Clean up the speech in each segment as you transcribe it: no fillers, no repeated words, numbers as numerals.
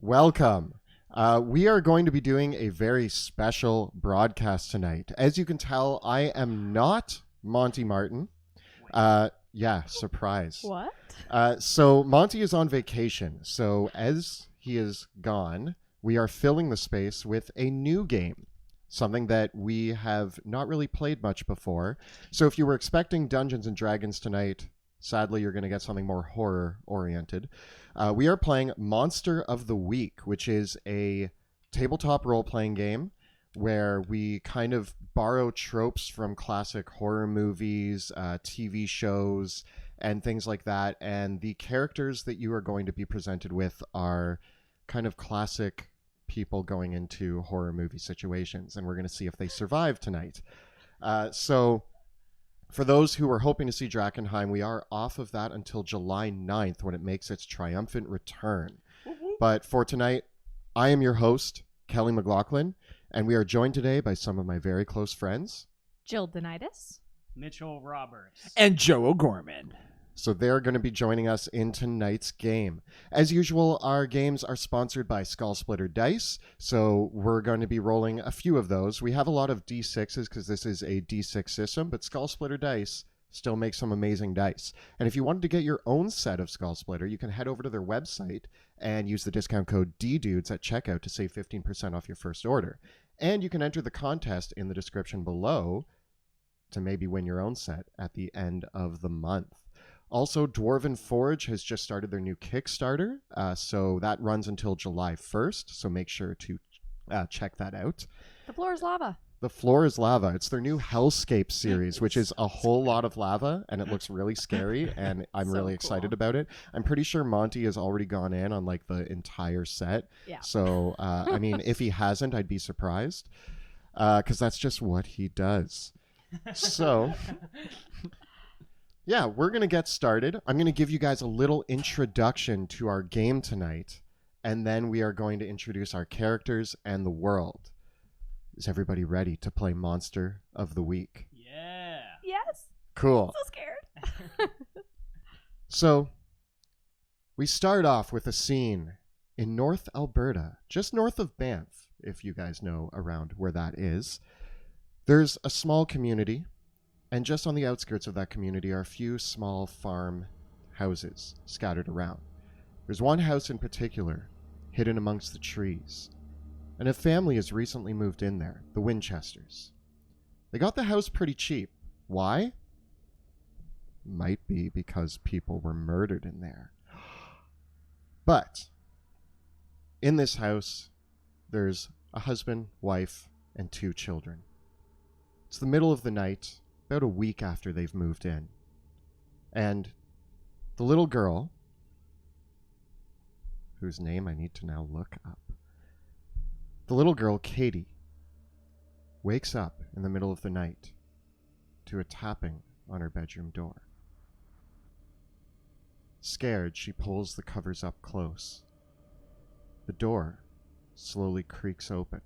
Welcome. We are going to be doing a very special broadcast tonight. As you can tell, I am not Monty Martin. Yeah, surprise. What? So Monty is on vacation. So as he is gone, we are filling the space with a new game. Something that we have not really played much before. So if you were expecting Dungeons and Dragons tonight, sadly you're going to get something more horror-oriented. We are playing Monster of the Week, which is a tabletop role-playing game where we kind of borrow tropes from classic horror movies, TV shows, and things like that. And the characters that you are going to be presented with are kind of classic people going into horror movie situations, and we're going to see if they survive tonight. So for those who are hoping to see Drakkenheim, we are off of that until July 9th when it makes its triumphant return. But for tonight, I am your host, Kelly McLaughlin, and we are joined today by some of my very close friends. Jill Denitis. Mitchell Roberts. And Joe O'Gorman. So they're going to be joining us in tonight's game. As usual, our games are sponsored by Skull Splitter Dice, so we're going to be rolling a few of those. We have a lot of D6s because this is a D6 system, but Skull Splitter Dice still makes some amazing dice. And if you wanted to get your own set of Skull Splitter, you can head over to their website and use the discount code DDUDES at checkout to save 15% off your first order. And you can enter the contest in the description below to maybe win your own set at the end of the month. Also, Dwarven Forge has just started their new Kickstarter, so that runs until July 1st, so make sure to check that out. The floor is lava. The Floor is Lava. It's their new Hellscape series, which is a whole lot of lava, and it looks really scary, and I'm So really excited cool. about it. I'm pretty sure Monty has already gone in on like the entire set. Yeah. So, I mean, if he hasn't, I'd be surprised, because that's just what he does. So... yeah, we're going to get started. I'm going to give you guys a little introduction to our game tonight, and then we are going to introduce our characters and the world. Is everybody ready to play Monster of the Week? Yeah. Yes. Cool. So scared. So, we start off with a scene in North Alberta, just north of Banff, if you guys know around where that is. There's a small community. And just on the outskirts of that community are a few small farm houses scattered around. There's one house in particular, hidden amongst the trees. And a family has recently moved in there, the Winchesters. They got the house pretty cheap. Why? Might be because people were murdered in there. But in this house, there's a husband, wife, and 2 children. It's the middle of the night, about a week after they've moved in. And the little girl, whose name I need to now look up, the little girl, Katie, wakes up in the middle of the night to a tapping on her bedroom door. Scared, she pulls the covers up close. The door slowly creaks open.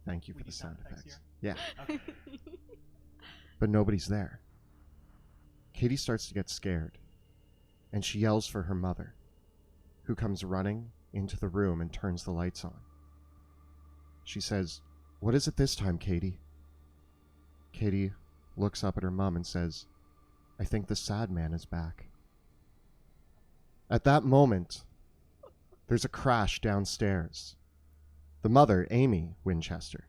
Thank you for the sound effects. Yeah. Okay. But nobody's there. Katie starts to get scared, and she yells for her mother, who comes running into the room and turns the lights on. She says, "What is it this time, Katie?" Katie looks up at her mom and says, "I think the sad man is back." At that moment, there's a crash downstairs. The mother, Amy Winchester,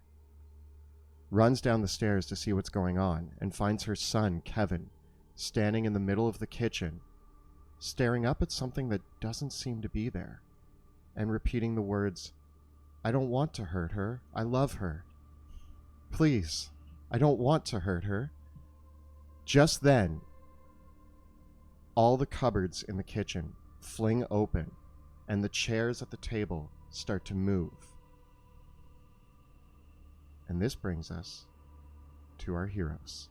runs down the stairs to see what's going on and finds her son, Kevin, standing in the middle of the kitchen, staring up at something that doesn't seem to be there, and repeating the words, "I don't want to hurt her. I love her. Please, I don't want to hurt her." Just then, all the cupboards in the kitchen fling open, and the chairs at the table start to move. And this brings us to our heroes.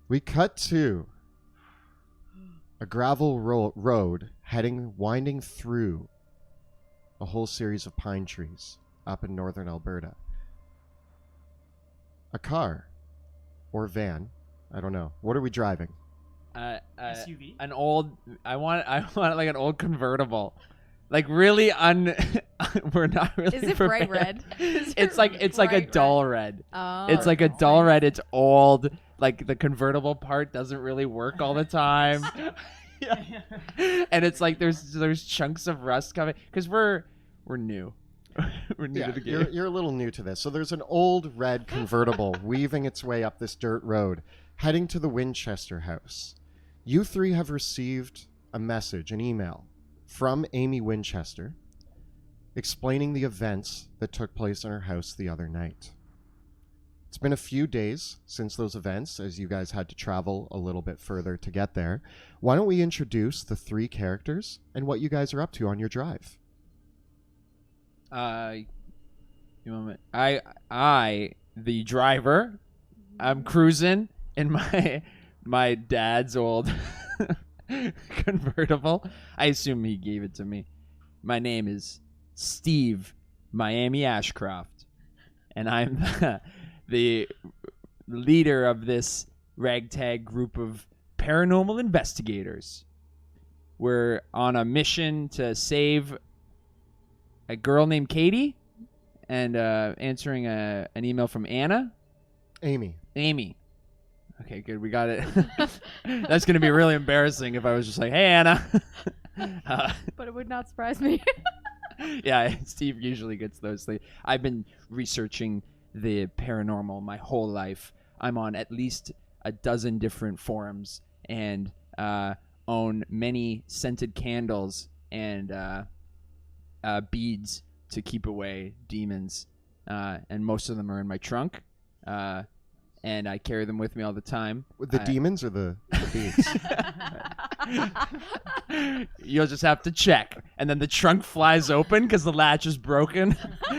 We cut to a gravel road winding through a whole series of pine trees up in northern Alberta. A car or van, I don't know. What are we driving? SUV. An old. I want like an old convertible, like really We're not really. Is it prepared. bright red? It's like a bright dull red. Oh, It's like a dull red. It's old. Like the convertible part doesn't really work all the time. Yeah. And it's like there's chunks of rust coming because we're new. We're new to the game. You're a little new to this. So there's an old red convertible weaving its way up this dirt road, heading to the Winchester house. You three have received a message, an email, from Amy Winchester explaining the events that took place in her house the other night. It's been a few days since those events, as you guys had to travel a little bit further to get there. Why don't we introduce the three characters and what you guys are up to on your drive? You moment. I, the driver, I'm cruising in my dad's old convertible. I assume he gave it to me. My name is Steve Miami Ashcroft, and I'm the leader of this ragtag group of paranormal investigators. We're on a mission to save a girl named Katie and answering an email from Anna. Amy. Okay, good. We got it. That's going to be really embarrassing if I was just like, hey, Anna. But it would not surprise me. Yeah, Steve usually gets those things. I've been researching the paranormal my whole life. I'm on at least a dozen different forums and own many scented candles and beads to keep away demons. And most of them are in my trunk. And I carry them with me all the time. The demons or the beads? You'll just have to check. And then the trunk flies open because the latch is broken.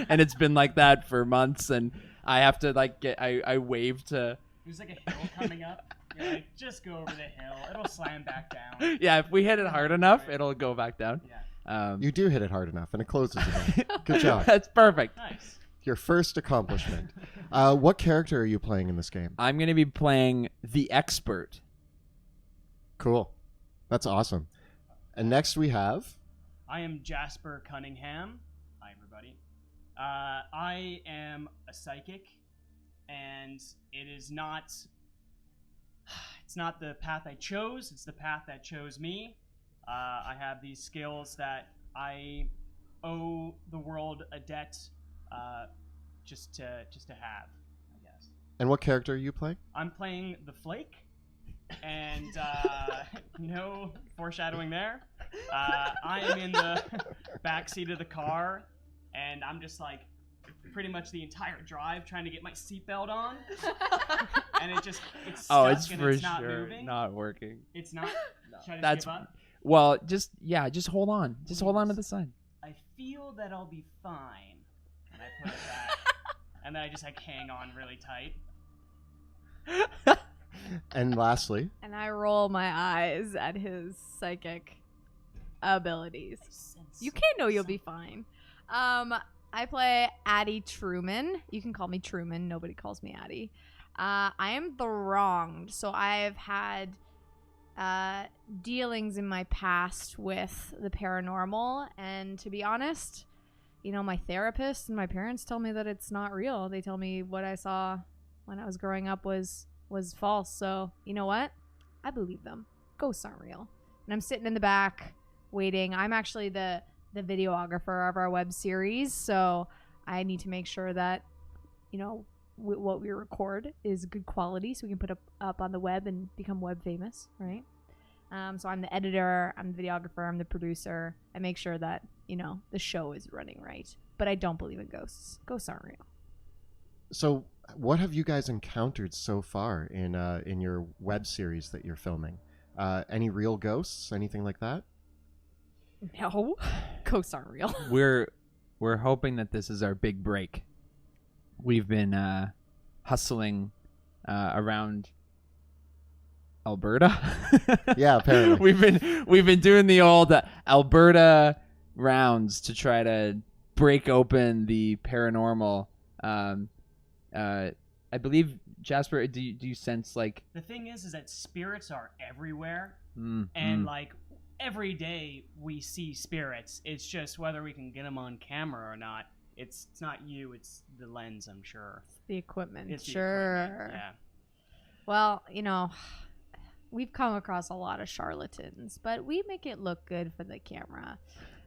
And it's been like that for months. And I have to I wave to... There's like a hill coming up. You're like, just go over the hill. It'll slam back down. Yeah, if we hit it hard enough, it'll go back down. Yeah. You do hit it hard enough and it closes again. Good job. That's perfect. Nice. Your first accomplishment. What character are you playing in this game? I'm going to be playing the expert. Cool. That's awesome. And next we have... I am Jasper Cunningham. Hi, everybody. I am a psychic, and it is not... It's not the path I chose. It's the path that chose me. I have these skills that I owe the world a debt just to have, I guess. And what character are you playing? I'm playing the Flake, and no foreshadowing there. I am in the back seat of the car, and I'm just like pretty much the entire drive trying to get my seatbelt on, and it's stuck It's and for it's not sure moving. not working. It's not. Should I just That's give up? well, just hold on. Just hold on to the sign. I feel that I'll be fine, and I put it back, and then I just like hang on really tight. And lastly... And I roll my eyes at his psychic abilities. You can't know you'll be fine. I play Addie Truman. You can call me Truman. Nobody calls me Addie. I am the wronged. So I've had dealings in my past with the paranormal. And to be honest, you know, my therapist and my parents tell me that it's not real. They tell me what I saw when I was growing up was false. So you know what? I believe them. Ghosts aren't real. And I'm sitting in the back waiting. I'm actually the videographer of our web series, so I need to make sure that, you know, what we record is good quality so we can put up on the web and become web famous, right? So I'm the editor, I'm the videographer, I'm the producer. I make sure that, you know, the show is running right. But I don't believe in ghosts. Ghosts aren't real. So what have you guys encountered so far in your web series that you're filming? Any real ghosts? Anything like that? No, ghosts aren't real. We're hoping that this is our big break. We've been hustling around Alberta. Yeah, apparently. we've been doing the old Alberta rounds to try to break open the paranormal. I believe, Jasper, do you sense like The thing is that spirits are everywhere, mm, and mm. like every day we see spirits. It's just whether we can get them on camera or not. It's not you. It's the lens, I'm sure. The equipment. It's the Sure. equipment, yeah. Well, we've come across a lot of charlatans, but we make it look good for the camera.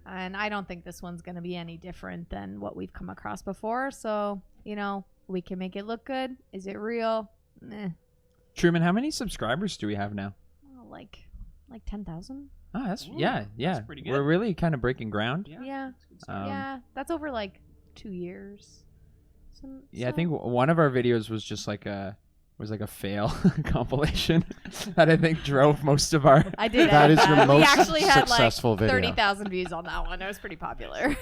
And I don't think this one's going to be any different than what we've come across before. So, we can make it look good. Is it real? Truman, how many subscribers do we have now? Well, like 10,000? Oh, that's Ooh, yeah. that's pretty good. We're really kind of breaking ground. Yeah. That's good stuff. Yeah, that's over like 2 years. Yeah, I think one of our videos was just like a fail compilation that I think drove most of our. I did. That edit is your We most actually had successful like video. 30,000 views on that one. It was pretty popular.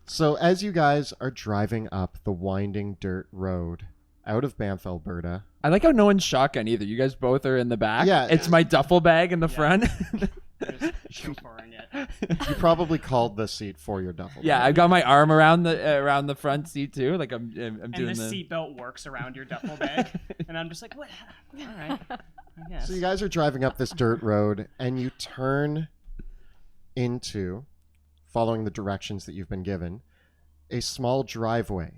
So as you guys are driving up the winding dirt road out of Banff, Alberta, I like how no one's shotgun either. You guys both are in the back. Yeah. It's my duffel bag in the Yeah. front. Just chauffeuring it. you probably called the seat for your duffel Yeah, bag. I've got my arm around the front seat too. Like I'm And doing the the seatbelt works around your duffel bag, and I'm just like, what? All right, I guess. So you guys are driving up this dirt road, and you turn into, following the directions that you've been given, a small driveway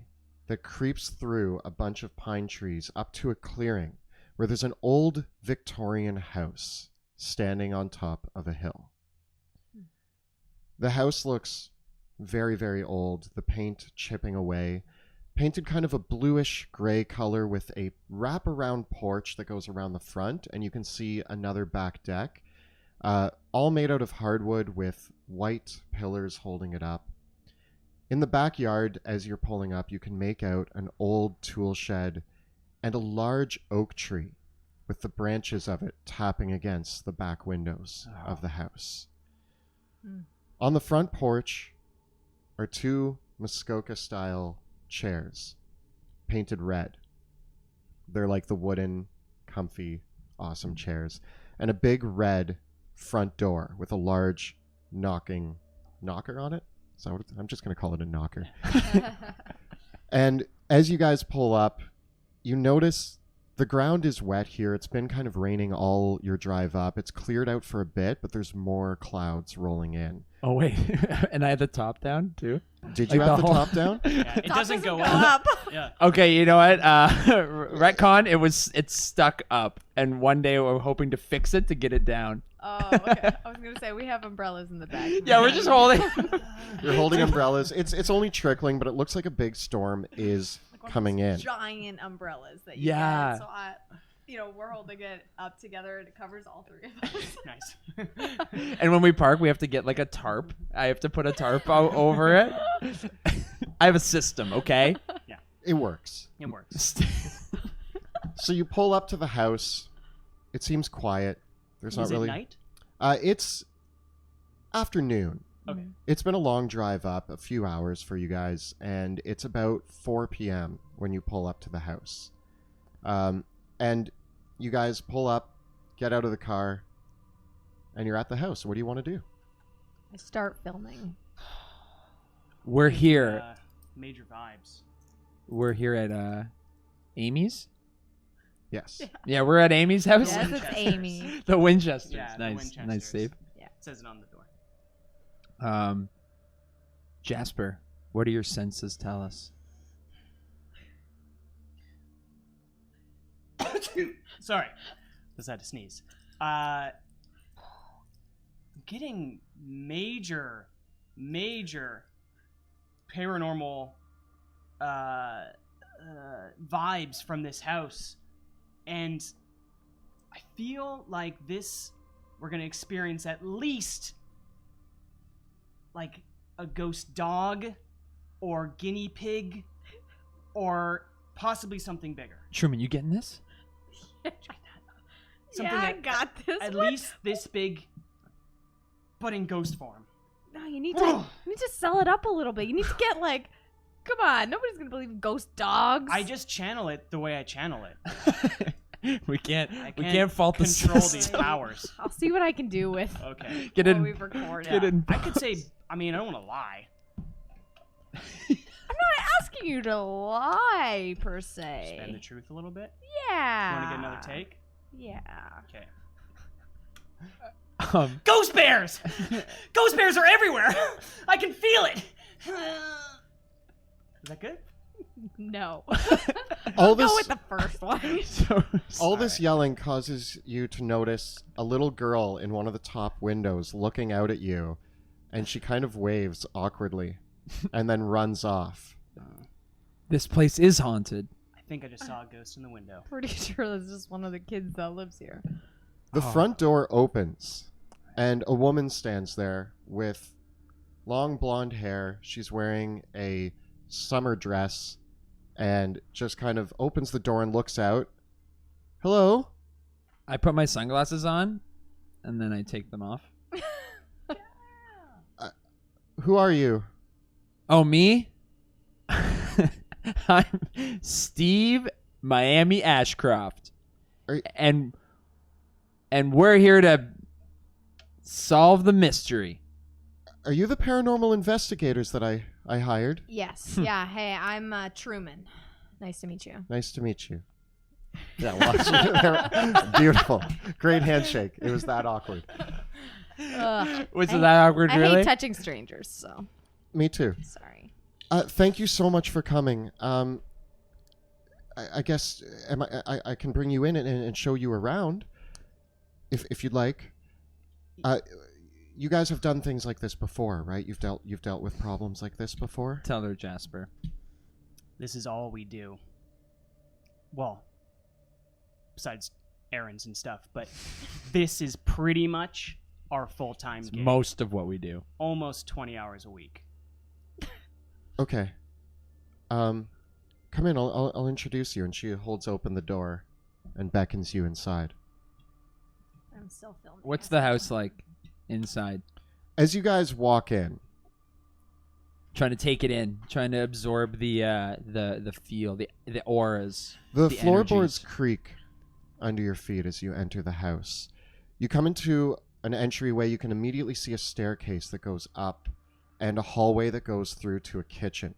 that creeps through a bunch of pine trees up to a clearing where there's an old Victorian house standing on top of a hill. The house looks very, very old, the paint chipping away, painted kind of a bluish gray color with a wraparound porch that goes around the front, and you can see another back deck, all made out of hardwood with white pillars holding it up. In the backyard, as you're pulling up, you can make out an old tool shed and a large oak tree with the branches of it tapping against the back windows of the house. Mm. On the front porch are two Muskoka-style chairs, painted red. They're like the wooden, comfy, awesome chairs. And a big red front door with a large knocker on it. So I'm just going to call it a knocker. And as you guys pull up, you notice the ground is wet here. It's been kind of raining all your drive up. It's cleared out for a bit, but there's more clouds rolling in. Oh wait, and I had the top down too. Did you Like have the the whole- top down? Yeah, it Top doesn't go up. up. Yeah. Okay, you know what? Retcon. It's stuck up, and one day we're hoping to fix it to get it down. Oh, okay. I was gonna say we have umbrellas in the back. Yeah, we're just holding. You're holding umbrellas. It's only trickling, but it looks like a big storm is Like one of coming those in. Giant umbrellas that you Yeah. get. So we're holding it up together and it covers all three of us. Nice. And when we park, we have to get like a tarp. I have to put a tarp over it. I have a system, okay? It works. It works. So you pull up to the house. It seems quiet. There's Is not really. it night? It's afternoon. Okay. It's been a long drive up, a few hours for you guys, and it's about 4 p.m. when you pull up to the house. And you guys pull up, get out of the car, and you're at the house. What do you want to do? I start filming. We're here. Major vibes. We're here at Amy's. Yes. Yeah, we're at Amy's house. Yes, it's Winchesters. Amy. The Winchesters. Yeah, the nice, Winchesters. nice save. It says it on the door. Jasper, what do your senses tell us? Sorry, just had to sneeze. I'm getting major paranormal vibes from this house, and I feel like we're gonna experience at least like a ghost dog or guinea pig or possibly something bigger. Truman, you getting this? Something yeah, I that- got this. At one. least this big, but in ghost form. No, you need to sell it up a little bit. You need to get like, come on, nobody's gonna believe ghost dogs. I just channel it the way I channel it. We can't I can't fault the control system. these powers. I'll see what I can do with Okay. Get while in. we record. Get in. I could say. I mean, I don't want to lie. I'm not asking you to lie per se. Spend the truth a little bit. Yeah. You want to get another take? Yeah. Okay. Ghost bears! Ghost bears are everywhere! I can feel it! Is that good? No. All Go this, with the first one. all this yelling causes you to notice a little girl in one of the top windows looking out at you, and she kind of waves awkwardly and then runs off. This place is haunted. I think I just saw a ghost in the window. Pretty sure that's just one of the kids that lives here. The front door opens, and a woman stands there with long blonde hair. She's wearing a summer dress and just kind of opens the door and looks out. Hello? I put my sunglasses on, and then I take them off. Who are you? Oh, me? I'm Steve Miami Ashcroft. Are- And we're here to solve the mystery. Are you the paranormal investigators that I hired? Yes. Yeah. Hey, I'm Truman. Nice to meet you. Nice to meet you. Yeah, watch. Beautiful. Great handshake. It was that awkward. Was I- it that awkward, I really? hate touching strangers, so Me too. sorry. Thank you so much for coming. I guess I can bring you in and show you around, if you'd like. You guys have done things like this before, right? You've dealt with problems like this before. Tell her, Jasper. This is all we do. Well, besides errands and stuff, but this is pretty much our full-time It's gig. most of what we do. Almost 20 hours a week. Okay. Come in. I'll introduce you. And she holds open the door and beckons you inside. I'm still filming. What's the house like inside? As you guys walk in, Trying to take it in, trying to absorb the feel, the auras. the The floorboards energies. creak under your feet as you enter the house. You come into an entryway. You can immediately see a staircase that goes up and a hallway that goes through to a kitchen.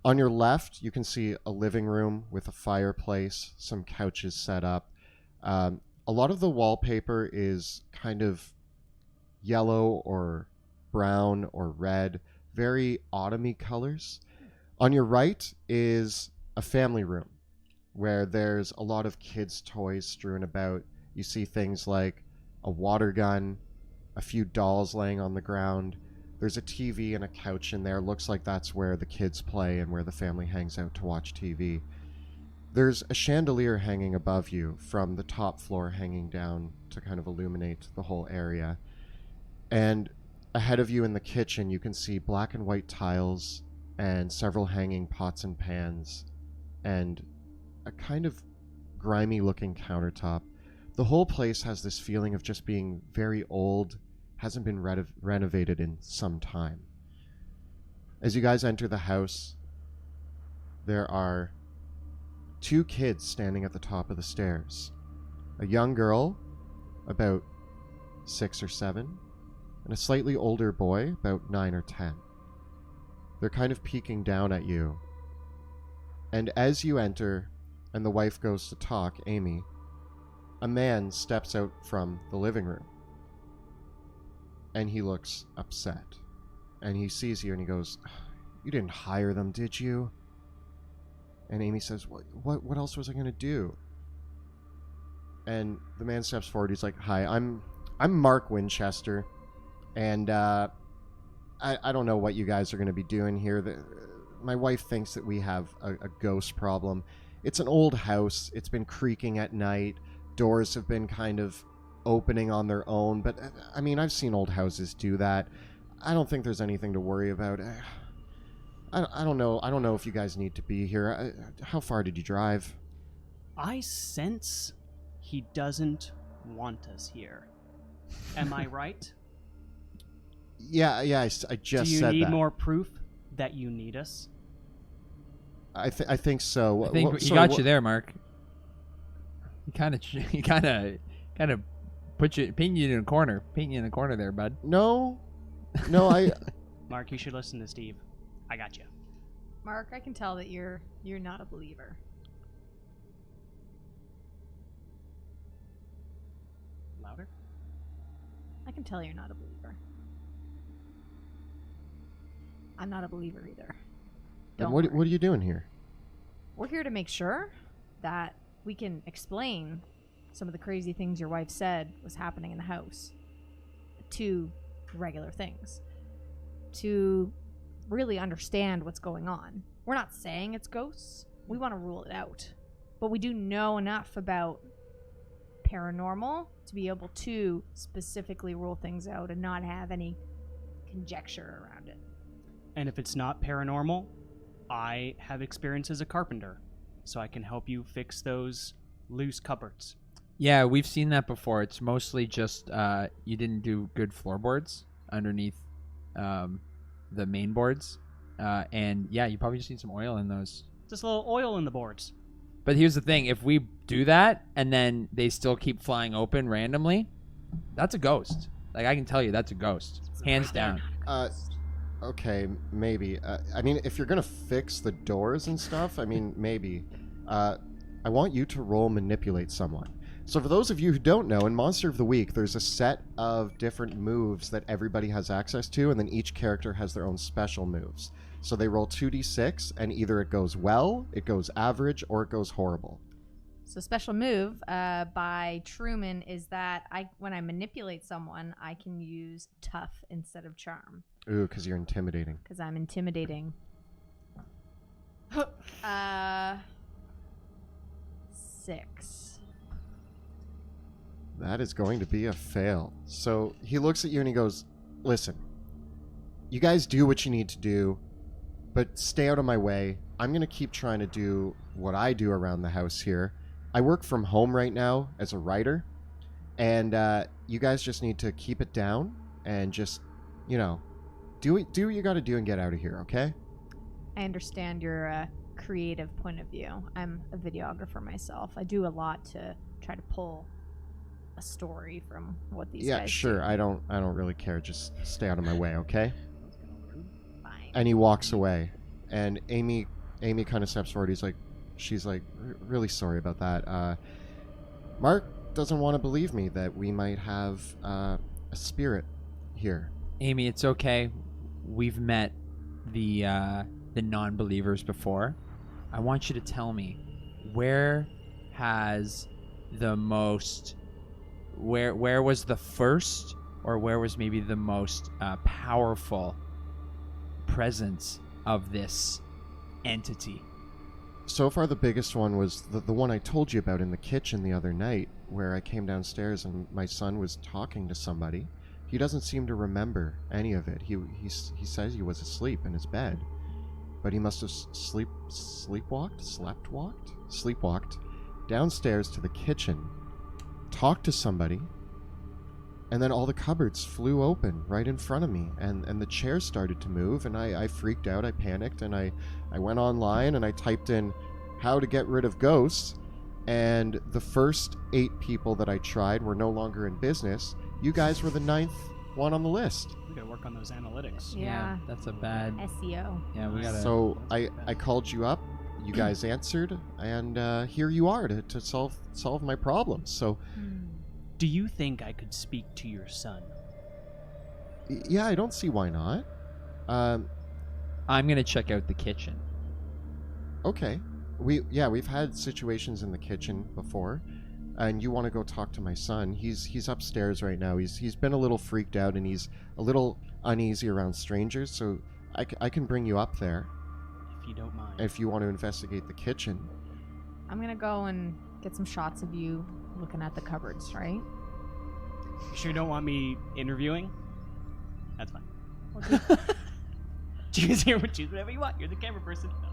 On your left, you can see a living room with a fireplace, some couches set up. A lot of the wallpaper is kind of yellow or brown or red, very autumny colors. On your right is a family room where there's a lot of kids' toys strewn about. You see things like a water gun, a few dolls laying on the ground. There's a TV and a couch in there. Looks like that's where the kids play and where the family hangs out to watch TV. There's a chandelier hanging above you from the top floor, hanging down to kind of illuminate the whole area. And ahead of you in the kitchen, you can see black and white tiles and several hanging pots and pans and a kind of grimy looking countertop. The whole place has this feeling of just being very old, hasn't been renovated in some time. As you guys enter the house, there are two kids standing at the top of the stairs. A young girl, about 6 or 7, and a slightly older boy, about 9 or 10. They're kind of peeking down at you. And as you enter, and the wife goes to talk, Amy, a man steps out from the living room. And he looks upset. And he sees you and he goes, "You didn't hire them, did you?" And Amy says, What else was I going to do? And the man steps forward. He's like, "Hi, I'm Mark Winchester. And I don't know what you guys are going to be doing here. My wife thinks that we have a ghost problem. It's an old house. It's been creaking at night. Doors have been kind of opening on their own. But, I mean, I've seen old houses do that. I don't think there's anything to worry about. I don't know. I don't know if you guys need to be here. How far did you drive?" I sense he doesn't want us here. Am I right? Yeah, I just said that. Do you need more proof that you need us? I think so. I think he got you there, Mark. He kind of paint you in a corner there, bud. No, Mark, you should listen to Steve. I got you. Mark, I can tell that you're not a believer. Louder? I can tell you're not a believer. I'm not a believer either. Then Don't what worry. are you doing here? We're here to make sure that we can explain some of the crazy things your wife said was happening in the house to regular things, to really understand what's going on. We're not saying it's ghosts. We want to rule it out. But we do know enough about paranormal to be able to specifically rule things out and not have any conjecture around it. And if it's not paranormal, I have experience as a carpenter, so I can help you fix those loose cupboards. Yeah, we've seen that before. It's mostly just you didn't do good floorboards underneath the main boards. And yeah, you probably just need some oil in those. Just a little oil in the boards. But here's the thing. If we do that and then they still keep flying open randomly, that's a ghost. Like, I can tell you that's a ghost. Hands down. Okay, maybe. I mean, if you're gonna fix the doors and stuff, I mean, maybe. I want you to roll manipulate someone. So for those of you who don't know, in Monster of the Week, there's a set of different moves that everybody has access to, and then each character has their own special moves. So they roll 2d6, and either it goes well, it goes average, or it goes horrible. So special move by Truman is that when I manipulate someone, I can use tough instead of charm. Ooh, because you're intimidating. Because I'm intimidating. 6. That is going to be a fail. So he looks at you and he goes, listen, you guys do what you need to do, but stay out of my way. I'm going to keep trying to do what I do around the house here. I work from home right now as a writer, and you guys just need to keep it down and just, do what you got to do and get out of here, okay? I understand your creative point of view. I'm a videographer myself. I do a lot to try to pull a story from what these guys Yeah, sure. do. I don't really care. Just stay out of my way, okay? Fine. And he walks away, and Amy kind of steps forward. She's like, really sorry about that. Mark doesn't want to believe me that we might have a spirit here. Amy, it's okay. We've met the non-believers before. I want you to tell me, where was the first, or where was maybe the most powerful presence of this entity? So far, the biggest one was the one I told you about in the kitchen the other night, where I came downstairs and my son was talking to somebody. He doesn't seem to remember any of it. He says he was asleep in his bed, but he must have sleepwalked downstairs to the kitchen, talked to somebody, and then all the cupboards flew open right in front of me, and the chairs started to move, and I freaked out, I panicked, and I went online and I typed in how to get rid of ghosts, and the first 8 people that I tried were no longer in business. You guys were the 9th one on the list. We gotta work on those analytics. Yeah. That's a bad. SEO. Yeah, we gotta. So I called you up, you guys answered, and here you are to solve my problems. So Do you think I could speak to your son? yeah, I don't see why not. I'm gonna check out the kitchen. Okay. We've had situations in the kitchen before, and you want to go talk to my son. He's upstairs right now. He's been a little freaked out, and he's a little uneasy around strangers, so I can bring you up there If you don't mind. if you want to investigate the kitchen. I'm going to go and get some shots of you looking at the cupboards, right? You sure you don't want me interviewing? That's fine. Choose whatever you want. You're the camera person. No.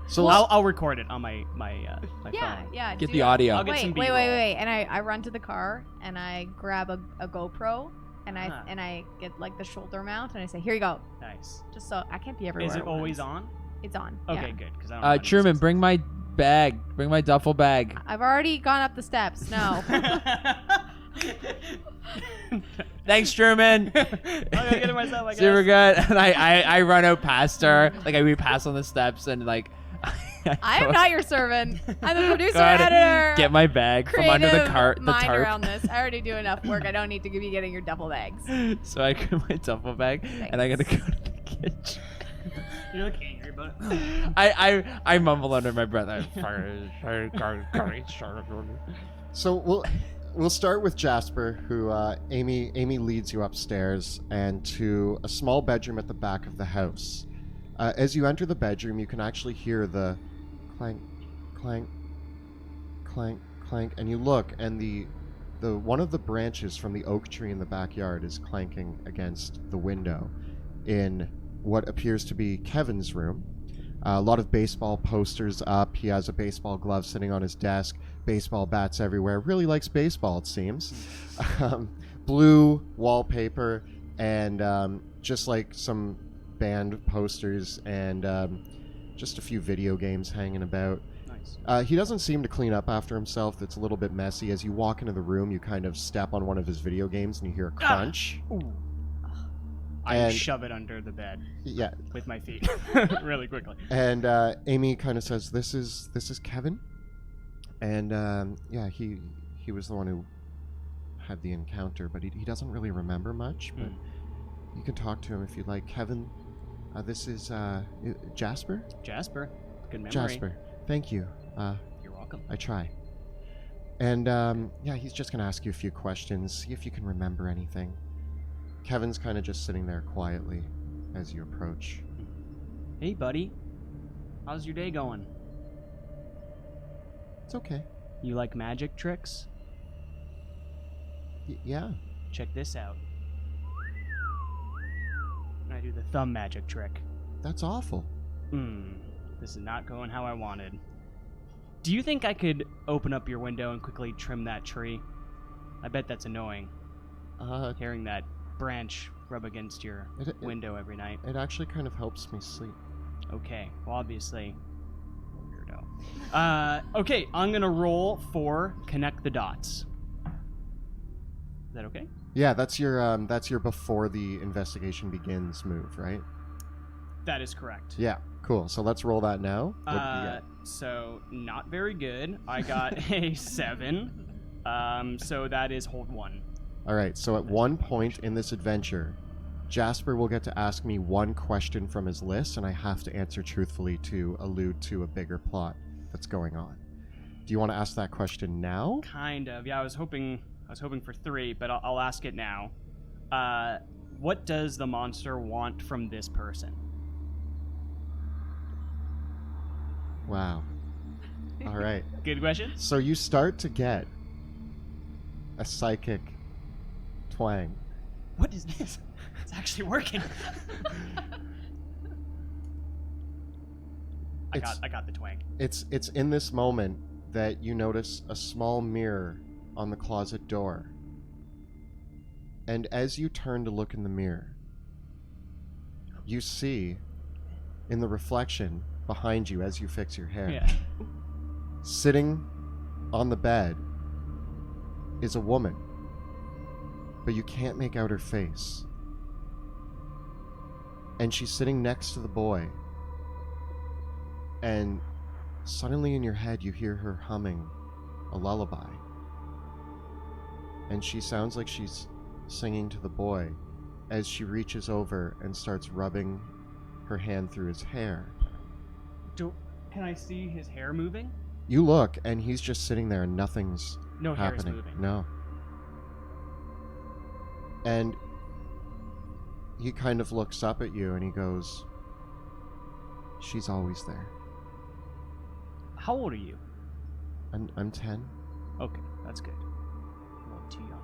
So I'll record it on my Yeah, phone. yeah. Get do the that. audio. I'll get Wait, some wait, B-roll. wait. And I run to the car and I grab a GoPro and Ah. I get like the shoulder mount and I say, "Here you go." Nice. Just so I can't be everywhere. Is it at always once. on? It's on. Okay, yeah. good. Because I don't. Truman, bring my bag. Bring my duffel bag. I've already gone up the steps. No. Thanks, Truman. I'm gonna get it myself, I guess. Super good. And I run out past her. Like I repass on the steps and like. I am not your servant. I'm the producer, Go ahead, editor. Get my bag from under the creative the mind tarp. around this. I already do enough work. I don't need to be getting your duffel bags. So I grab my duffel bag and I gotta go to the kitchen. You're like angry about it. I mumble under my breath. So we'll start with Jasper, who Amy leads you upstairs and to a small bedroom at the back of the house. As you enter the bedroom, you can actually hear the clank, clank, clank, clank, and you look, and the one of the branches from the oak tree in the backyard is clanking against the window in what appears to be Kevin's room. A lot of baseball posters up. He has a baseball glove sitting on his desk. Baseball bats everywhere. Really likes baseball, it seems. Blue wallpaper and just like some band posters and just a few video games hanging about. Nice. He doesn't seem to clean up after himself. That's a little bit messy. As you walk into the room, you kind of step on one of his video games and you hear a crunch. Ooh. I And- shove it under the bed Yeah. with my feet really quickly. And Amy kind of says, "This is Kevin," and yeah, he was the one who had the encounter, but he doesn't really remember much. But you can talk to him if you'd like. Kevin, this is Jasper. Jasper, good memory. Jasper, thank you. You're welcome. I try. And yeah, he's just gonna ask you a few questions, see if you can remember anything. Kevin's kind of just sitting there quietly as you approach. Hey, buddy. How's your day going? It's okay. You like magic tricks? Yeah. Check this out. I do the thumb magic trick. That's awful. This is not going how I wanted. Do you think I could open up your window and quickly trim that tree? I bet that's annoying, hearing that branch rub against your window every night. It actually kind of helps me sleep. Okay, well, obviously, weirdo. Okay, I'm gonna roll for connect the dots. Is that okay? Yeah, that's your before the investigation begins move, right? That is correct. Yeah, cool. So let's roll that now. What did you get? So not very good. I got a 7. So that is hold 1. All right. So at one point in this adventure, Jasper will get to ask me one question from his list, and I have to answer truthfully to allude to a bigger plot that's going on. Do you want to ask that question now? Kind of. Yeah, I was hoping for 3, but I'll ask it now. What does the monster want from this person? Wow. All right. Good question. So you start to get a psychic twang. What is this? It's actually working. I got the twang. It's in this moment that you notice a small mirror on the closet door. And as you turn to look in the mirror, you see in the reflection behind you as you fix your hair, Yeah. sitting on the bed is a woman, but you can't make out her face. And she's sitting next to the boy, and suddenly in your head you hear her humming a lullaby. And she sounds like she's singing to the boy as she reaches over and starts rubbing her hand through his hair. Can I see his hair moving? You look, and he's just sitting there and nothing's No hair is happening. moving. No. And he kind of looks up at you and he goes, "She's always there." How old are you? I'm 10. Okay, that's good. A little too young.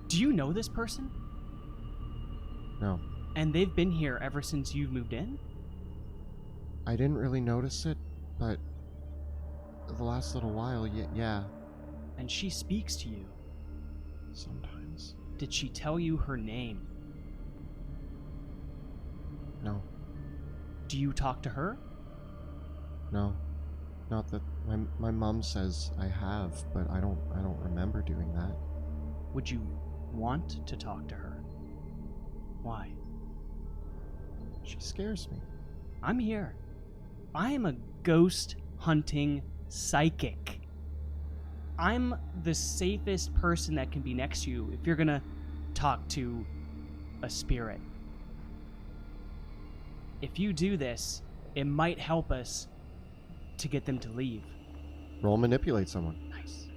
Do you know this person? No. And they've been here ever since you've moved in? I didn't really notice it, but the last little while, yeah, And she speaks to you. sometimes. Did she tell you her name? No. Do you talk to her? No. Not that my mom says I have, but I don't remember doing that. Would you want to talk to her? Why? She scares me. I'm here. I am a ghost hunting psychic. I'm the safest person that can be next to you if you're gonna talk to a spirit. If you do this, it might help us to get them to leave. Roll manipulate someone. Nice.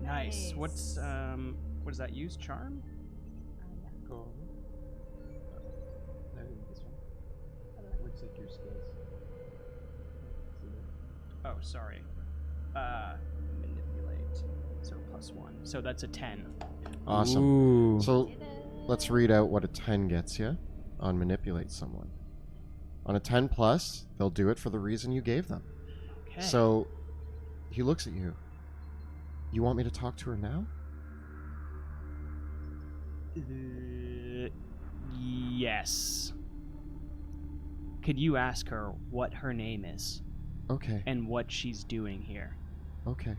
Nice. What does that use? Charm? Go. This one. Looks like your skills. Oh, sorry. Manipulate. So +1. So that's a 10. Awesome. Ooh. So let's read out what a 10 gets you on manipulate someone. On a 10 plus, they'll do it for the reason you gave them. Okay. So he looks at you. You want me to talk to her now? Yes. Could you ask her what her name is Okay. and what she's doing here? Okay.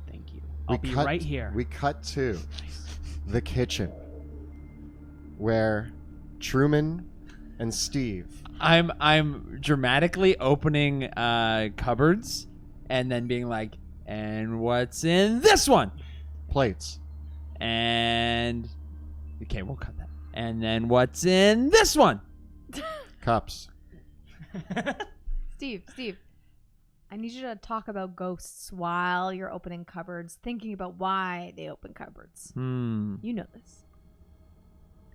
Thank you. I'll be right here. We cut to the kitchen where Truman and Steve. I'm dramatically opening cupboards and then being like, and what's in this one? Plates. And okay, we'll cut that. And then what's in this one? Cups. Steve, I need you to talk about ghosts while you're opening cupboards, thinking about why they open cupboards. You know this.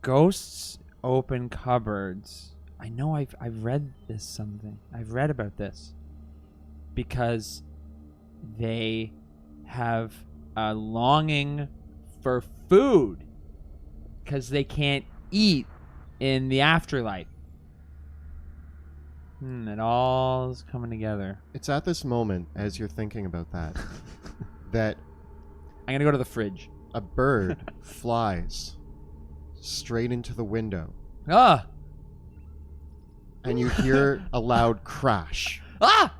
Ghosts open cupboards. I know I've read this something. I've read about this. Because they have a longing for food. Because they can't eat in the afterlife. It all is coming together. It's at this moment, as you're thinking about that, that I'm going to go to the fridge. a bird flies straight into the window, Ah! and you hear a loud crash. Ah!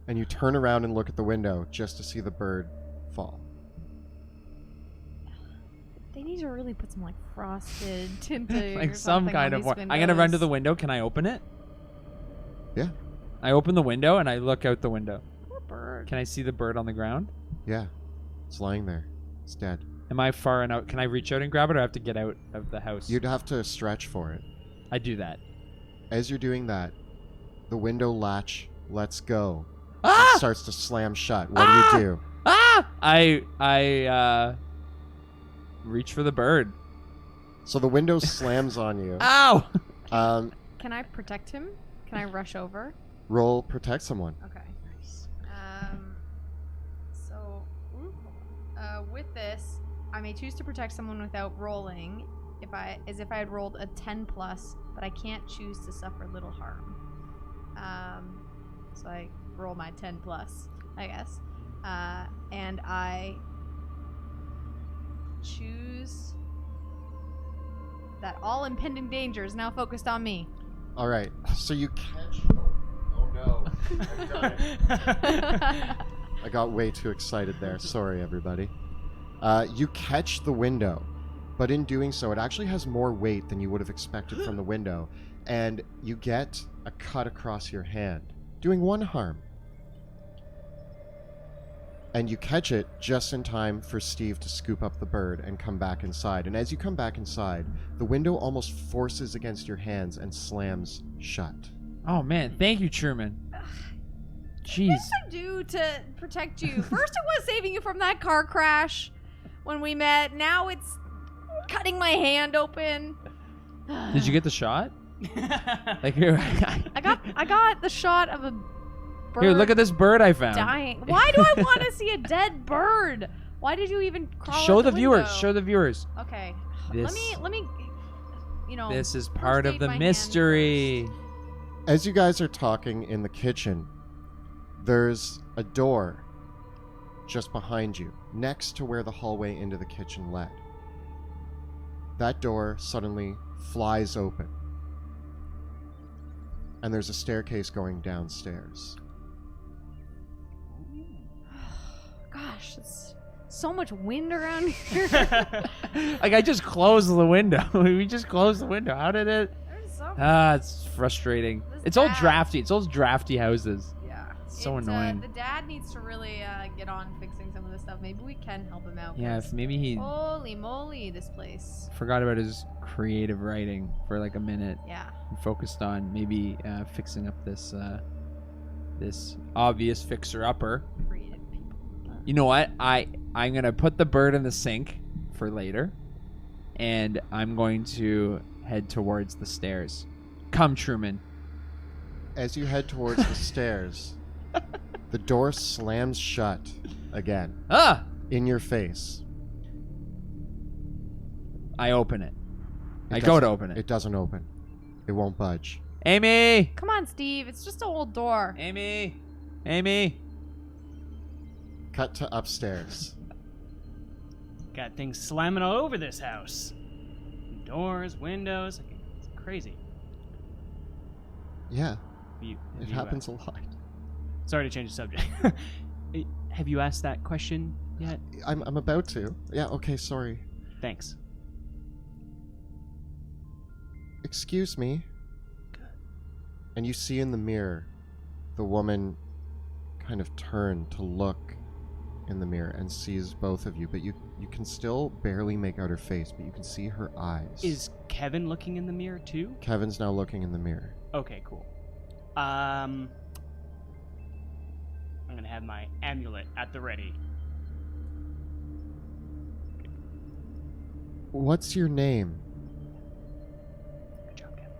And you turn around and look at the window just to see the bird fall. They need to really put some like frosted tinted Like or some something kind on of these one. I'm going to run to the windows. window. Can I open it? Yeah. I open the window and I look out the window. Poor bird. Can I see the bird on the ground? Yeah. It's lying there. It's dead. Am I far enough? Can I reach out and grab it or I have to get out of the house? You'd have to stretch for it. I do that. As you're doing that, the window latch lets go. Ah! It starts to slam shut. What Ah! do you do? Ah! I reach for the bird. So the window slams on you. Ow! Can I protect him? Can I rush over? Roll protect someone. Okay. So, with this, I may choose to protect someone without rolling, as if I had rolled a 10 plus, but I can't choose to suffer little harm. So I roll my 10 plus, I guess, and I choose that all impending danger is now focused on me. All right. So you catch. Oh no! I've done it. I got way too excited there. Sorry, everybody. You catch the window, but in doing so, it actually has more weight than you would have expected from the window, and you get a cut across your hand, doing 1 harm. And you catch it just in time for Steve to scoop up the bird and come back inside. And as you come back inside, the window almost forces against your hands and slams shut. Oh man, thank you, Truman. Jeez. What did I do to protect you? First it was saving you from that car crash when we met. Now it's cutting my hand open. Did you get the shot? Like here, I got the shot of a bird here, look at this bird I found. dying. Why do I want to see a dead bird? Why did you even crawl Show out the viewers. window? Show the viewers. Okay. This- Let me you know. This is part first of the aid my hand mystery. As you guys are talking in the kitchen, there's a door just behind you, next to where the hallway into the kitchen led. that door suddenly flies open. And there's a staircase going downstairs. Gosh, it's so much wind around here. Like, I just closed the window. We just closed the window. How did it? There's something. It's frustrating. This It's all dad- drafty. It's all drafty houses. Yeah. It's so It's, annoying. The dad needs to really get on fixing some of this stuff. Maybe we can help him out. Yeah, 'cause if maybe he holy moly, this place. forgot about his creative writing for like a minute Yeah. and focused on maybe fixing up this this obvious fixer-upper. Creative people. You know what? I'm gonna put the bird in the sink for later, and I'm going to head towards the stairs. Come, Truman. As you head towards the stairs, the door slams shut again Ah! in your face. I open it. It I go to doesn't- open it. It doesn't open. It won't budge. Amy! Come on, Steve. It's just an old door. Amy! Amy! Cut to upstairs. Got things slamming all over this house. Doors, windows. It's crazy. Yeah, You, it have you, happens a lot. Sorry to change the subject. Have you asked that question yet? I'm about to. Yeah, okay, sorry. Thanks. Excuse me. And you see in the mirror the woman kind of turn to look in the mirror and sees both of you, but you can still barely make out her face, but you can see her eyes. Is Kevin looking in the mirror too? Kevin's now looking in the mirror. Okay, cool. I'm gonna have my amulet at the ready. What's your name? Good job, Kevin.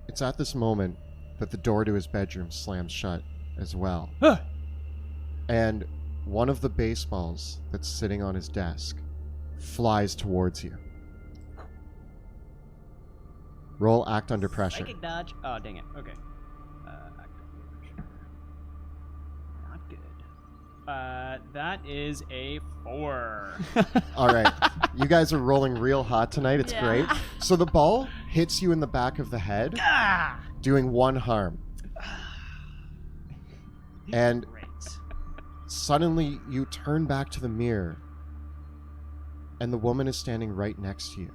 It's at this moment that the door to his bedroom slams shut as well. Ah! And one of the baseballs that's sitting on his desk flies towards you. Roll act under pressure. Psychic dodge. Oh, dang it. Okay. Act under pressure. Not good. That is a 4. All right. You guys are rolling real hot tonight. It's Yeah. great. So the ball hits you in the back of the head, Ah! doing 1 harm. And Great. suddenly you turn back to the mirror, and the woman is standing right next to you.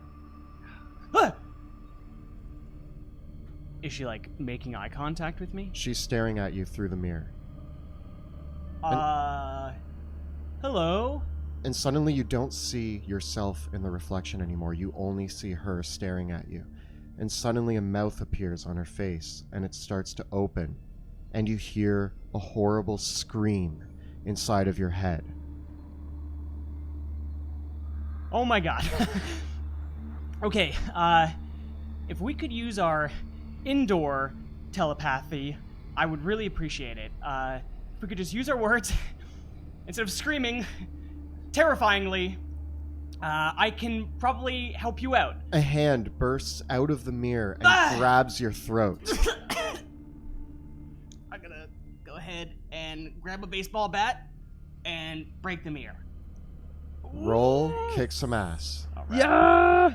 Ah! Is she like making eye contact with me? She's staring at you through the mirror. Hello? And suddenly you don't see yourself in the reflection anymore. You only see her staring at you. And suddenly a mouth appears on her face, and it starts to open, and you hear a horrible scream inside of your head. Oh my god. Okay, if we could use our indoor telepathy, I would really appreciate it. If we could just use our words instead of screaming terrifyingly, I can probably help you out. A hand bursts out of the mirror and grabs your throat. I'm gonna go ahead and grab a baseball bat and break the mirror. Roll, kick some ass. All right. Yeah!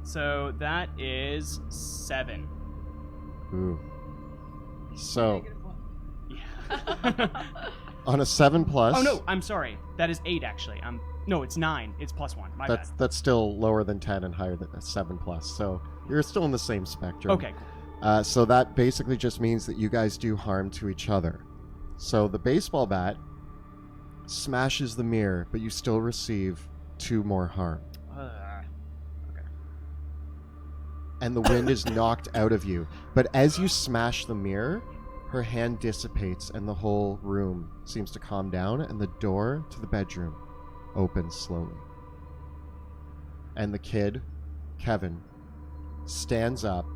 So that is 7. Ooh. So, Yeah. on a 7 plus, Oh no, I'm sorry. That is 8 actually. No, it's 9. It's +1. My bad. that's still lower than 10 and higher than a 7 plus. So you're still in the same spectrum. Okay, cool. So that basically just means that you guys do harm to each other. So the baseball bat smashes the mirror, but you still receive 2 more harm. Okay. And the wind is knocked out of you. But as you smash the mirror, her hand dissipates and the whole room seems to calm down, and the door to the bedroom opens slowly. And the kid, Kevin, stands up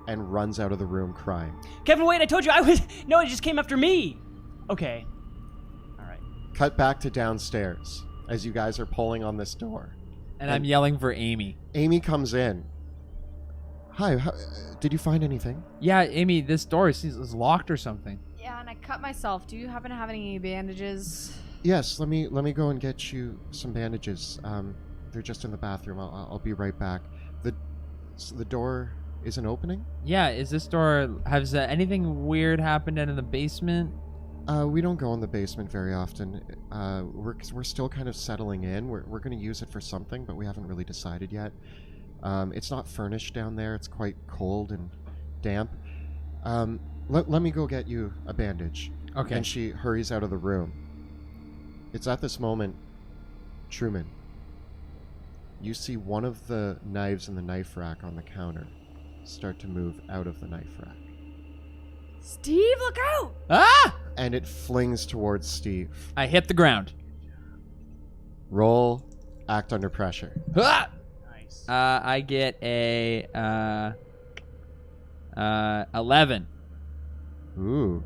and runs out of the room crying. Kevin, wait! I told you I was. No, it just came after me. Okay. All right. Cut back to downstairs as you guys are pulling on this door. And I'm yelling for Amy. Amy comes in. Hi, did you find anything? Yeah, Amy, this door is locked or something. Yeah, and I cut myself. Do you happen to have any bandages? Yes, let me go and get you some bandages. They're just in the bathroom. I'll be right back. The door isn't opening? Yeah, is this door... Has anything weird happened in the basement? We don't go in the basement very often. We're still kind of settling in. We're going to use it for something, but we haven't really decided yet. It's not furnished down there. It's quite cold and damp. Let me go get you a bandage. Okay. And she hurries out of the room. It's at this moment, Truman, you see one of the knives in the knife rack on the counter start to move out of the knife rack. Steve, look out! Ah! And it flings towards Steve. I hit the ground. Roll act under pressure. Ah! Nice. I get a 11. Ooh.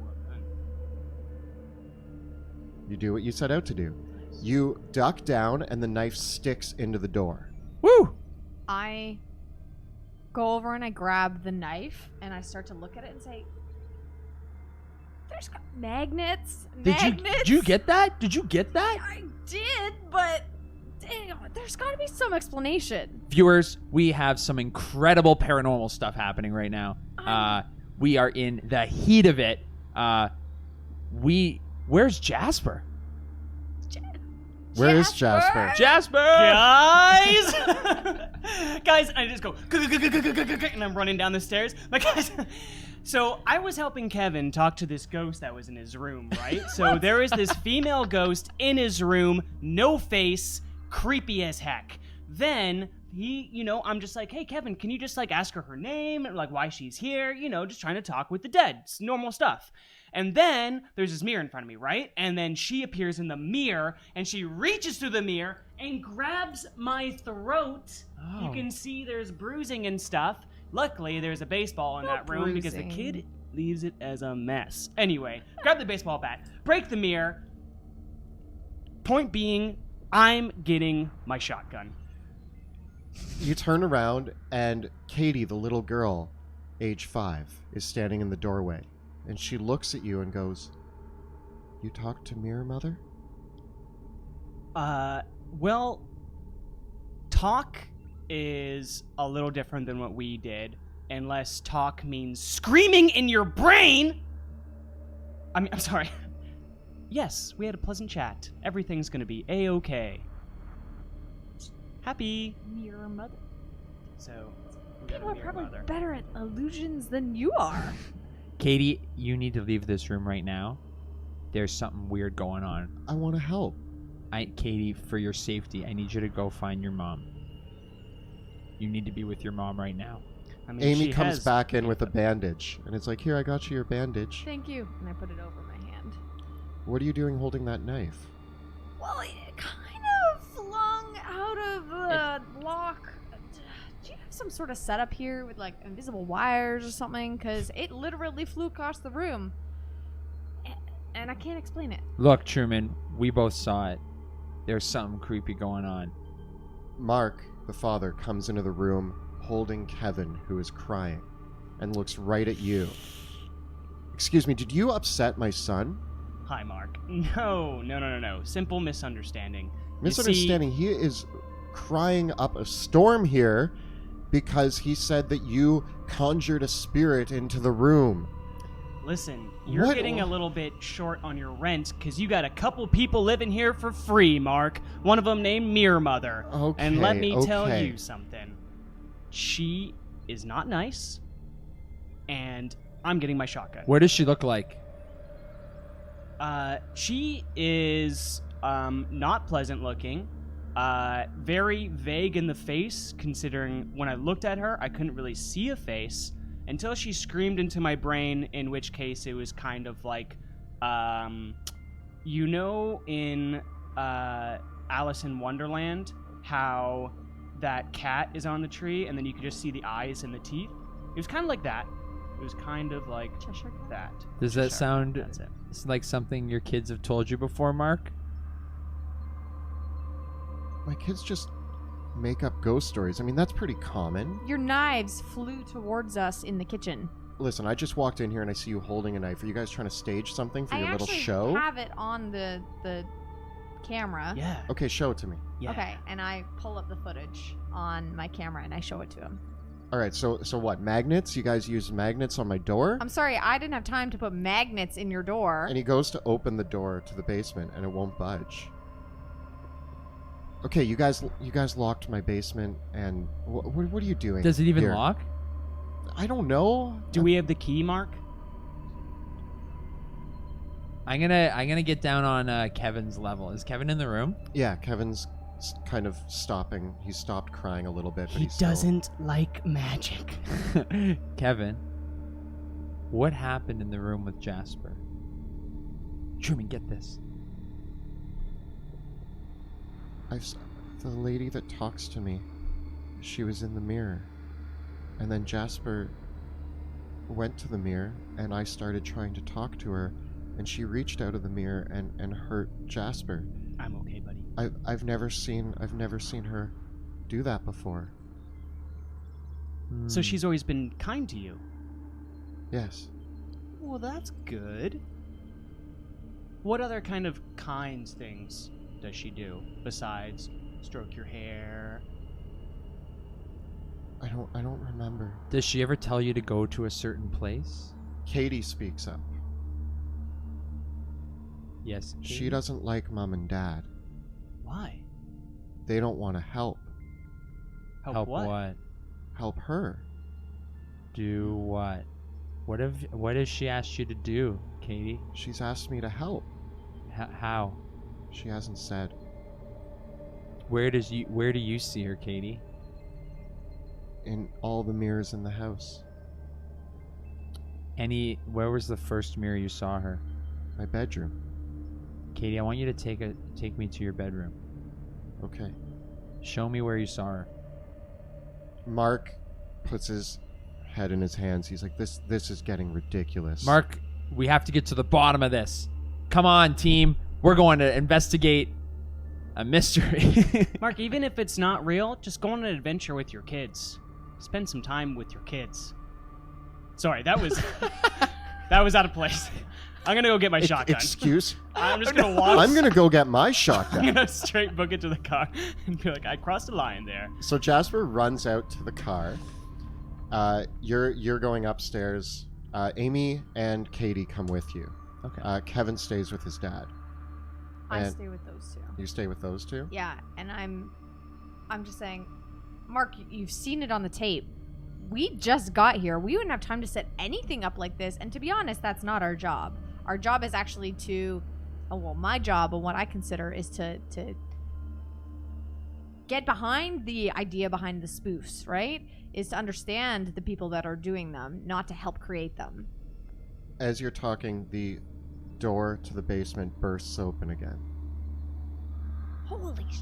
You do what you set out to do. You duck down and the knife sticks into the door. Woo! I go over and I grab the knife and I start to look at it and say, "There's magnets. Did you get that? Did you get that? I did, but dang, there's got to be some explanation." Viewers, we have some incredible paranormal stuff happening right now. We are in the heat of it. Where's Jasper? Where is Jasper? Jasper! Guys! Guys, I just go, and I'm running down the stairs. But guys, so I was helping Kevin talk to this ghost that was in his room, right? So there is this female ghost in his room, no face, creepy as heck. Then I'm just like, "Hey, Kevin, can you just like ask her name and like why she's here? Just trying to talk with the dead. It's normal stuff." And then there's this mirror in front of me, right? And then she appears in the mirror and she reaches through the mirror and grabs my throat. Oh. You can see there's bruising and stuff. Luckily, there's a baseball in that room because the kid leaves it as a mess. Anyway, grab the baseball bat, break the mirror. Point being, I'm getting my shotgun. You turn around and Katie, the little girl, age 5, is standing in the doorway. And she looks at you and goes, "You talked to Mirror Mother?" Well, talk is a little different than what we did, unless talk means screaming in your brain. I'm sorry. Yes, we had a pleasant chat. Everything's gonna be a-okay. Happy. Mirror Mother. So, we got a People are mirror probably mother. better at illusions than you are. Katie, you need to leave this room right now. There's something weird going on. I want to help. Katie, for your safety, I need you to go find your mom. You need to be with your mom right now. I mean, Amy she comes has back in with a but- bandage. And it's like, "Here, I got you your bandage. Thank you. And I put it over my hand. What are you doing holding that knife?" Well, it kind of flung out of the lock. Do you have some sort of setup here with like invisible wires or something? Because it literally flew across the room. And I can't explain it. Look, Truman, we both saw it. There's something creepy going on. Mark, the father, comes into the room holding Kevin, who is crying, and looks right at you. "Excuse me, did you upset my son?" Hi, Mark. No. Simple misunderstanding. You Misunderstanding. He is crying up a storm here because he said that you conjured a spirit into the room. Listen, you're What? getting a little bit short on your rent because you got a couple people living here for free, Mark. One of them named Mirror Mother. Okay, And let me tell okay. you something. She is not nice, and I'm getting my shotgun. What does she look like? She is not pleasant looking. Very vague in the face, considering when I looked at her, I couldn't really see a face until she screamed into my brain, in which case it was kind of like, in Alice in Wonderland, how that cat is on the tree and then you could just see the eyes and the teeth? It was kind of like that. It was kind of like Cheshire Cat? that. Does that Cheshire. sound That's it. it's like something your kids have told you before, Mark? My kids just make up ghost stories. I mean, that's pretty common. Your knives flew towards us in the kitchen. Listen, I just walked in here and I see you holding a knife. Are you guys trying to stage something for your little show? I have it on the camera. Yeah. Okay, show it to me. Yeah. Okay, and I pull up the footage on my camera and I show it to him. All right, so what? Magnets? You guys use magnets on my door? I'm sorry, I didn't have time to put magnets in your door. And he goes to open the door to the basement, and it won't budge. Okay, you guys locked my basement, and what are you doing? Does it even here? lock? I don't know. Do we have the key, Mark? I'm gonna get down on Kevin's level. Is Kevin in the room? Yeah, Kevin's kind of stopping. He stopped crying a little bit, but He he's still... doesn't like magic. Kevin, what happened in the room with Jasper? Truman, get this. The lady that talks to me, she was in the mirror. And then Jasper went to the mirror, and I started trying to talk to her, and she reached out of the mirror and hurt Jasper. I'm okay, buddy. I've never seen her do that before. So she's always been kind to you. Yes. Well, that's good. What other kind of kind things does she do besides stroke your hair? I don't remember. Does she ever tell you to go to a certain place? Katie speaks up. Yes. She Katie? doesn't like Mom and Dad. Why? They don't want to help. Help what? Help her. Do what? What has she asked you to do, Katie? She's asked me to help. How? She hasn't said. Where do you see her, Katie? In all the mirrors in the house. Where was the first mirror you saw her? My bedroom. Katie, I want you to take me to your bedroom. Okay. Show me where you saw her. Mark puts his head in his hands. He's like, this is getting ridiculous. Mark, we have to get to the bottom of this. Come on, team. We're going to investigate a mystery. Mark, even if it's not real, just go on an adventure with your kids. Spend some time with your kids. Sorry, that was out of place. I'm gonna go get my shotgun. Excuse? I'm just gonna walk. I'm gonna go get my I'm shotgun. gonna straight book it to the car and be like, I crossed a line there. So Jasper runs out to the car. You're going upstairs. Amy and Katie come with you. Okay. Kevin stays with his dad. I And stay with those two. you stay with those two? Yeah, and I'm just saying, Mark, you've seen it on the tape. We just got here. We wouldn't have time to set anything up like this, and to be honest, that's not our job. Our job is actually my job and what I consider is to get behind the idea behind the spoofs, right? Is to understand the people that are doing them, not to help create them. As you're talking, the door to the basement bursts open again. Holy sh!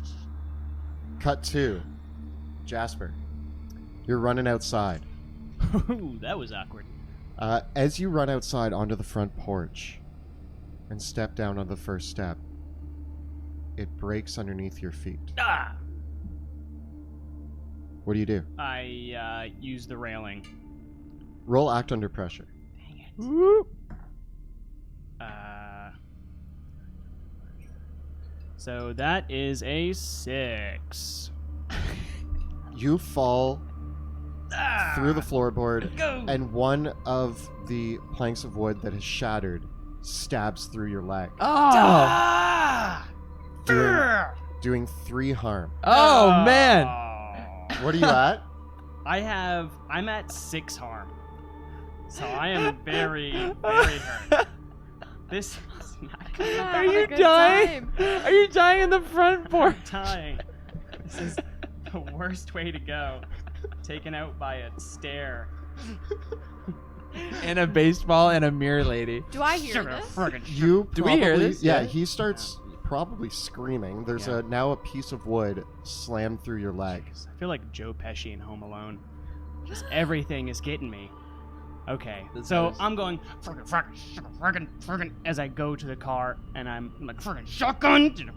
Cut 2. Jasper, you're running outside. Ooh, that was awkward. As you run outside onto the front porch and step down on the first step, it breaks underneath your feet. Ah! What do you do? I use the railing. Roll act under pressure. Dang it. Whoop. So that is a 6. You fall through the floorboard, Go! and one of the planks of wood that has shattered stabs through your leg, Oh. Ah! doing 3 harm. Oh, man. What are you at? I'm at 6 harm. So I am very, very hurt. This is not good. Are you dying? Are you dying in the front porch? Dying. This is the worst way to go. Taken out by a stair. And a baseball and a mirror lady. Do I hear this? You Do we hear probably- this? Yeah, Yeah. he starts probably screaming. There's now a piece of wood slammed through your leg. I feel like Joe Pesci in Home Alone. Just everything is getting me. Okay, That's so nice. I'm going friggin' as I go to the car, and I'm like friggin' shotgun, and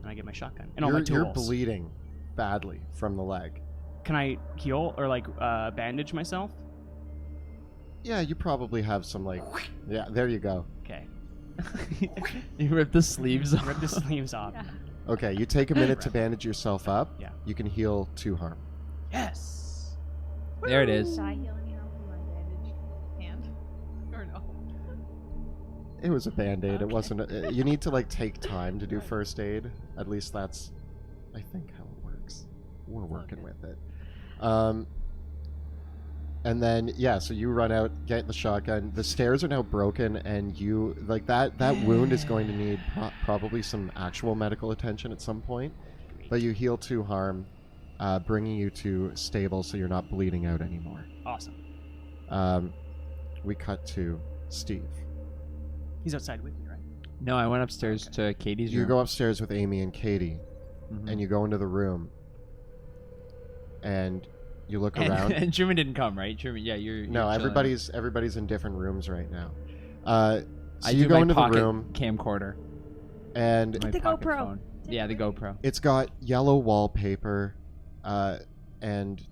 I get my shotgun and all my You're tools. bleeding badly from the leg. Can I heal or bandage myself? Yeah, you probably have some yeah, there you go. Okay. You rip the sleeves off. Rip the sleeves off. Yeah. Okay, you take a minute to bandage yourself up. Yeah. You can heal 2 harm. Yes. There it is. Should I heal any harm from my bandaged hand? Or no? It was a band-aid. It Okay. wasn't. You need to like take time to do first aid. At least that's, I think, how it works. We're working with it. And then yeah, so you run out, get the shotgun. The stairs are now broken, and you like that wound is going to need probably some actual medical attention at some point. But you heal 2 harm, bringing you to stable, so you're not bleeding out anymore. Awesome. We cut to Steve. He's outside with me, right? No, I went upstairs to Katie's room. You go upstairs with Amy and Katie, Mhm. and you go into the room, and you look around. And Truman didn't come, right? Truman, yeah, you're No, chilling. everybody's in different rooms right now. So I you do go my into the pocket room, camcorder. and My the pocket GoPro. phone. Yeah, the GoPro. it's got yellow wallpaper, and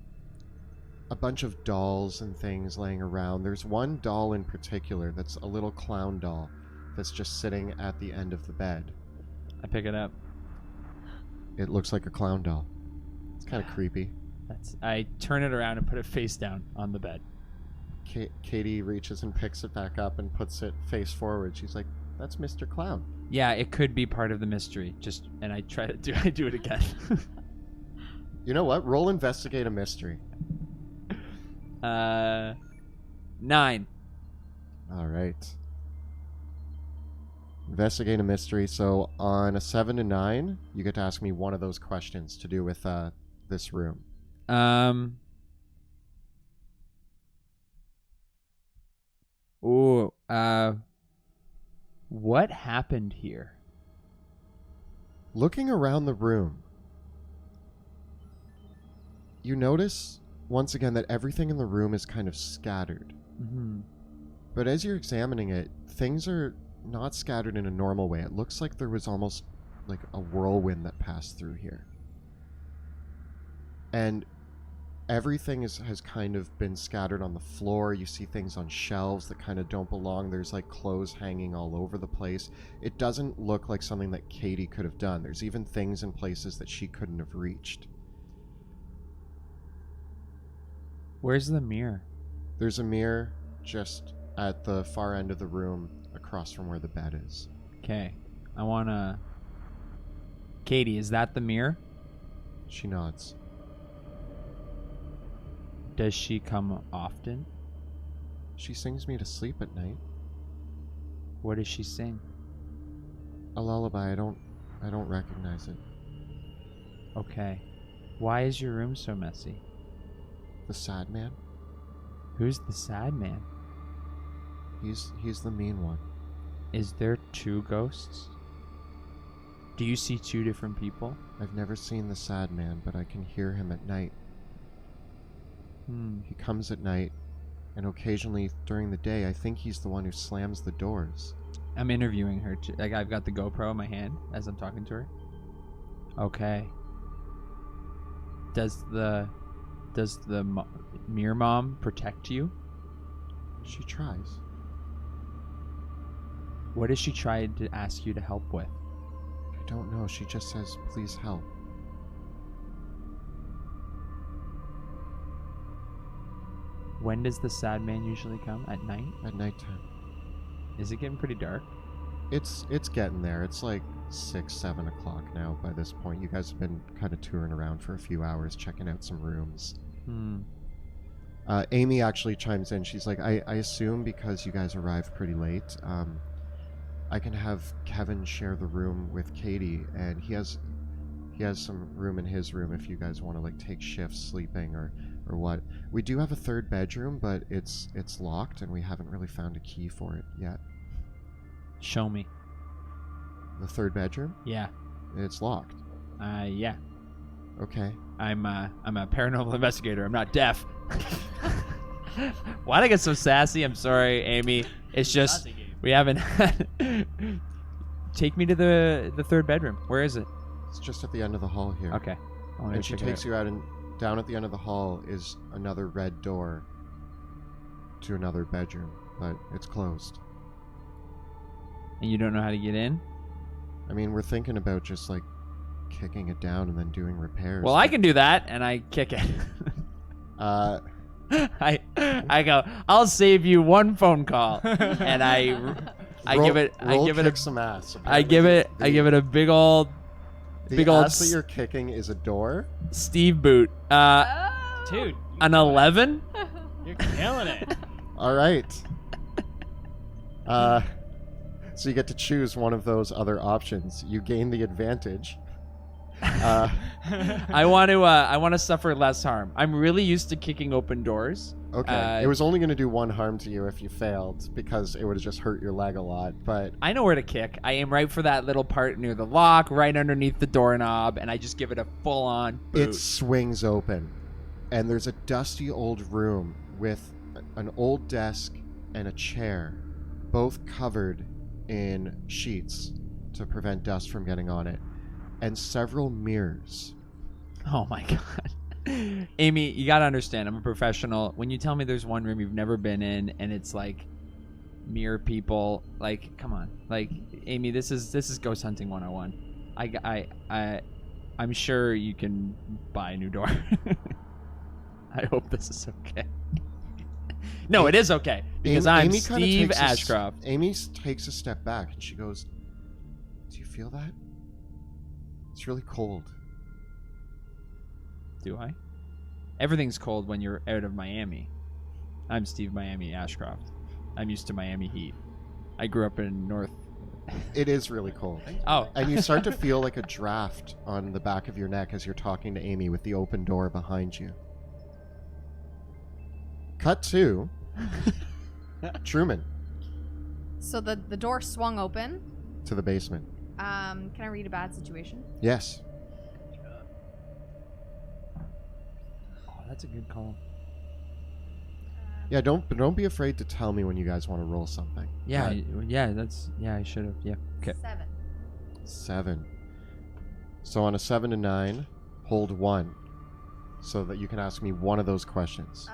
a bunch of dolls and things laying around. There's one doll in particular that's a little clown doll that's just sitting at the end of the bed. I pick it up. It looks like a clown doll. It's kind of creepy. I turn it around and put it face down on the bed. Katie reaches and picks it back up and puts it face forward. She's like, "That's Mr. Clown." Yeah, it could be part of the mystery. And I try to do it again. You know what? Roll investigate a mystery. 9. All right. Investigate a mystery. So on a 7 to 9, you get to ask me one of those questions to do with this room. What happened here? Looking around the room, you notice once again that everything in the room is kind of scattered. Mm-hmm. But as you're examining it, things are not scattered in a normal way. It looks like there was almost like a whirlwind that passed through here. And everything has kind of been scattered on the floor. You see things on shelves that kind of don't belong. There's like clothes hanging all over the place. It doesn't look like something that Katie could have done. There's even things in places that she couldn't have reached. Where's the mirror? There's a mirror just at the far end of the room across from where the bed is. Okay. I want to... Katie, is that the mirror? She nods. Does she come often? She sings me to sleep at night. What does she sing? A lullaby. I don't recognize it. Okay. Why is your room so messy? The sad man? Who's the sad man? He's the mean one. Is there 2 ghosts? Do you see 2 different people? I've never seen the sad man, but I can hear him at night. He comes at night, and occasionally during the day, I think he's the one who slams the doors. I'm interviewing her. Like, I've got the GoPro in my hand as I'm talking to her. Okay. Does the mirror mom protect you? She tries. What does she try to ask you to help with? I don't know. She just says, "Please help." When does the sad man usually come? At night? At nighttime. Is it getting pretty dark? It's getting there. It's like 6, 7 o'clock now by this point. You guys have been kind of touring around for a few hours, checking out some rooms. Amy actually chimes in. She's like, I assume because you guys arrived pretty late, I can have Kevin share the room with Katie, and he has some room in his room if you guys want to like take shifts sleeping or what. We do have a 3rd bedroom, but it's locked, and we haven't really found a key for it yet. Show me. The 3rd bedroom? Yeah. It's locked. Yeah. Okay. I'm a paranormal investigator. I'm not deaf. Why'd I get so sassy? I'm sorry, Amy. It's just we haven't had... Take me to the 3rd bedroom. Where is it? It's just at the end of the hall here. Okay. I wanna And she check it takes out. you out, and down at the end of the hall is another red door to another bedroom, but it's closed. and you don't know how to get in? I mean, we're thinking about just like kicking it down and then doing repairs. Well, I can do that, and I kick it. I go, I'll save you one phone call, and I give it some ass. I give it a big old ass that you're kicking is a door. Steve boot. Dude, An 11. you're killing it. All right. So you get to choose one of those other options. You gain the advantage. I want to suffer less harm. I'm really used to kicking open doors. Okay. It was only going to do 1 harm to you if you failed, because it would have just hurt your leg a lot. But I know where to kick. I aim right for that little part near the lock, right underneath the doorknob, and I just give it a full-on boot. It swings open, and there's a dusty old room with an old desk and a chair, both covered in sheets to prevent dust from getting on it, and several mirrors. Oh my god. Amy, you gotta understand, I'm a professional. When you tell me there's one room you've never been in and it's like mirror people, like, come on. Like, Amy, this is ghost hunting 101. I'm sure you can buy a new door. I hope this is okay. No, it is okay, because I'm Amy Steve Ashcroft. Amy takes a step back and she goes, "Do you feel that? It's really cold." Do I? Everything's cold when you're out of Miami. I'm Steve Miami Ashcroft. I'm used to Miami heat. I grew up in North. It is really cold. Oh. And you start to feel like a draft on the back of your neck as you're talking to Amy with the open door behind you. Cut to Truman. So the door swung open. To the basement. Can I read a bad situation? Yes. Oh, that's a good call. Yeah, don't be afraid to tell me when you guys want to roll something. Yeah, I should have. Yeah. Okay. 7. So on a 7 to 9, hold 1, so that you can ask me one of those questions.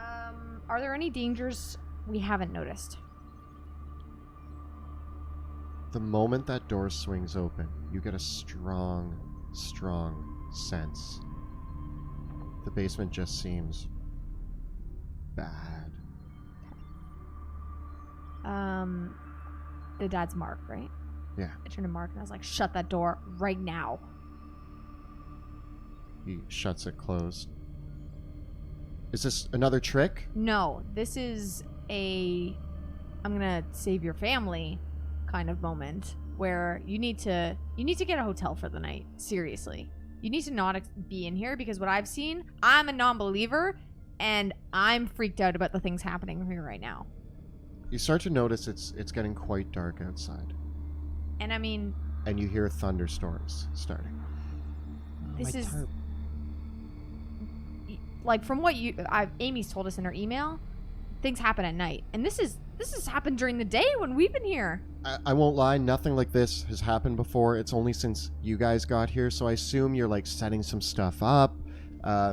Are there any dangers we haven't noticed? The moment that door swings open, you get a strong sense. The basement just seems bad. The dad's Mark, right? Yeah. I turned to Mark and I was like, shut that door right now. He shuts it closed. Is this another trick? No, this is a I'm gonna save your family kind of moment where you need to get a hotel for the night. Seriously. You need to not be in here, because what I've seen, I'm a non-believer and I'm freaked out about the things happening here right now. You start to notice it's getting quite dark outside. And I mean, and you hear thunderstorms starting. this is like, from what Amy's told us in her email, things happen at night, and this has happened during the day when we've been here. I won't lie, nothing like this has happened before. It's only since you guys got here, so I assume you're like setting some stuff up,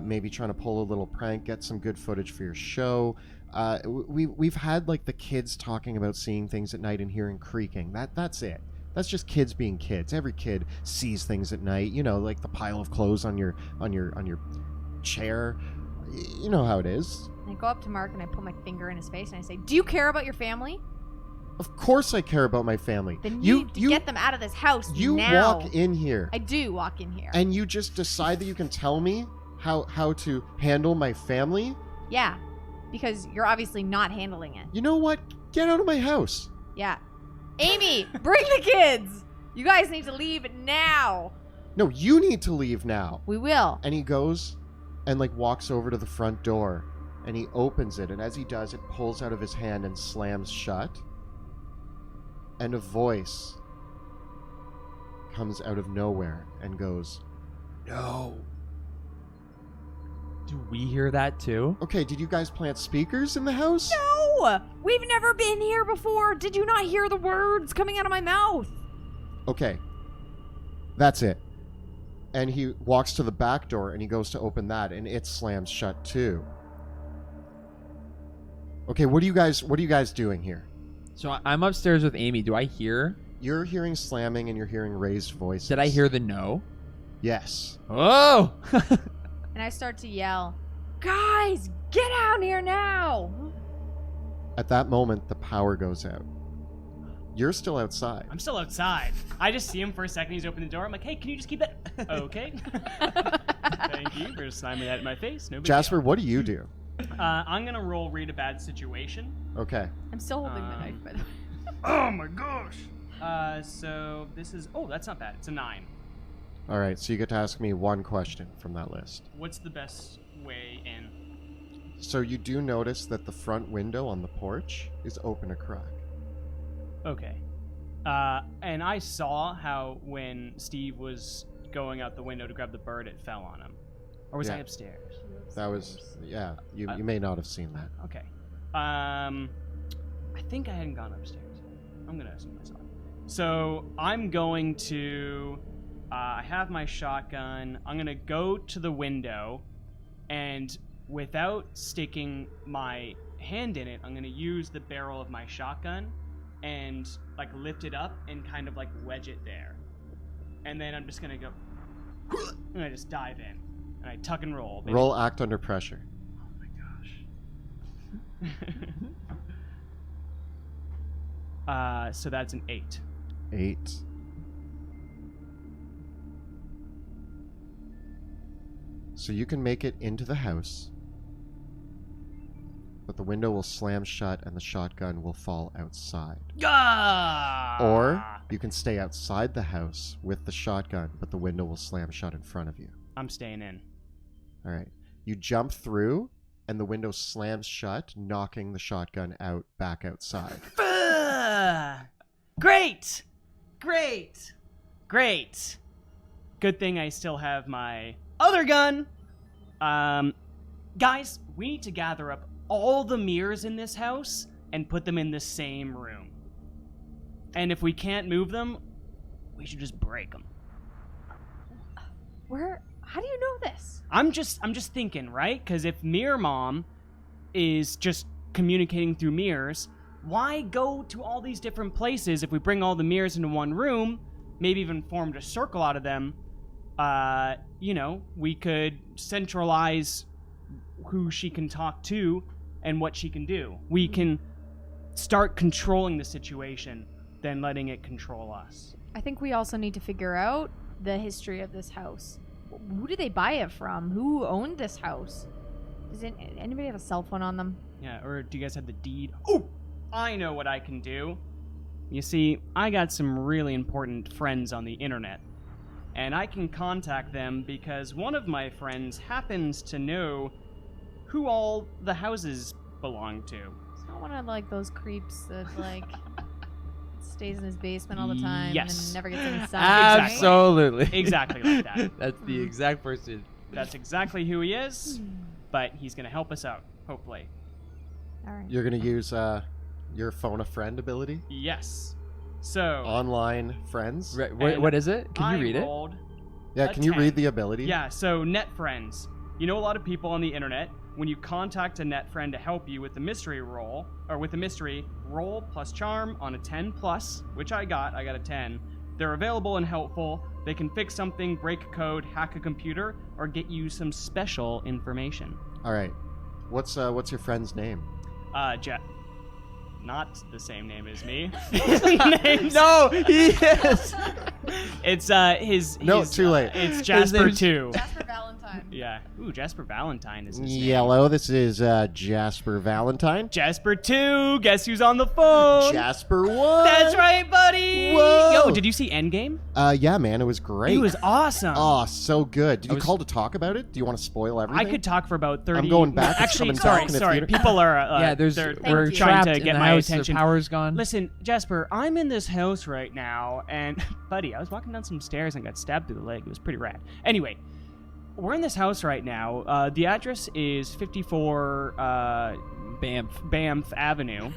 maybe trying to pull a little prank, get some good footage for your show. We've had like the kids talking about seeing things at night and hearing creaking. That's it. That's just kids being kids. Every kid sees things at night. You know, like the pile of clothes on your chair. You know how it is. And I go up to Mark and I put my finger in his face and I say, "Do you care about your family? Of course I care about my family. Then you need to get them out of this house you now." walk in here. I do walk in here. And you just decide that you can tell me how to handle my family? Yeah, because you're obviously not handling it. You know what? Get out of my house. Yeah. Amy, bring the kids. You guys need to leave now. No, you need to leave now. We will. And he goes and like walks over to the front door and he opens it, and as he does, it pulls out of his hand and slams shut. And a voice comes out of nowhere and goes, "No." Do we hear that too? Okay, did you guys plant speakers in the house? No! We've never been here before. Did you not hear the words coming out of my mouth? Okay. That's it. And he walks to the back door and he goes to open that, and it slams shut too. Okay, what are you guys doing here? So I'm upstairs with Amy. Do I hear You're hearing slamming and you're hearing raised voices. Did I hear the no? Yes. Oh! And I start to yell, "Guys, get out here now!" At that moment, the power goes out. You're still outside. I'm still outside. I just see him for a second. He's opened the door. I'm like, hey, can you just keep that? Okay. Thank you for slamming that in my face. No big Jasper, deal. what do you do? I'm going to roll read a bad situation. Okay. I'm still holding the knife, by the way. Oh my gosh. So this is, that's not bad. It's a 9. All right, so you get to ask me one question from that list. What's the best way in? So you do notice that the front window on the porch is open a crack. Okay. And I saw how when Steve was going out the window to grab the bird, it fell on him. Or was I Yeah. upstairs? That was, yeah, you may not have seen that. Okay. I think I hadn't gone upstairs. I'm going to assume I saw it. So I'm going to, I have my shotgun. I'm going to go to the window, and without sticking my hand in it, I'm going to use the barrel of my shotgun and like lift it up and kind of like wedge it there. And then I'm just going to go, and I just dive in. And I tuck and roll. Baby. Roll act under pressure. Oh my gosh. So that's an 8. 8. So you can make it into the house, but the window will slam shut and the shotgun will fall outside. Ah! Or you can stay outside the house with the shotgun, but the window will slam shut in front of you. I'm staying in. All right. You jump through, and the window slams shut, knocking the shotgun out back outside. Great! Great! Great! Good thing I still have my other gun. Guys, we need to gather up all the mirrors in this house and put them in the same room. And if we can't move them, we should just break them. How do you know this? I'm just thinking, right? Because if Mirror Mom is just communicating through mirrors, why go to all these different places if we bring all the mirrors into one room, maybe even formed a circle out of them? We could centralize who she can talk to and what she can do. We can start controlling the situation than letting it control us. I think we also need to figure out the history of this house. Who did they buy it from? Who owned this house? Does anybody have a cell phone on them? Yeah, or do you guys have the deed? Oh, I know what I can do. You see, I got some really important friends on the internet, and I can contact them because one of my friends happens to know who all the houses belong to. It's not one of like those creeps that like stays in his basement all the time Yes. and never gets inside. Absolutely. Exactly like that. That's the exact person. That's exactly who he is, but he's going to help us out, hopefully. All right. You're going to use your phone a friend ability? Yes. So, Online friends? What is it? Can you read it? rolled Yeah, a can you 10. read the ability? Yeah, so net friends. You know a lot of people on the internet. When you contact a net friend to help you with the mystery roll, or with the mystery, roll plus charm on a 10 plus, which I got a 10. They're available and helpful. They can fix something, break a code, hack a computer, or get you some special information. All right. What's your friend's name? Not the same name as me. No, he is. It's No, too late. It's Jasper name's 2. Jasper Valentine. Yeah. Ooh, Jasper Valentine is his name. Yellow, this is Jasper Valentine. Jasper 2, guess who's on the phone? Jasper 1. That's right, buddy. Whoa. Yo, did you see Endgame? Yeah, man, it was great. It was awesome. Oh, so good. Did you was- call to talk about it? Do you want to spoil everything? I could talk for about 30. I'm going back. It's Actually, coming back in the sorry. theater. People are Yeah, they're we're you. trying trapped to in get the my house. attention. The power's gone. Listen, Jasper, I'm in this house right now, and buddy, I was walking down some stairs and got stabbed through the leg. It was pretty rad. Anyway, we're in this house right now. The address is 54 Banff Avenue.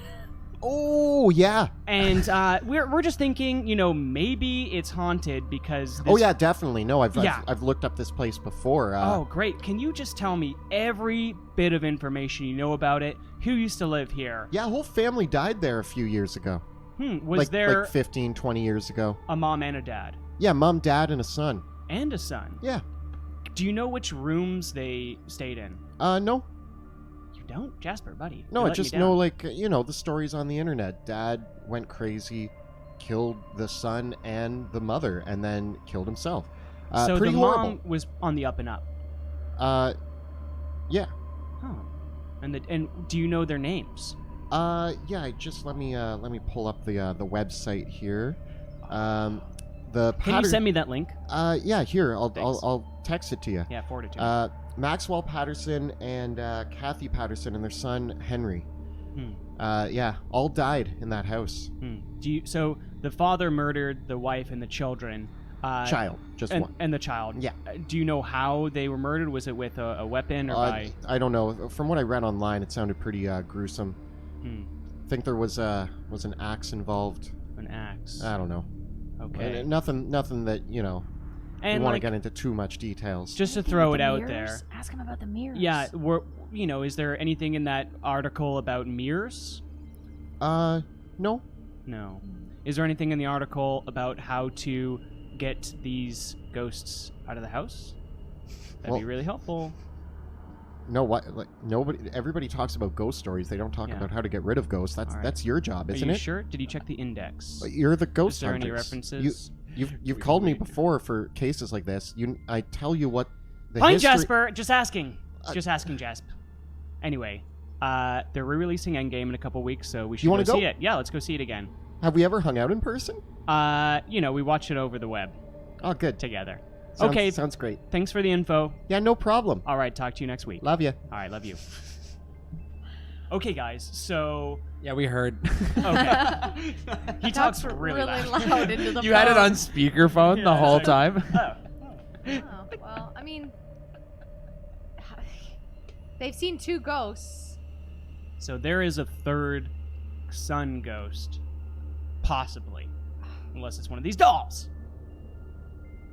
Oh, yeah. And we're just thinking, maybe it's haunted because this... Oh, yeah, definitely. No, I've looked up this place before. Oh, great. Can you just tell me every bit of information you know about it? Who used to live here? Yeah, whole family died there a few years ago. Was there like 15, 20 years ago? a mom and a dad? Yeah, mom, dad, and a son. And a son? Yeah. Do you know which rooms they stayed in? No. You don't? Jasper, buddy. No, You're I letting just me know, down. like, the stories on the internet. Dad went crazy, killed the son and the mother, and then killed himself. So pretty the horrible. mom was on the up and up. Yeah. Huh. And do you know their names? Yeah. Just let me pull up the website here. The Can you send me that link? Yeah. Here, Thanks. I'll text it to you. Yeah, forward it to me. Maxwell Patterson and Kathy Patterson and their son Henry. Yeah, all died in that house. So the father murdered the wife and the children. Child, just one. And the child. Yeah. Do you know how they were murdered? Was it with a weapon or by? I don't know. From what I read online, it sounded pretty gruesome. I think there was an axe involved. An axe. I don't know. Okay. Nothing that you And want to like, get into too much details. just to Anything throw with it the out mirrors? there. Ask him about the mirrors. Yeah, is there anything in that article about mirrors? No. No. Is there anything in the article about how to get these ghosts out of the house? That'd be Well- really helpful. No, what? Like everybody talks about ghost stories. They don't talk Yeah. about how to get rid of ghosts. That's All right. that's your job, Are isn't you it? sure? Did you check the index? You're the ghost Is there any hunters. references? You've called me before for cases like this. I tell you what the Fine, history. Jasper. Just asking. Just asking, Jasp. Anyway, they're re-releasing Endgame in a couple weeks, so we should wanna go go? see it. Yeah, let's go see it again. Have we ever hung out in person? We watch it over the web Oh, good. together. Sounds, Okay. sounds great. Thanks for the info. Yeah, no problem. All right, talk to you next week. Love you. All right, love you. Okay, guys. So Yeah, we heard. okay, he talks really loud. into the You had it phone. on speakerphone the Yeah, whole like- time. Oh. Oh, well, I mean, they've seen two ghosts. So there is a third sun ghost, possibly, unless it's one of these dolls.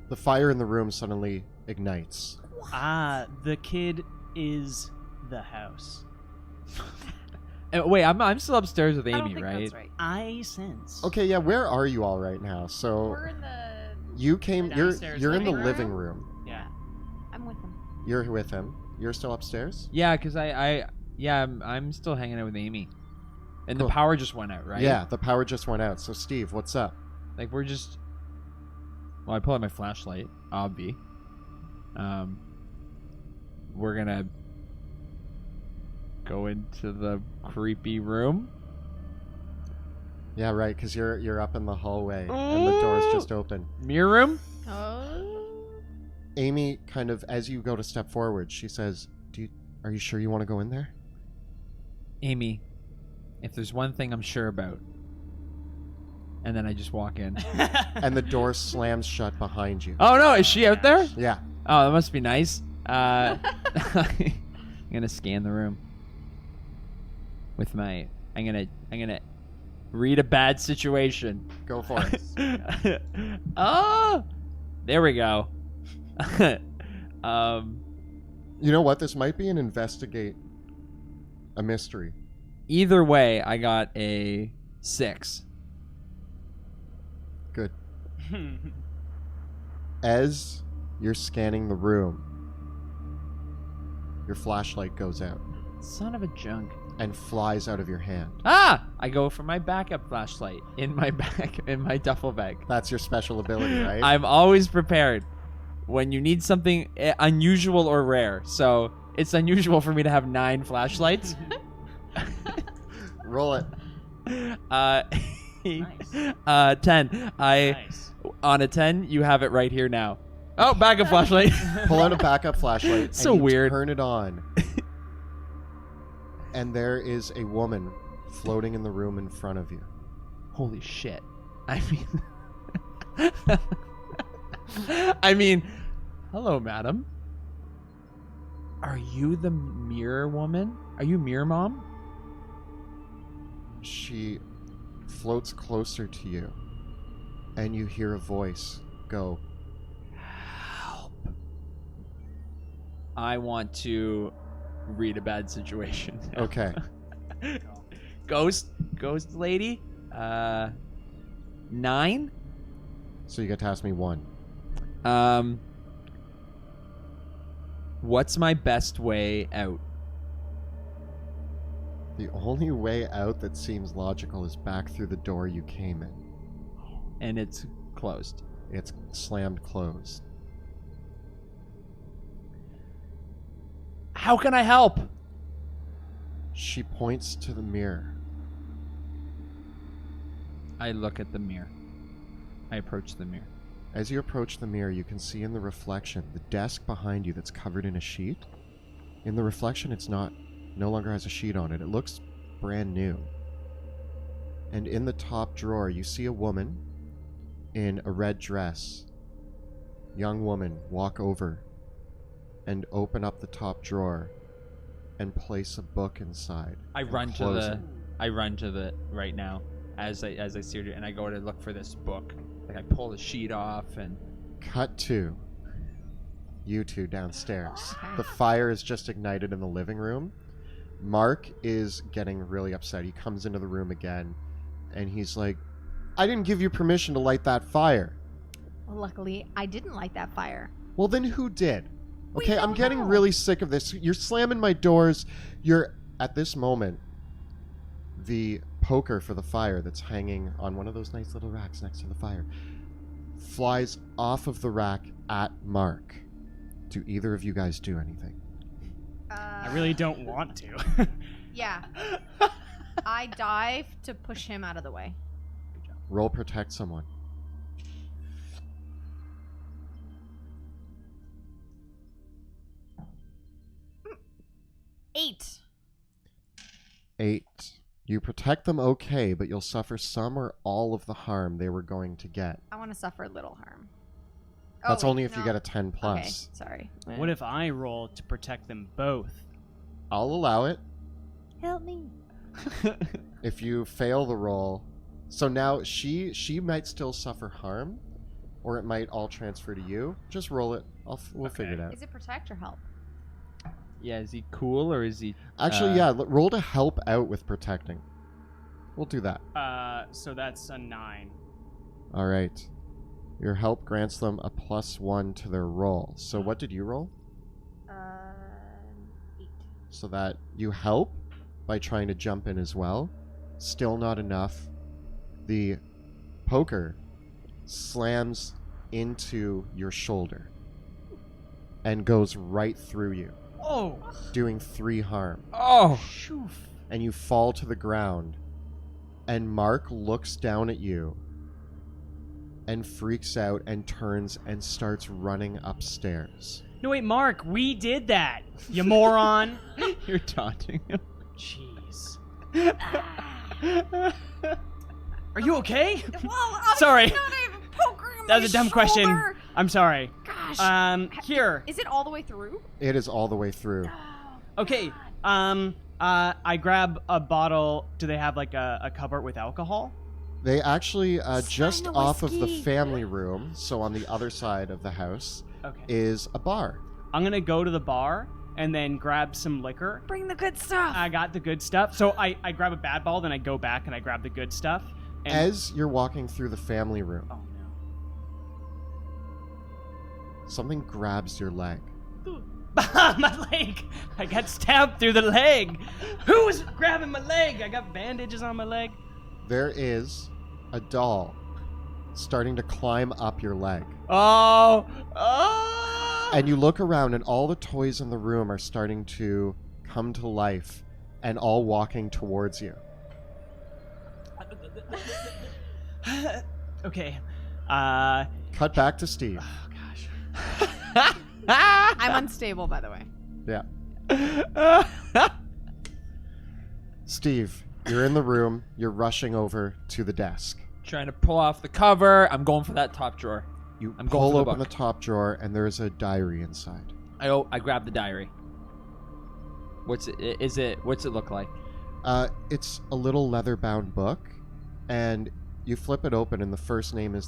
The fire in the room suddenly ignites. The kid is the house. Wait, I'm still upstairs with I don't Amy, think right? that's right. I sense. Okay, yeah. Where are you all right now? So We're in the. you came. You're Downstairs you're in the living living room? room. Yeah. I'm with him. You're with him. You're still upstairs. Yeah, because I'm still hanging out with Amy, and Cool. the power just went out, right? Yeah, the power just went out. So Steve, what's up? Like we're just. Well, I pull out my flashlight, obvi. We're gonna go into the creepy room. Yeah, right. Because you're up in the hallway and the door's just open. Mirror room? Oh. Amy, kind of as you go to step forward, she says, "Are you sure you want to go in there?" Amy, if there's one thing I'm sure about. And then I just walk in. And the door slams shut behind you. Oh no, is she out there? Yeah. Oh, that must be nice. I'm gonna scan the room with my. I'm gonna read a bad situation. Go for it. Oh, there we go. You know what? This might be an investigate a mystery. Either way, I got a 6. Good. As you're scanning the room, your flashlight goes out Son of a junk. and flies out of your hand. Ah! I go for my backup flashlight in my duffel bag. That's your special ability, right? I'm always prepared when you need something unusual or rare. So it's unusual for me to have 9 flashlights. Roll it. 10. Nice. On a 10, you have it right here now. Oh, backup flashlight. Pull out a backup flashlight. So and you weird. Turn it on. And there is a woman floating in the room in front of you. Holy shit. I mean, hello, madam. Are you the mirror woman? Are you mirror mom? She floats closer to you, and you hear a voice go, Help. I want to read a bad situation. okay. Ghost lady, 9. So you get to ask me one. What's my best way out? The only way out that seems logical is back through the door you came in. And it's closed. It's slammed closed. How can I help? She points to the mirror. I look at the mirror. I approach the mirror. As you approach the mirror, you can see in the reflection the desk behind you that's covered in a sheet. In the reflection, it's no longer has a sheet on it. It looks brand new. And in the top drawer, you see a woman in a red dress. Young woman walk over and open up the top drawer and place a book inside. I and run close to it. the right now as I see her, and I go to look for this book. Like I pull the sheet off and Cut to you two downstairs. Okay. The fire is just ignited in the living room. Mark is getting really upset. He comes into the room again, and he's like, I didn't give you permission to light that fire. Well, luckily, I didn't light that fire. Well, then who did? We Okay, I'm don't getting know. really sick of this. You're slamming my doors. At this moment, the poker for the fire that's hanging on one of those nice little racks next to the fire flies off of the rack at Mark. Do either of you guys do anything? I really don't want to. Yeah. I dive to push him out of the way. Roll protect someone. 8. 8. You protect them okay, but you'll suffer some or all of the harm they were going to get. I want to suffer little harm. That's wait, only if you no. get a 10 Okay, plus. sorry. What if I roll to protect them both? I'll allow it. Help me. If you fail the roll, so now she might still suffer harm, or it might all transfer to you. Just roll it. We'll figure it out. Is it protect or help? yeah, is he cool or is he? Actually, yeah. Roll to help out with protecting. We'll do that. So that's a 9. All right. Your help grants them a +1 to their roll. So what did you roll? 8. So that you help by trying to jump in as well. Still not enough. The poker slams into your shoulder and goes right through you, Oh! doing 3 harm. Oh, Shoof. And you fall to the ground. And Mark looks down at you and freaks out and turns and starts running upstairs. No, wait, Mark, we did that, you moron. you're taunting him. Jeez. Are you okay? Well, I Sorry. not even poker in That my was a dumb question. shoulder. I'm sorry. Gosh. Here. Is it all the way through? It is all the way through. Okay. I grab a bottle. Do they have like a cupboard with alcohol? They actually, just Sign the off of the whiskey. family room, so on the other side of the house, Okay. is a bar. I'm gonna go to the bar and then grab some liquor. Bring the good stuff. I got the good stuff. So I grab a bad ball, then I go back and I grab the good stuff. And As you're walking through the family room, oh something grabs your leg. no. My leg! I got stabbed through the leg. Who was grabbing my leg? I got bandages on my leg. There is a doll starting to climb up your leg. Oh! Oh! And you look around, and all the toys in the room are starting to come to life and all walking towards you. Okay. Cut back to Steve. Oh gosh. I'm unstable, by the way. Yeah. Steve, you're in the room. You're rushing over to the desk. Trying to pull off the cover. I'm going for that top drawer. You I'm going pull for the open book. the top drawer, and there's a diary inside. I grab the diary. What's it look like? It's a little leather-bound book, and you flip it open, and the first name is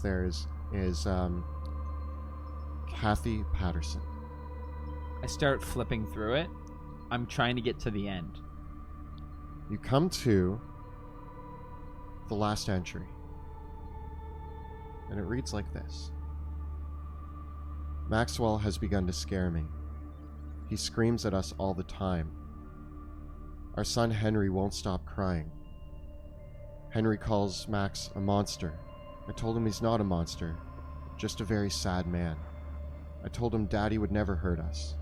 Kathy Patterson. I start flipping through it. I'm trying to get to the end. You come to the last entry. And it reads like this. Maxwell has begun to scare me. He screams at us all the time. Our son Henry won't stop crying. Henry calls Max a monster. I told him he's not a monster, just a very sad man. I told him Daddy would never hurt us.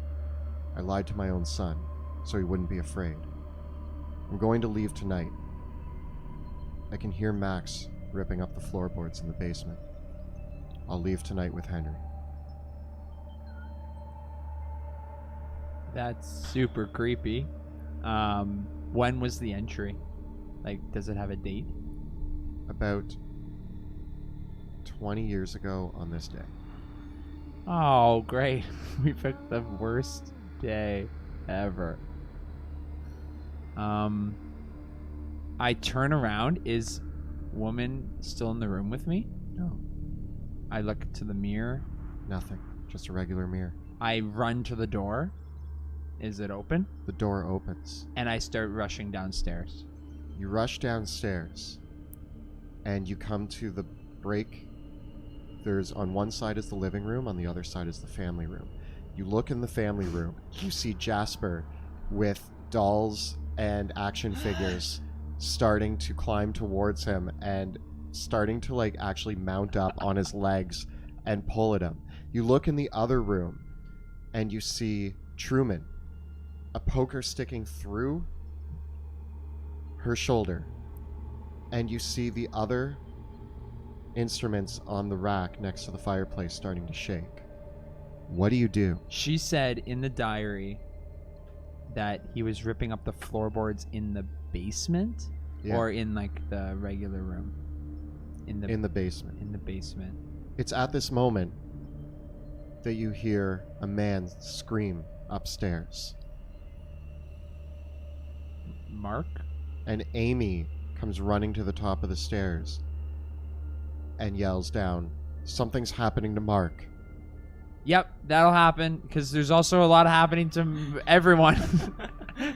I lied to my own son, so he wouldn't be afraid. I'm going to leave tonight. I can hear Max ripping up the floorboards in the basement. I'll leave tonight with Henry. That's super creepy. When was the entry? Like, does it have a date? About 20 years ago on this day. Oh, great. We picked the worst day ever. I turn around. Is woman still in the room with me? No, I look to the mirror. nothing. Just a regular mirror. I run to the door. Is it open? The door opens. And I start rushing downstairs. You rush downstairs, and you come to the break. There's on one side is the living room, on the other side is the family room. You look in the family room, you see Jasper with dolls and action figures starting to climb towards him and starting to like actually mount up on his legs and pull at him. You look in the other room and you see Truman, a poker sticking through her shoulder, and you see the other instruments on the rack next to the fireplace starting to shake. What do you do? She said in the diary that he was ripping up the floorboards in the basement, Yeah. or in like the regular room. In the basement. In the basement. It's at this moment that you hear a man scream upstairs. Mark? And Amy comes running to the top of the stairs and yells down, "Something's happening to Mark." Yep, that'll happen because there's also a lot happening to everyone.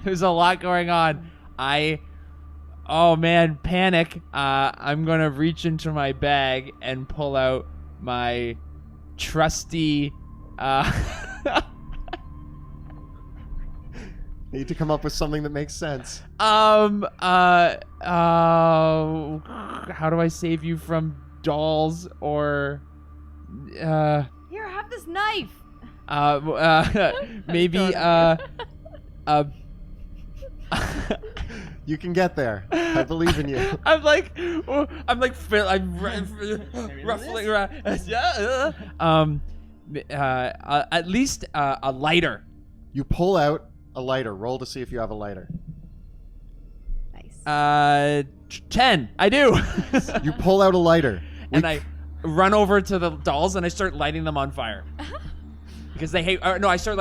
There's a lot going on. Oh man, panic. I'm going to reach into my bag and pull out my trusty Need to come up with something that makes sense. how do I save you from dolls or Here, have this knife. maybe You can get there. I believe in you. I'm ruffling around. At least a lighter. You pull out a lighter. Roll to see if you have a lighter. Nice. 10. I do. You pull out a lighter. And I run over to the dolls and I start lighting them on fire. Because they hate. No, I start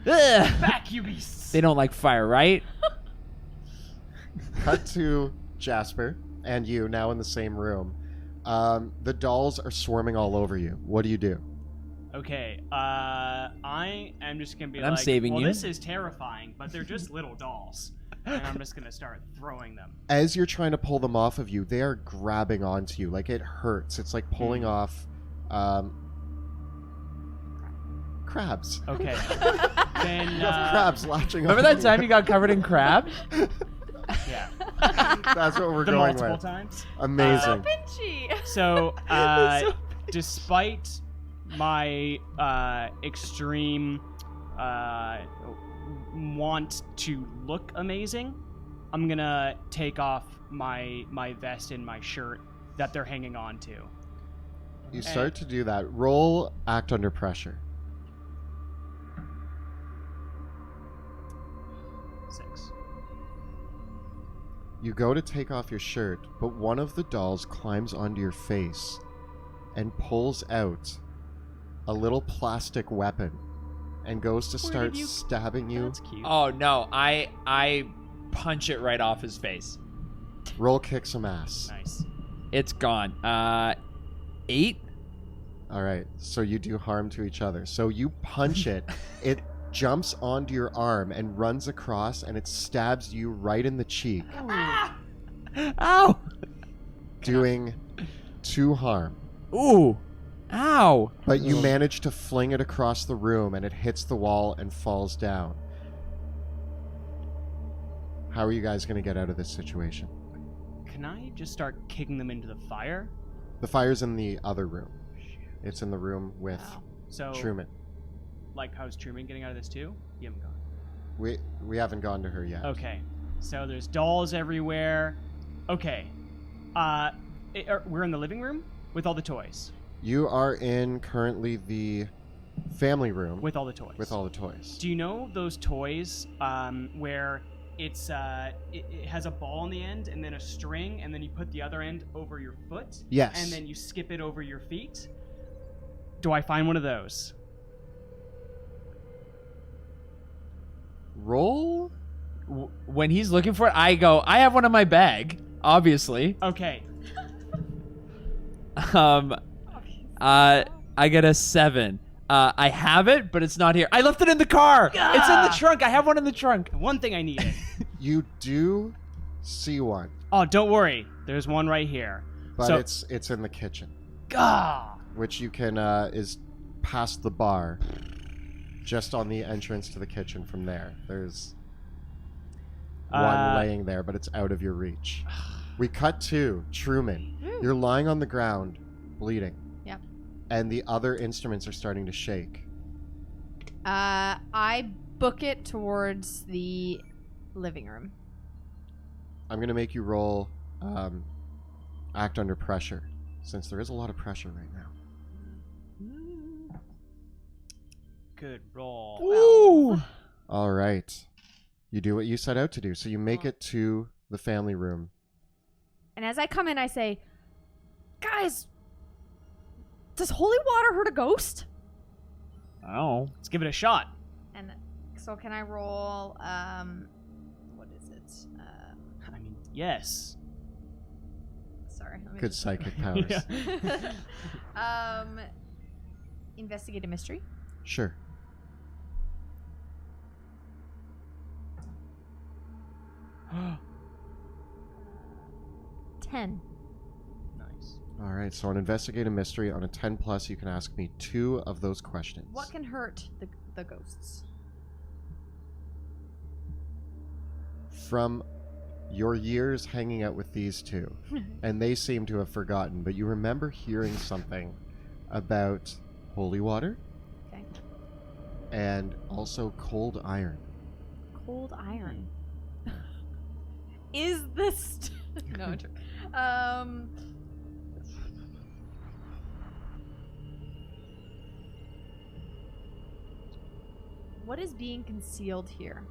Back, you beasts! They don't like fire, right? Cut to Jasper and you now in the same room. The dolls are swarming all over you. What do you do? Okay, I am just gonna be I'm like, saving well, you. this is terrifying, but they're just little dolls. And I'm just gonna start throwing them. As you're trying to pull them off of you, they are grabbing onto you. Like, it hurts. It's like pulling off crabs. Okay. Then, Crabs latching Remember on that time you got covered in crabs? yeah. That's what we're The going multiple with. times. Amazing. Pinchy. So, despite my extreme want to look amazing, I'm gonna take off my vest and my shirt that they're hanging on to. You start to do that. Roll act under pressure. 6. You go to take off your shirt, but one of the dolls climbs onto your face and pulls out a little plastic weapon and goes to start stabbing you. That's cute. Oh no, I punch it right off his face. Roll kick some ass. Nice. It's gone. 8? All right, so you do harm to each other. So you punch it. It jumps onto your arm and runs across, and it stabs you right in the cheek. Ow! doing 2 harm. Ooh! Ow! But you manage to fling it across the room, and it hits the wall and falls down. How are you guys going to get out of this situation? Can I just start kicking them into the fire? The fire's in the other room. It's in the room with Wow. So, Truman. like, how's Truman getting out of this too? You haven't gone. We haven't gone to her yet. Okay. So there's dolls everywhere. Okay. We're in the living room with all the toys. You are in currently the family room With all the toys. with all the toys. Do you know those toys where it's it has a ball on the end and then a string, and then you put the other end over your foot? Yes. And then you skip it over your feet? Do I find one of those? Roll? When he's looking for it, I go, I have one in my bag, obviously. Okay. I get a 7. I have it, but it's not here. I left it in the car. It's in the trunk. I have one in the trunk. One thing I needed. You do see one, Oh, don't worry. There's one right here. but So- it's in the kitchen, Ah! which you can is past the bar, just on the entrance to the kitchen. From there, there's one laying there, but it's out of your reach. We cut to Truman. You're lying on the ground, bleeding. Yep. And the other instruments are starting to shake. I book it towards the living room. I'm going to make you roll act under pressure, since there is a lot of pressure right now. Good roll. Ooh. All right. You do what you set out to do. So you make it to the family room. And as I come in, I say, guys, does holy water hurt a ghost? Oh. Let's give it a shot. And so can I roll, what is it? I mean, yes. Sorry. Let me Good just- psychic powers. Yeah. Investigate a mystery. Sure. Nice. 10. All right. So on investigate a mystery, on a 10 plus, you can ask me 2 of those questions. What can hurt the ghosts? From your years hanging out with these two, and they seem to have forgotten, but you remember hearing something about holy water Okay. and also cold iron. Cold iron. Is this... no, I'm joking. What is being concealed here?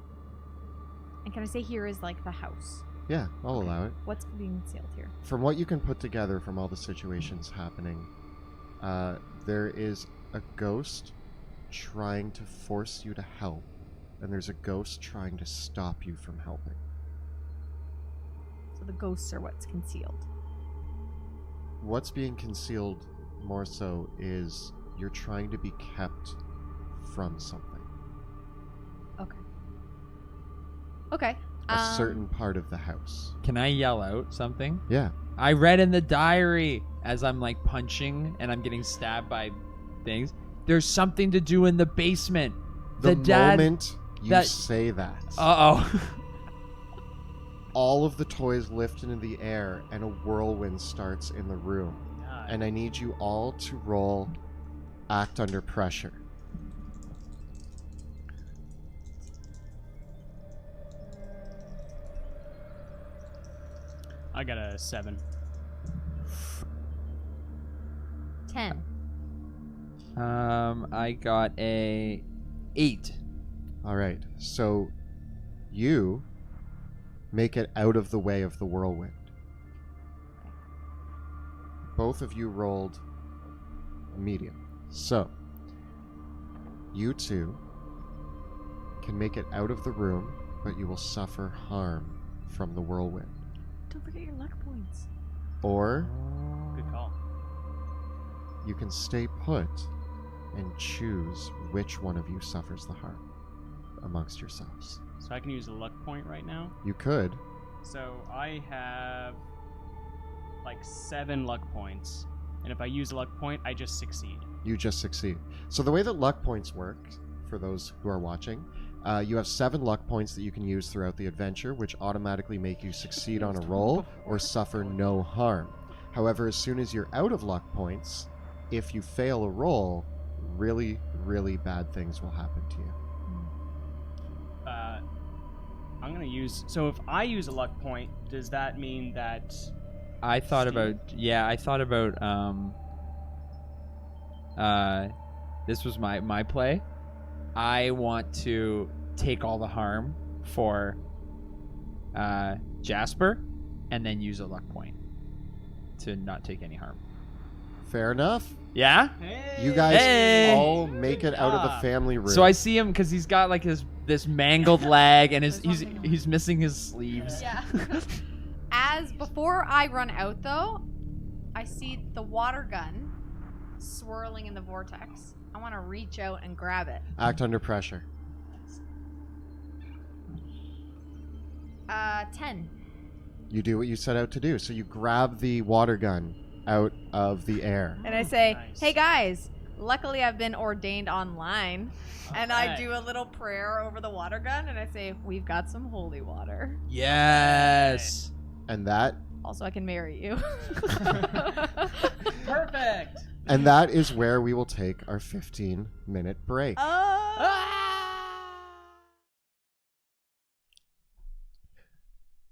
And can I say here is like the house? Yeah, I'll Okay. allow it. What's being concealed here? From what you can put together from all the situations happening, there is a ghost trying to force you to help, and there's a ghost trying to stop you from helping. So the ghosts are what's concealed. What's being concealed more so is you're trying to be kept from something. Okay. Okay. A certain part of the house. Can I yell out something? Yeah. I read in the diary as I'm like punching and I'm getting stabbed by things. There's something to do in the basement. The dad. moment you that- say that, Uh-oh. all of the toys lift into the air and a whirlwind starts in the room. And I need you all to roll act under pressure. I got a 7. 10. I got a 8. All right. So you make it out of the way of the whirlwind. Both of you rolled a medium. So you two can make it out of the room, but you will suffer harm from the whirlwind. Don't forget your luck points. Or Good call. you can stay put and choose which one of you suffers the harm amongst yourselves. So I can use a luck point right now. You could, So I have like 7 luck points, and if I use a luck point, I just succeed. You just succeed. So the way that luck points work, for those who are watching, you have 7 luck points that you can use throughout the adventure, which automatically make you succeed on a roll or suffer no harm. However, as soon as you're out of luck points, if you fail a roll, really, really bad things will happen to you. I'm gonna use. So if I use a luck point, does that mean that? I thought Steve? this was my play. I want to take all the harm for Jasper and then use a luck point to not take any harm. Fair enough. Yeah? Hey! You guys Hey! all make it out of the job. family room. So I see him because he's got like this mangled leg and he's missing his sleeves. Yeah. As before I run out, though, I see the water gun swirling in the vortex. I want to reach out and grab it. Act under pressure. 10. You do what you set out to do. So you grab the water gun out of the air. And I say, Nice. hey guys, luckily I've been ordained online. And I Alright. do a little prayer over the water gun and I say, we've got some holy water. Yes. And that Also, I can marry you. Perfect. and that is where we will take our 15-minute break.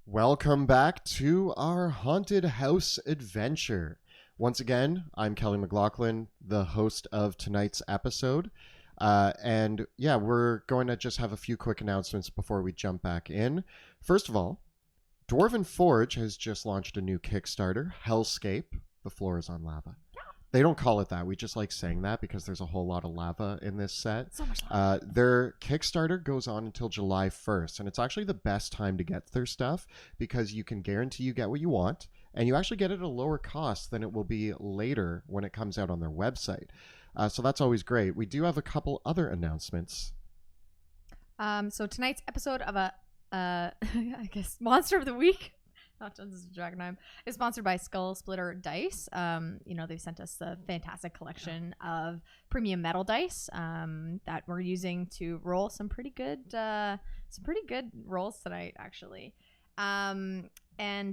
Welcome back to our haunted house adventure. Once again, I'm Kelly McLaughlin, the host of tonight's episode. And yeah, we're going to just have a few quick announcements before we jump back in. First of all, Dwarven Forge has just launched a new Kickstarter, Hellscape. The floor is on lava. They don't call it that. We just like saying that because there's a whole lot of lava in this set. So much Their Kickstarter goes on until July 1st, and it's actually the best time to get their stuff because you can guarantee you get what you want, and you actually get it at a lower cost than it will be later when it comes out on their website. So that's always great. We do have a couple other announcements. So tonight's episode of I guess Monster of the Week, not Dungeons and Dragonheim, is sponsored by Skull Splitter Dice. They've sent us a fantastic collection of premium metal dice that we're using to roll some pretty good rolls tonight, actually. And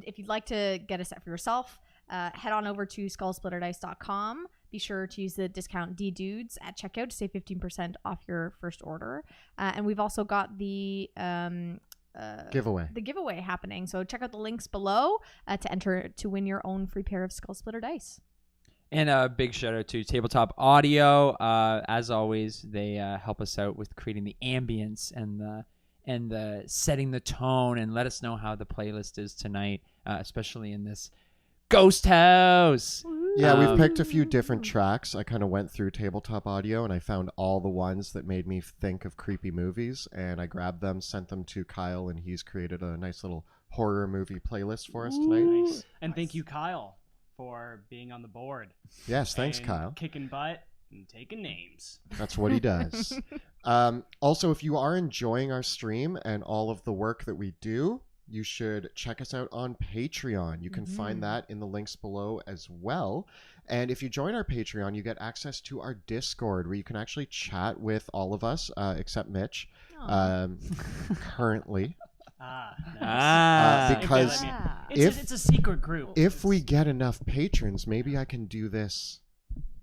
if you'd like to get a set for yourself, head on over to skullsplitterdice.com. Be sure to use the discount DDudes at checkout to save 15% off your first order. And we've also got the giveaway happening. So check out the links below to enter to win your own free pair of Skull Splitter dice. And a big shout out to Tabletop Audio. As always, they help us out with creating the ambience and the setting the tone, and let us know how the playlist is tonight, especially in this ghost house. Yeah, we've picked a few different tracks. I kind of went through Tabletop Audio, and I found all the ones that made me think of creepy movies, and I grabbed them, sent them to Kyle, and he's created a nice little horror movie playlist for us tonight. Nice. And thank you, Kyle, for being on the board. Yes, thanks, and Kyle. Kicking butt and taking names. That's what he does. Also, if you are enjoying our stream and all of the work that we do, you should check us out on Patreon. You can find that in the links below as well. And if you join our Patreon, you get access to our Discord, where you can actually chat with all of us, except Mitch, currently. Nice. Because it's a secret group. if we get enough patrons, maybe I can do this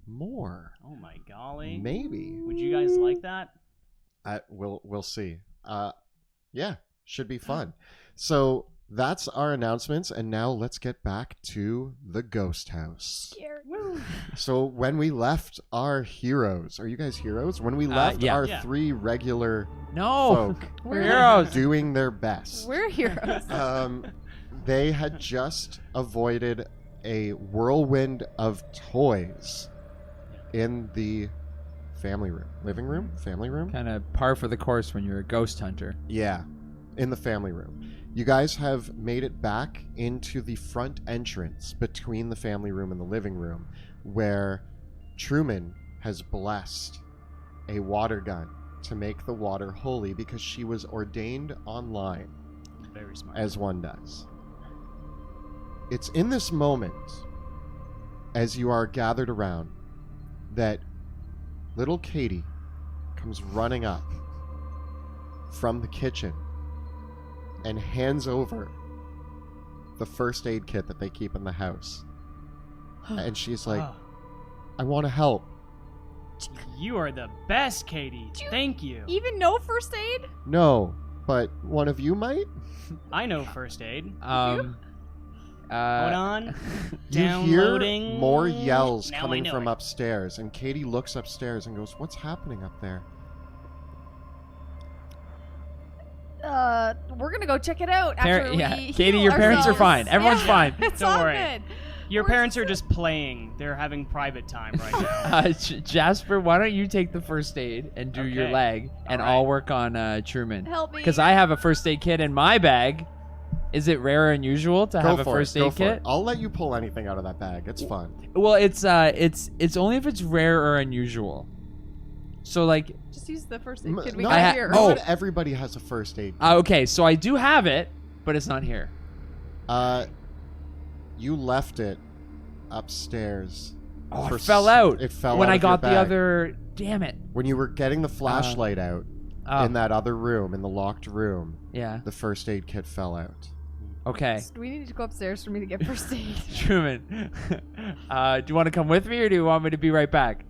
more. Oh my golly. Maybe. Would you guys like that? We'll see. Yeah, should be fun. So that's our announcements, and now let's get back to the ghost house. So when we left our heroes, are you guys heroes? When we left yeah. our Yeah. 3 regular No, folk we're heroes. doing their best, We're heroes. they had just avoided a whirlwind of toys in the family room. Kind of par for the course when you're a ghost hunter. Yeah, in the family room. You guys have made it back into the front entrance between the family room and the living room, where Truman has blessed a water gun to make the water holy because she was ordained online. Very smart. as one does. It's in this moment, as you are gathered around, that little Katie comes running up from the kitchen and hands over the first aid kit that they keep in the house. And she's like, Oh, I want to help. you are the best, Katie. Thank you. Even no first aid? No, but one of you might? I know first aid. Hold Hold on. You hear Downloading. more yells Now I coming know from it. upstairs, and Katie looks upstairs and goes, what's happening up there? We're gonna go check it out after we Katie, heal your parents are ourselves. fine. Everyone's Yeah, fine. It's Don't all worry. good. Your We're parents are just playing. They're having private time right now. Jasper, why don't you take the first aid and do your Okay. leg, and All right. I'll work on Truman. Help me. Because I have a first aid kit in my bag. Is it rare or unusual to have a first aid kit? I'll let you pull anything out of that bag. It's fun. Well, it's only if it's rare or unusual. So like, Just use the first aid kit we No, got here. not everybody has a first aid. okay, so I do have it, but it's not here. You left it upstairs. Oh, for it fell s- out. It fell when out I of your got the bag. other. Damn it. When you were getting the flashlight out Oh, in that other room, in the locked room, yeah. the first aid kit fell out. Okay. Do we need to go upstairs for me to get first aid? Truman, do you want to come with me, or do you want me to be right back?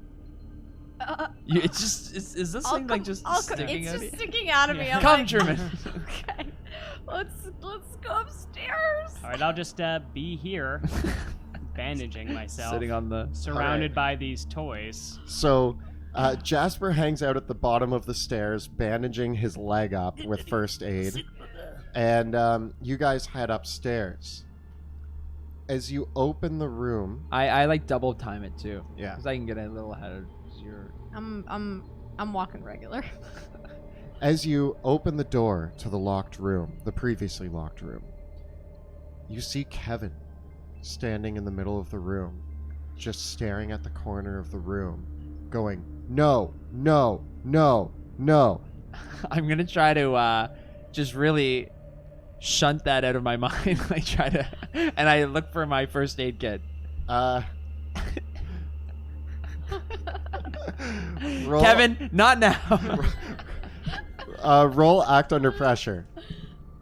It's just is this thing like just sticking It's out? just sticking out of me. Yeah. I'm Come, like, Truman. Okay. Let's go upstairs. All right, I'll just be here, bandaging myself, Sitting on the. surrounded by these toys. So, Jasper hangs out at the bottom of the stairs, bandaging his leg up with first aid. And you guys head upstairs. As you open the room, I like double time it too. Yeah. Because I can get a little ahead of your. I'm walking regular. as you open the door to the locked room, the previously locked room, you see Kevin standing in the middle of the room, just staring at the corner of the room, going, no, no, no, no. I'm gonna try to just really shunt that out of my mind. Like try to, and I look for my first aid kit. Roll, Kevin, not now. roll act under pressure.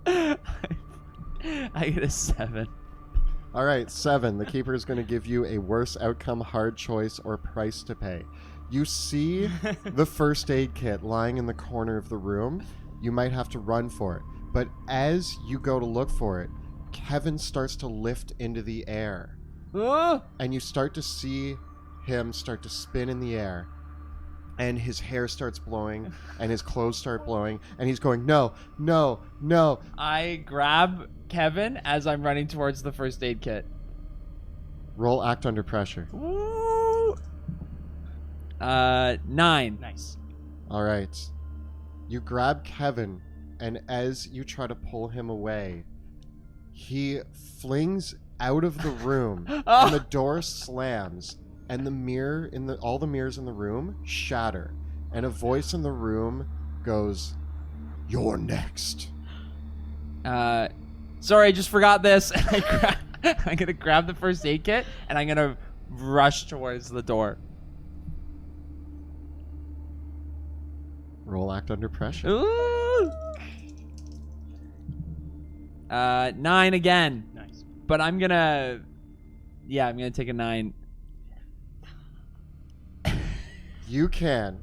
I get a 7. All right, 7. The keeper is going to give you a worse outcome, hard choice, or price to pay. You see the first aid kit lying in the corner of the room. You might have to run for it. But as you go to look for it, Kevin starts to lift into the air. And you start to see him start to spin in the air. And his hair starts blowing, and his clothes start blowing, and he's going, no, no, no. I grab Kevin as I'm running towards the first aid kit. Roll act under pressure. Woo! 9. Nice. All right. You grab Kevin, and as you try to pull him away, he flings out of the room, and the door slams, and all the mirrors in the room shatter, and a voice in the room goes, "You're next." Sorry, I just forgot this. I'm gonna grab the first aid kit and I'm gonna rush towards the door. Roll act under pressure. Ooh. 9 again, Nice. but I'm gonna take a 9. You can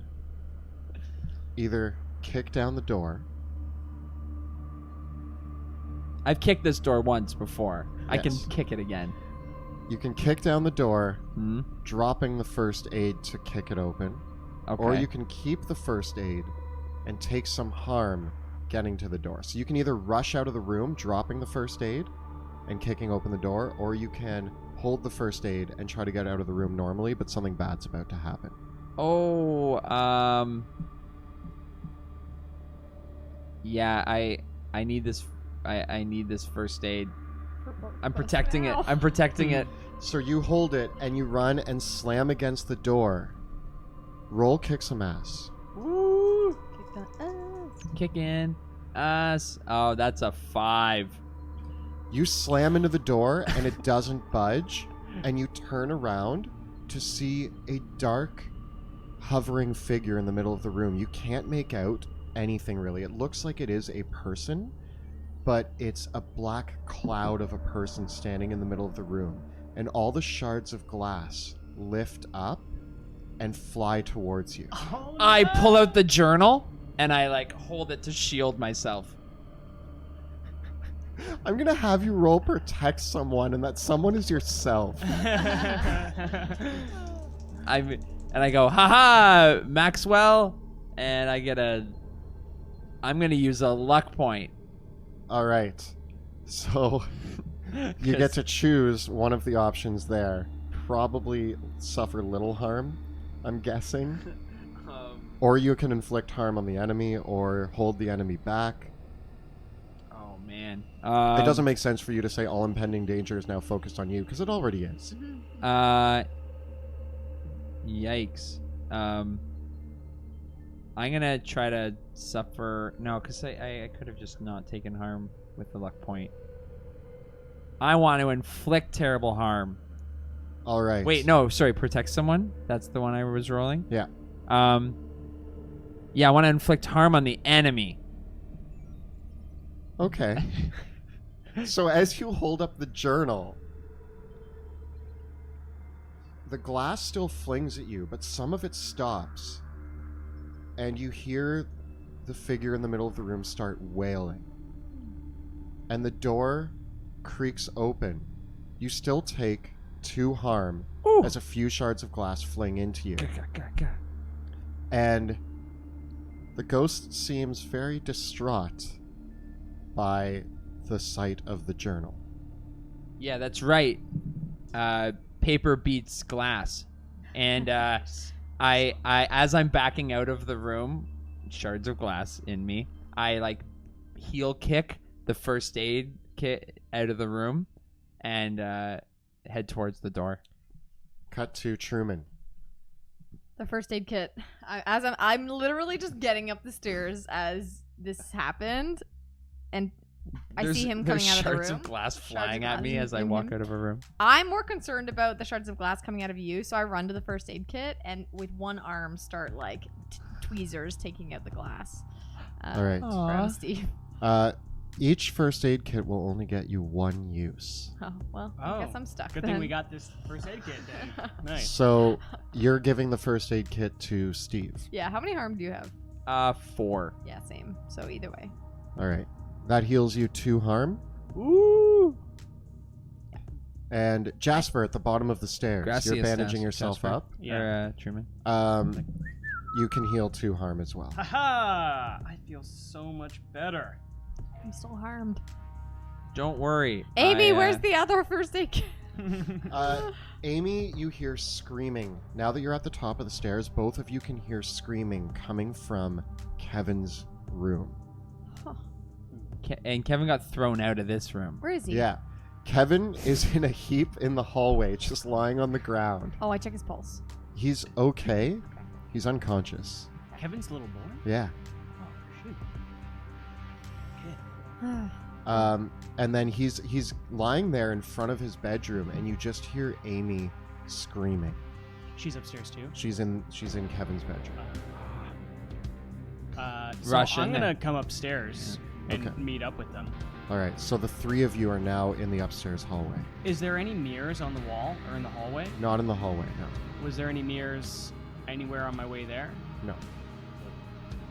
either kick down the door. I've kicked this door once before. I can Yes. kick it again. You can kick down the door, Hmm? dropping the first aid to kick it open. Okay. Or you can keep the first aid and take some harm getting to the door. So you can either rush out of the room, dropping the first aid and kicking open the door, or you can hold the first aid and try to get out of the room normally, but something bad's about to happen. Oh, yeah, I need this. I need this first aid. I'm protecting it. I'm protecting it. So you hold it and you run and slam against the door. Roll kick some ass. Woo! Kick in. Oh, that's a 5. You slam into the door and it doesn't budge, and you turn around to see a dark, hovering figure in the middle of the room. You can't make out anything really. It looks like it is a person, but it's a black cloud of a person standing in the middle of the room, and all the shards of glass lift up and fly towards you. Oh, no. I pull out the journal and I like hold it to shield myself. I'm gonna have you roll protect someone, and that someone is yourself. I go, haha, Maxwell, and I'm gonna use a luck point. All right. So you get to choose one of the options there. Probably suffer little harm, I'm guessing. Or you can inflict harm on the enemy or hold the enemy back. Oh, man. It doesn't make sense for you to say all impending danger is now focused on you, because it already is. Yikes. I'm gonna try to suffer... No, because I could have just not taken harm with the luck point. I want to inflict terrible harm. All right. Wait, no, sorry, protect someone? That's the one I was rolling? Yeah. Yeah, I want to inflict harm on the enemy. Okay. So as you hold up the journal, the glass still flings at you, but some of it stops. And you hear the figure in the middle of the room start wailing. And the door creaks open. You still take 2 harm as a few shards of glass fling into you. And the ghost seems very distraught by the sight of the journal. Yeah, that's right. Paper beats glass. And I as I'm backing out of the room, shards of glass in me, I like heel kick the first aid kit out of the room and head towards the door. Cut to Truman. The first aid kit. I'm literally just getting up the stairs as this happened, and I see him coming out of the room. There's shards of glass flying of at me glass as I in walk him. out of a room. I'm more concerned about the shards of glass coming out of you, so I run to the first aid kit and with one arm start like tweezers taking out the glass. All right. From Steve. Each first aid kit will only get you 1 use. Oh well, I guess I'm stuck. Good then. thing we got this first aid kit then. Nice. So you're giving the first aid kit to Steve. Yeah. How many harm do you have? 4. Yeah, same. So either way. All right. That heals you 2 harm. Ooh. And Jasper at the bottom of the stairs. Gracias, You're bandaging yourself Jasper. up. Yeah. Or, Truman. You can heal 2 harm as well. Haha! I feel so much better. I'm still harmed. Don't worry. Amy, where's the other first aid kit? Amy, you hear screaming. Now that you're at the top of the stairs, both of you can hear screaming coming from Kevin's room. And Kevin got thrown out of this room. Where is he? Yeah. Kevin is in a heap in the hallway, just lying on the ground. Oh, I check his pulse. He's okay. He's unconscious. Kevin's little boy? Yeah. Oh, shoot. And then he's lying there in front of his bedroom, and you just hear Amy screaming. She's upstairs too? She's in Kevin's bedroom. So Rush I'm in gonna there. come upstairs and Okay. meet up with them. All right, so the 3 of you are now in the upstairs hallway. Is there any mirrors on the wall or in the hallway? Not in the hallway, no. Was there any mirrors anywhere on my way there? No.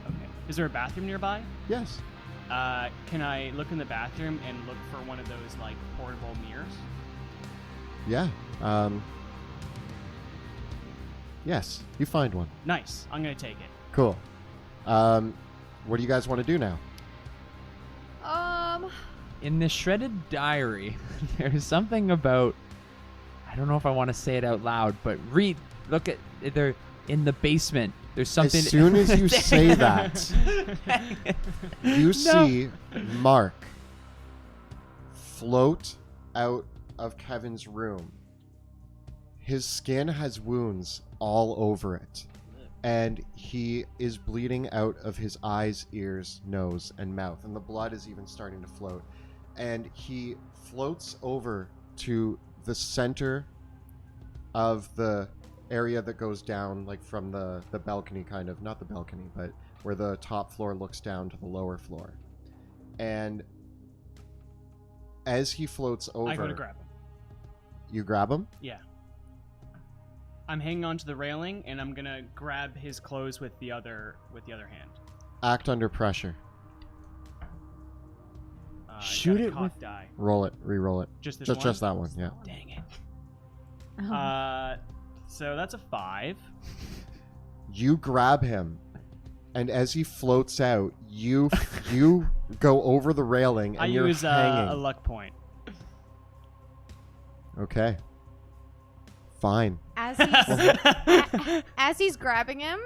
Okay. Is there a bathroom nearby? Yes. Can I look in the bathroom and look for one of those like portable mirrors? Yeah. Yes, you find one. Nice. I'm gonna take it. Cool. What do you guys want to do now? In the shredded diary, there's something about... I don't know if I want to say it out loud, but look at... They're in the basement. There's something... As soon as you say that, you see Mark float out of Kevin's room. His skin has wounds all over it. and he is bleeding out of his eyes, ears, nose, and mouth, and the blood is even starting to float. And he floats over to the center of the area that goes down, like from the balcony, kind of, not the balcony, but where the top floor looks down to the lower floor. And as he floats over, I go to grab him. you grab him. Yeah. I'm hanging onto the railing, and I'm gonna grab his clothes with the other hand. Act under pressure. Shoot it cock with- die. Roll it. Re-roll it. Just this Just that one. Yeah. Dang it. Oh. So that's a 5. You grab him, and as he floats out, you go over the railing, and I you're use hanging. a luck point. Okay. Fine. As he's grabbing him,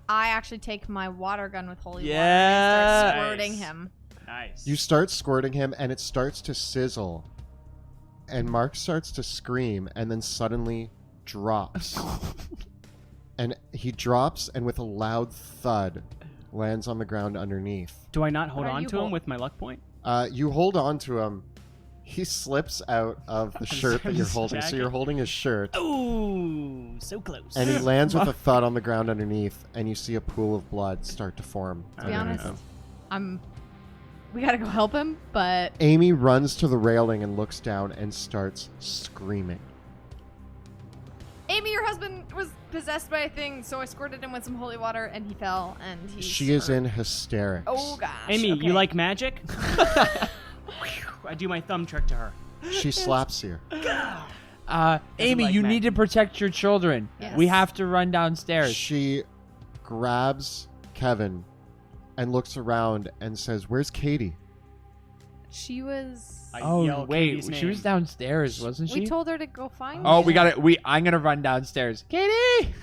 I actually take my water gun with holy water and start squirting Nice. him. Nice. You start squirting him, and it starts to sizzle. And Mark starts to scream, and then suddenly drops. And he drops, and with a loud thud, lands on the ground underneath. Do I not hold What are on you to him hol- with my luck point? You hold on to him. He slips out of the shirt that you're His holding. So jacket. you're holding his shirt. Ooh, so close. And he lands with a thud on the ground underneath, and you see a pool of blood start to form. To be underneath honest, him. we gotta go help him, but Amy runs to the railing and looks down and starts screaming. Amy, your husband was possessed by a thing, so I squirted him with some holy water, and he fell, and he's She is hurt. in hysterics. Oh gosh. Amy, okay. you like magic? I do my thumb trick to her. She slaps you. Amy, like you magic. need to protect your children. Yes. We have to run downstairs. She grabs Kevin and looks around and says, "Where's Katie?" She was. I Oh yell wait, Katie's she was name. downstairs, wasn't she? We told her to go find. Oh, you. we got it. I'm gonna run downstairs. Katie!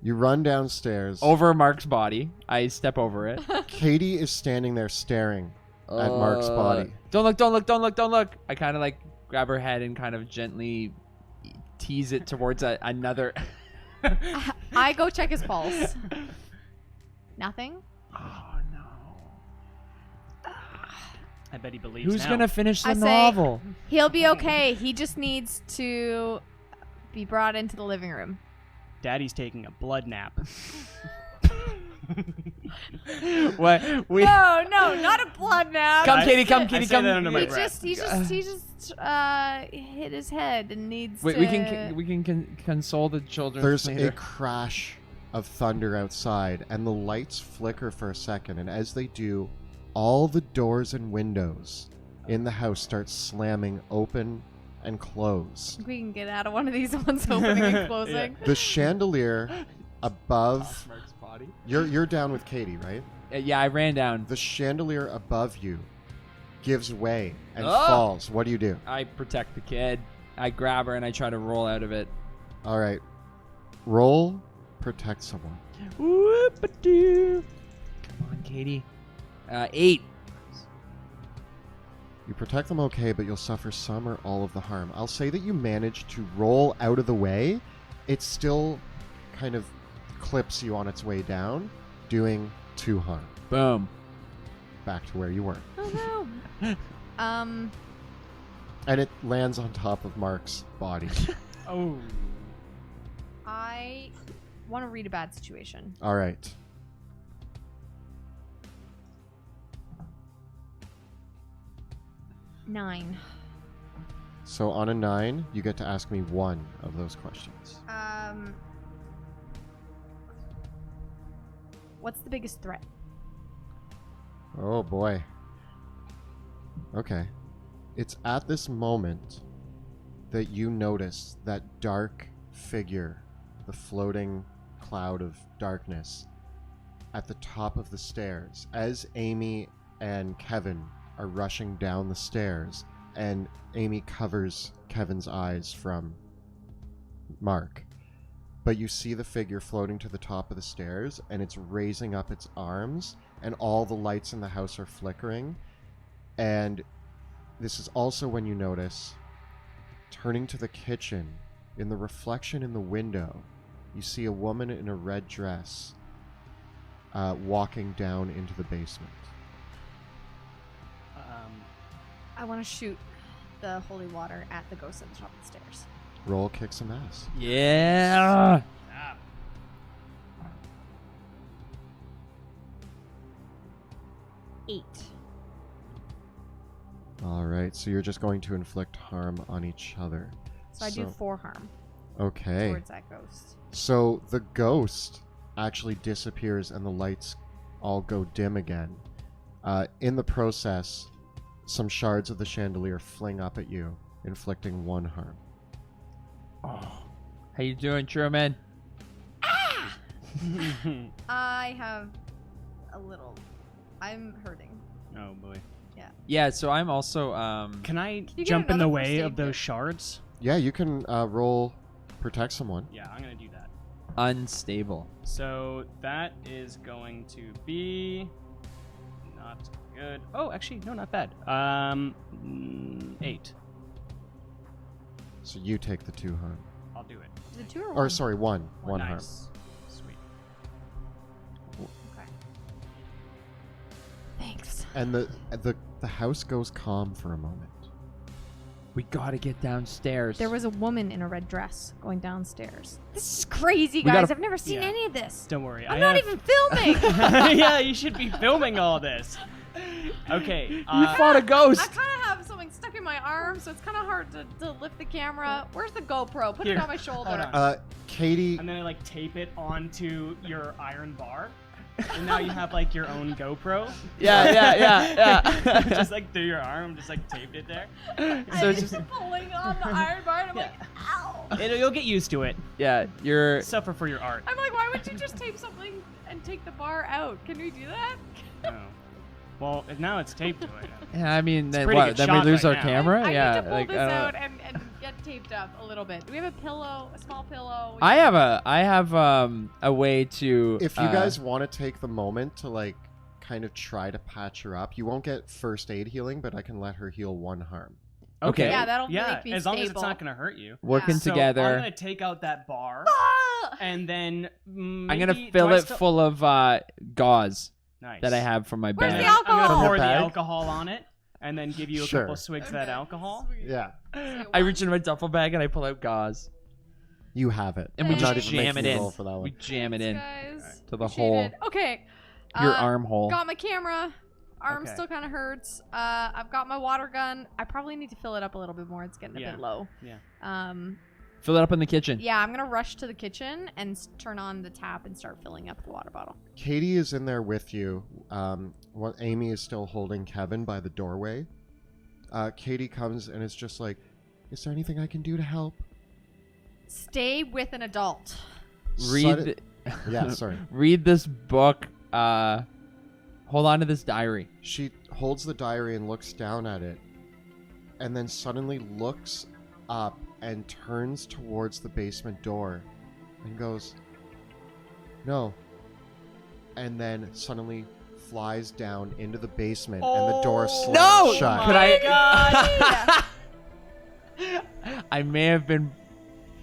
You run downstairs. Over Mark's body. I step over it. Katie is standing there staring at Mark's body. Don't look! Don't look! Don't look! Don't look! I kind of like grab her head and kind of gently tease it towards another. I go check his pulse. Nothing. Oh no! I bet he believes Who's now. gonna finish the I say- novel? He'll be okay. He just needs to be brought into the living room. Daddy's taking a blood nap. What? We No, not a blood nap. come, I- Katie! Come, I Katie! say Come! that under my He breath. just hit his head and needs Wait, to. we can console the children. There's later. a crash of thunder outside, and the lights flicker for a second, and as they do, all the doors and windows in the house start slamming open and close. We can get out of one of these ones opening and closing. The chandelier above Mark's body. you're down with Katie, right? Yeah, I ran down. The chandelier above you gives way and Ah! falls. What do you do? I protect the kid. I grab her and I try to roll out of it. All right. Roll protect someone. Whoop-a-doo. Come on, Katie. 8. You protect them okay, but you'll suffer some or all of the harm. I'll say that you manage to roll out of the way. It still kind of clips you on its way down, doing 2 harm. Boom. Back to where you were. Oh no. And it lands on top of Mark's body. Oh. I want to read a bad situation. All right. Nine. So on a 9, you get to ask me one of those questions. What's the biggest threat? Oh boy. Okay. It's at this moment that you notice that dark figure, the floating cloud of darkness at the top of the stairs as Amy and Kevin are rushing down the stairs, and Amy covers Kevin's eyes from Mark. But you see the figure floating to the top of the stairs, and it's raising up its arms, and all the lights in the house are flickering. And this is also when you notice, turning to the kitchen, in the reflection in the window, you see a woman in a red dress walking down into the basement. I want to shoot the holy water at the ghost at the top of the stairs. Roll kick some ass. Yeah. Ah. 8. All right, so you're just going to inflict harm on each other. So I do 4 harm Okay. towards that ghost. So the ghost actually disappears and the lights all go dim again. In the process, some shards of the chandelier fling up at you, inflicting 1 harm. Oh. How you doing, Truman? I have a little. I'm hurting. Oh boy. Yeah, so I'm also Can I you get jump in the another way first of aid those kit? shards? Yeah, you can roll protect someone. Yeah, I'm gonna do that. unstable. So that is going to be not good. Oh, actually, no, not bad. 8. So you take the 2 harm. I'll do it. Is it 2 or 1? Or sorry, 1. 1 harm. Nice. Sweet. Okay. Thanks. And the house goes calm for a moment. We gotta get downstairs. There was a woman in a red dress going downstairs. This is crazy, We gotta- guys. I've never seen Yeah. any of this. Don't worry. I'm not even filming. Yeah, you should be filming all this. Okay. You fought a I ghost. kind of have something stuck in my arm, so it's kind of hard to lift the camera. Where's the GoPro? Put it Here, on my shoulder. hold on. Katie, And then I like tape it onto your iron bar. And now you have like your own GoPro. Yeah. Just like through your arm, just like taped it there. So it's just pulling on the iron bar, and I'm Yeah. like, ow. You'll get used to it. yeah. You're. Suffer for your art. I'm like, why would you just tape something and take the bar out? Can we do that? Oh. Well, now it's taped to it. Yeah, I mean, then pretty what? good Then we shot lose right our now. camera. I yeah. need to pull this I don't- out and get taped up a little bit. Do we have a pillow? A small pillow? I have a way to. if you guys want to take the moment to like kind of try to patch her up, you won't get first aid healing, but I can let her heal 1 harm. Okay. Yeah, that'll Yeah, make me as long as it's stable. not gonna hurt you. working Yeah. So together. I'm gonna take out that bar, Ah! and then I'm gonna maybe- fill do I it still- full of gauze Nice. that I have from my Where's bag. the I'm gonna alcohol? pour the Bag? alcohol on it, and then give you a Sure. couple swigs of that Okay, alcohol. sweet. Yeah, I reach into my duffel bag and I pull out gauze, you have it. and we I'm just not even jam it making you in. roll for that one. We jam it Thanks, in guys. to the Appreciate hole. it. Okay. Your armhole. Got my camera. Arm Okay. still kind of hurts. I've got my water gun. I probably need to fill it up a little bit more. It's getting a Yeah. bit low. Yeah. Fill it up in the kitchen. Yeah, I'm gonna rush to the kitchen and turn on the tap and start filling up the water bottle. Katie is in there with you. While Amy is still holding Kevin by the doorway. Katie comes and is just like, "Is there anything I can do to help?" Stay with an adult. Read. Yeah, sorry. Read this book. Hold on to this diary. She holds the diary and looks down at it, and then suddenly looks up and turns towards the basement door and goes, "No." And then suddenly flies down into the basement and the door slams No! shut. Could I? God. I may have been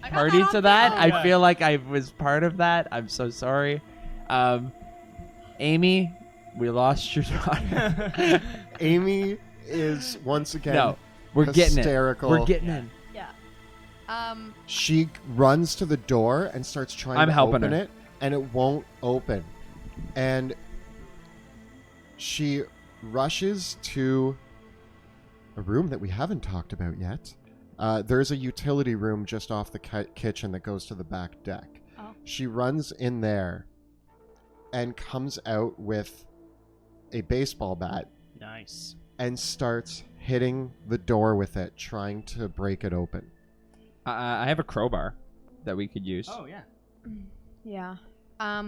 I got party on to that. film. I Yeah. feel like I was part of that. I'm so sorry. Amy, we lost your daughter. Amy is once again No, we're getting it. hysterical. We're getting it. Yeah. She runs to the door and starts trying I'm to helping open her. it, and it won't open. And she rushes to a room that we haven't talked about yet. There's a utility room just off the kitchen that goes to the back deck. Oh. She runs in there and comes out with a baseball bat Nice. and starts hitting the door with it, trying to break it open. I have a crowbar that we could use. Oh yeah. Yeah.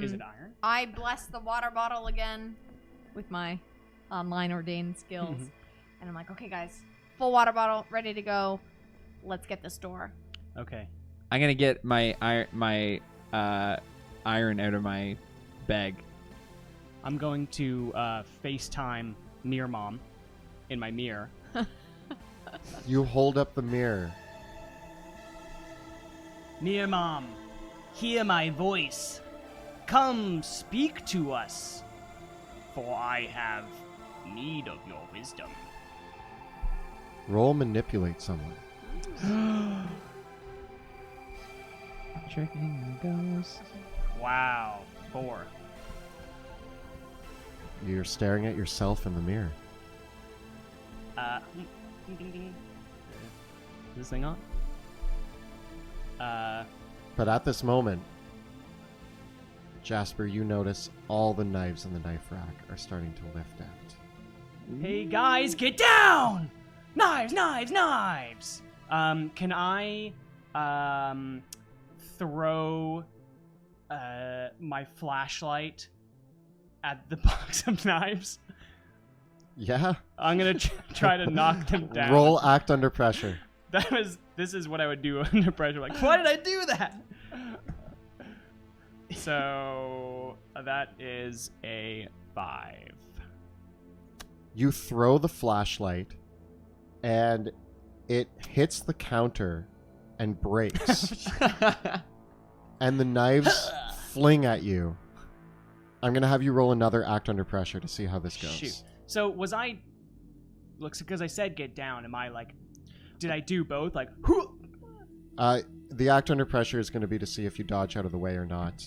Is it iron? I bless the water bottle again with my online ordained skills. Mhm. And I'm like, okay, guys, full water bottle, ready to go. Let's get this door. Okay. I'm gonna get my iron out of my bag. I'm going to FaceTime Mirror Mom in my mirror. You hold up the mirror. Mirror Mom, hear my voice. Come speak to us, for I have need of your wisdom. Roll manipulate someone. Tricking the ghost. Wow, 4. You're staring at yourself in the mirror. Ding, ding, ding. Is this thing on? But at this moment, Jasper, you notice all the knives in the knife rack are starting to lift out. Hey guys, get down! Knives, knives, knives! Can I, throw, my flashlight at the box of knives? Yeah? I'm gonna try to knock them down. Roll act under pressure. This is what I would do under pressure. Like, why did I do that? So, that is a 5. You throw the flashlight, and it hits the counter and breaks. And the knives fling at you. I'm going to have you roll another act under pressure to see how this goes. Shoot. So, was I... Looks, because I said get down, am I like... Did I do both? Like, whoo! The act under pressure is going to be to see if you dodge out of the way or not.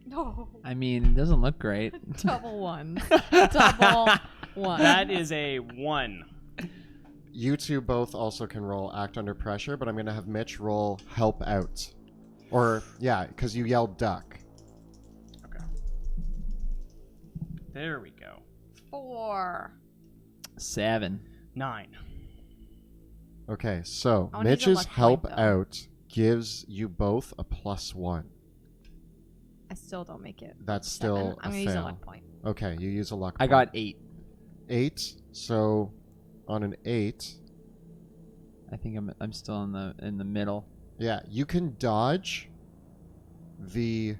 No. I mean, it doesn't look great. Double one. Double one. That is a 1. You two both also can roll act under pressure, but I'm going to have Mitch roll help out. Or, yeah, because you yelled duck. Okay. There we go. 4. 7. 9. Okay, so I wanna use a Mitch's luck point, help though. out gives you both a +1. I still don't make it. That's 7. still I'm a gonna use a fail. luck point. Okay, you use a luck I point. got 8. 8, so on an 8, I think I'm still in the middle. yeah, you can dodge the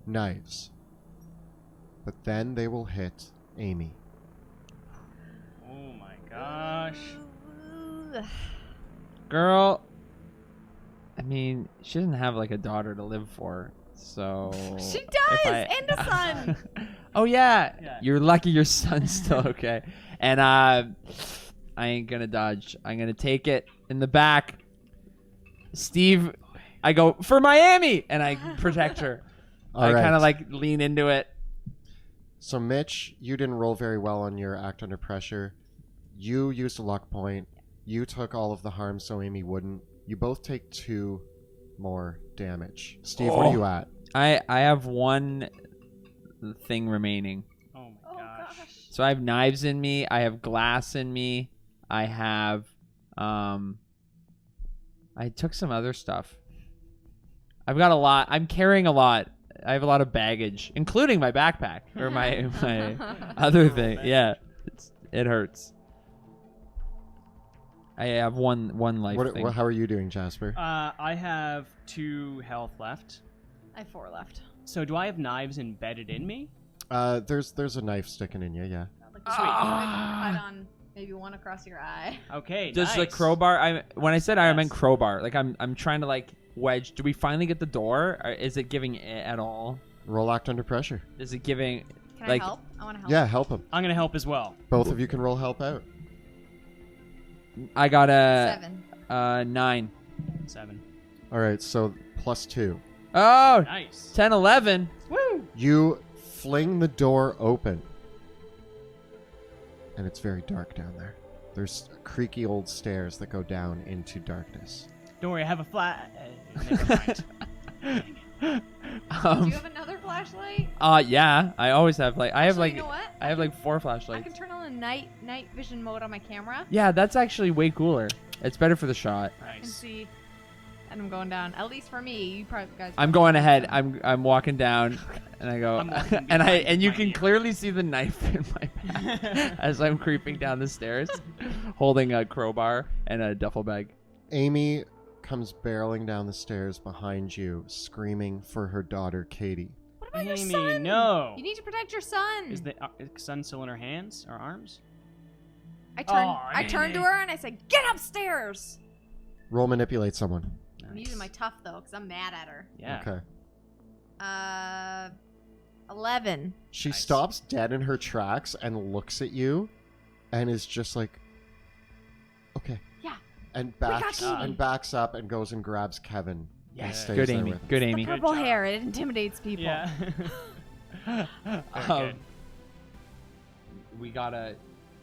knives, but then they will hit Amy. Oh my gosh. Girl, I mean, she doesn't have like a daughter to live for, so She if does! I- And a son! Oh yeah. Yeah. You're lucky your son's still okay. And I ain't gonna dodge. I'm gonna take it in the back. Steve, I go for Miami, and I protect her. All I right. kind of like lean into it. So Mitch, you didn't roll very well on your act under pressure. You used a luck point. You took all of the harm so Amy wouldn't. You both take 2 more damage. Steve, what are you at? I have one thing remaining. Oh my Oh gosh. gosh. So I have knives in me. I have glass in me. I have I took some other stuff. I've got a lot. I'm carrying a lot. I have a lot of baggage, including my backpack or my other thing. Yeah, it hurts. I have one life thing. How are you doing, Jasper? I have 2 health left. I have 4 left. So do I have knives embedded in me? There's a knife sticking in you, yeah. Sweet. Cut on maybe one across your eye. Okay, Does the nice. crowbar? When I said I meant Yes. crowbar. Like I'm trying to like wedge. Do we finally get the door? Or is it giving it at all? Roll act under pressure. Is it giving? Can Like- I help? I want to help. Yeah, help him. I'm gonna help as well. Both of you can roll help out. I got a 7. 9. 7. All right, so +2. Oh, Nice. 10, 11. Woo! You fling the door open, and it's very dark down there. There's creaky old stairs that go down into darkness. Don't worry, I have a flat. Never mind. Do you have another flashlight? Yeah, I always have like I have Actually, like you know what? I have like 4 I flashlights. can turn on the night vision mode on my camera Yeah, that's actually way cooler. It's better for the shot. and Nice. see. And I'm going down. At least for me. You probably guys. I'm going ahead. I'm walking down, and I go, I'm walking and you behind can my clearly see the knife in my back as I'm creeping down the stairs, holding a crowbar and a duffel bag. Amy comes barreling down the stairs behind you, screaming for her daughter, Katie. What about your Amy, son? no. You need to protect your son. Is the sun still in her hands or arms? I turned. Aw, I turned to Amy. her and I said, "Get upstairs." Roll manipulate someone. I'm using my tough though, because I'm mad at her. Yeah. Okay. 11. She Nice. stops dead in her tracks and looks at you and is just like, okay. Yeah. And got backs up and goes and grabs Kevin. And Yes. stays Good there Amy. with him. Good The Amy. purple Good job. hair, it intimidates people. Yeah. Very good. We gotta.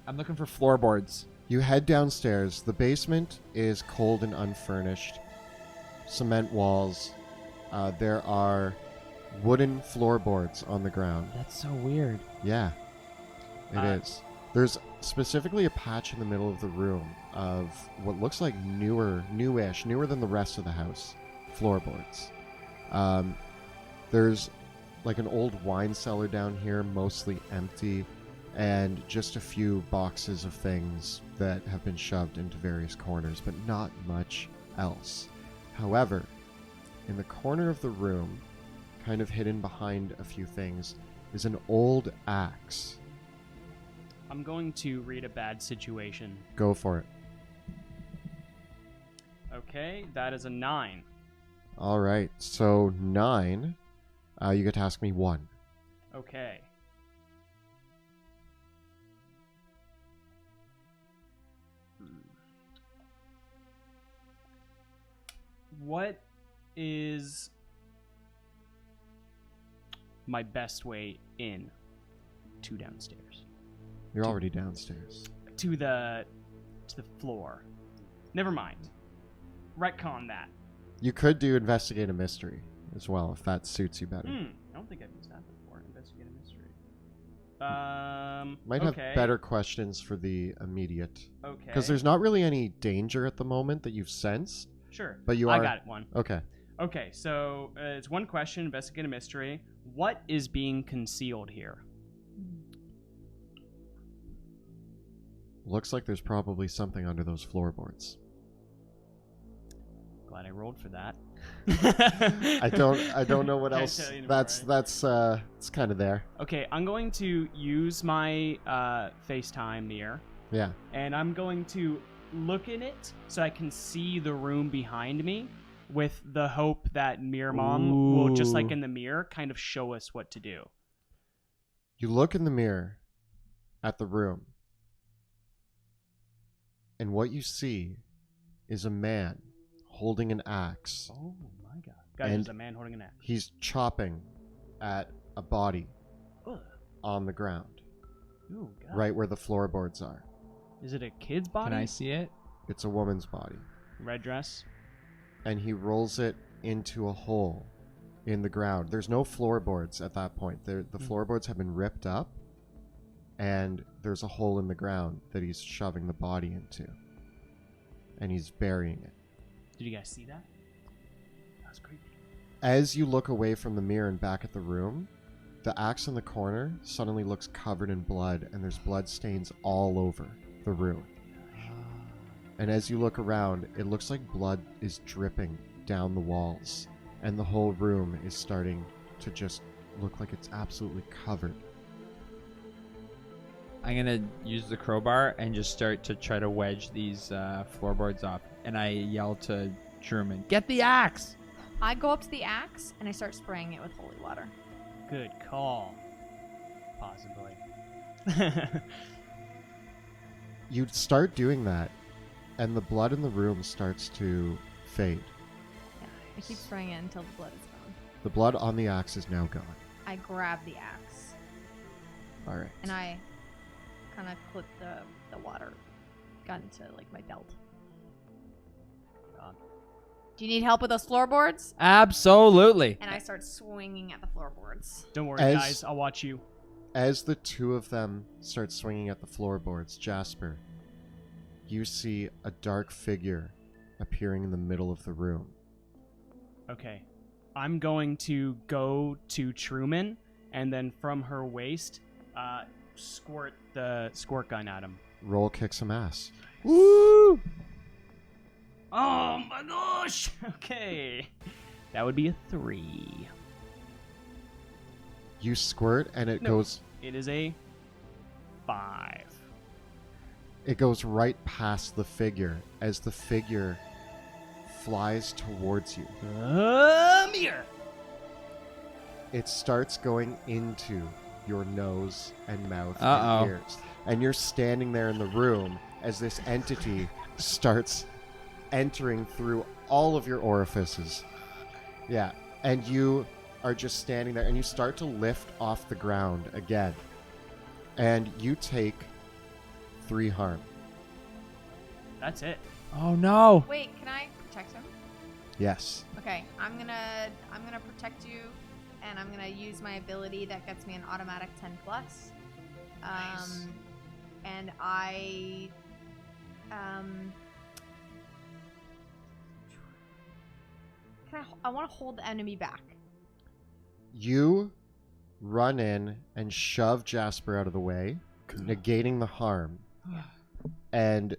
I'm looking for floorboards. You head downstairs. The basement is cold and unfurnished. Cement walls. There are wooden floorboards on the ground. That's so weird. Yeah, it is. There's specifically a patch in the middle of the room of what looks like newer than the rest of the house floorboards. There's like an old wine cellar down here, mostly empty, and just a few boxes of things that have been shoved into various corners, but not much else. However, in the corner of the room, kind of hidden behind a few things, is an old axe. I'm going to read a bad situation. Go for it. Okay, that is a 9. All right, so 9. You get to ask me 1. Okay. What is my best way in to downstairs? You're already downstairs. To the floor. Never mind. Retcon that. You could do investigate a mystery as well if that suits you better. I don't think I've used that before. Investigate a mystery. Might okay. have better questions for the immediate. Okay. Because there's not really any danger at the moment that you've sensed. Sure. But you I are. got it. One. Okay. Okay, so it's one question, investigate a mystery. What is being concealed here? Looks like there's probably something under those floorboards. Glad I rolled for that. I don't know what Can't else. tell you anymore, That's right? it's kind of there. Okay, I'm going to use my FaceTime mirror, Yeah. and I'm going to look in it so I can see the room behind me, with the hope that Mirror Mom will, just like Ooh. in the mirror, kind of show us what to do. You look in the mirror at the room, and what you see is a man holding an axe. Oh my god. Guys, And- there's a man holding an axe. He's chopping at a body Ugh. on the ground, Ooh, god. right where the floorboards are. Is it a kid's body? Can I see it? It's a woman's body. Red dress? And he rolls it into a hole in the ground. There's no floorboards at that point. The floorboards have been ripped up, and there's a hole in the ground that he's shoving the body into. And he's burying it. Did you guys see that? That was creepy. As you look away from the mirror and back at the room, the axe in the corner suddenly looks covered in blood, and there's blood stains all over the room. And as you look around, it looks like blood is dripping down the walls, and the whole room is starting to just look like it's absolutely covered. I'm gonna use the crowbar and just start to try to wedge these floorboards off. And I yell to Truman, "Get the axe!" I go up to the axe and I start spraying it with holy water. Good call. Possibly. You start doing that, and the blood in the room starts to fade. Yeah, I keep spraying it until the blood is gone. The blood on the axe is now gone. I grab the axe All right. and I kind of clip the water gun to like my belt. God. Do you need help with those floorboards? Absolutely. And I start swinging at the floorboards. Don't worry, As- guys. I'll watch you. As the two of them start swinging at the floorboards, Jasper, you see a dark figure appearing in the middle of the room. Okay. I'm going to go to Truman, and then from her waist, squirt the squirt gun at him. Roll kick some ass. Woo! Oh my gosh! Okay. That would be a 3. You squirt and it No. goes It is a 5. it goes right past the figure as the figure flies towards you. Mirror. It starts going into your nose and mouth Uh-oh. and ears. And you're standing there in the room as this entity starts entering through all of your orifices. Yeah. And you are just standing there and you start to lift off the ground again. And you take 3 harm. That's it. Oh no. Wait, can I protect him? Yes. Okay, I'm gonna protect you, and I'm gonna use my ability that gets me an automatic 10 plus. Nice. And I want to hold the enemy back. You run in and shove Jasper out of the way, negating the harm, and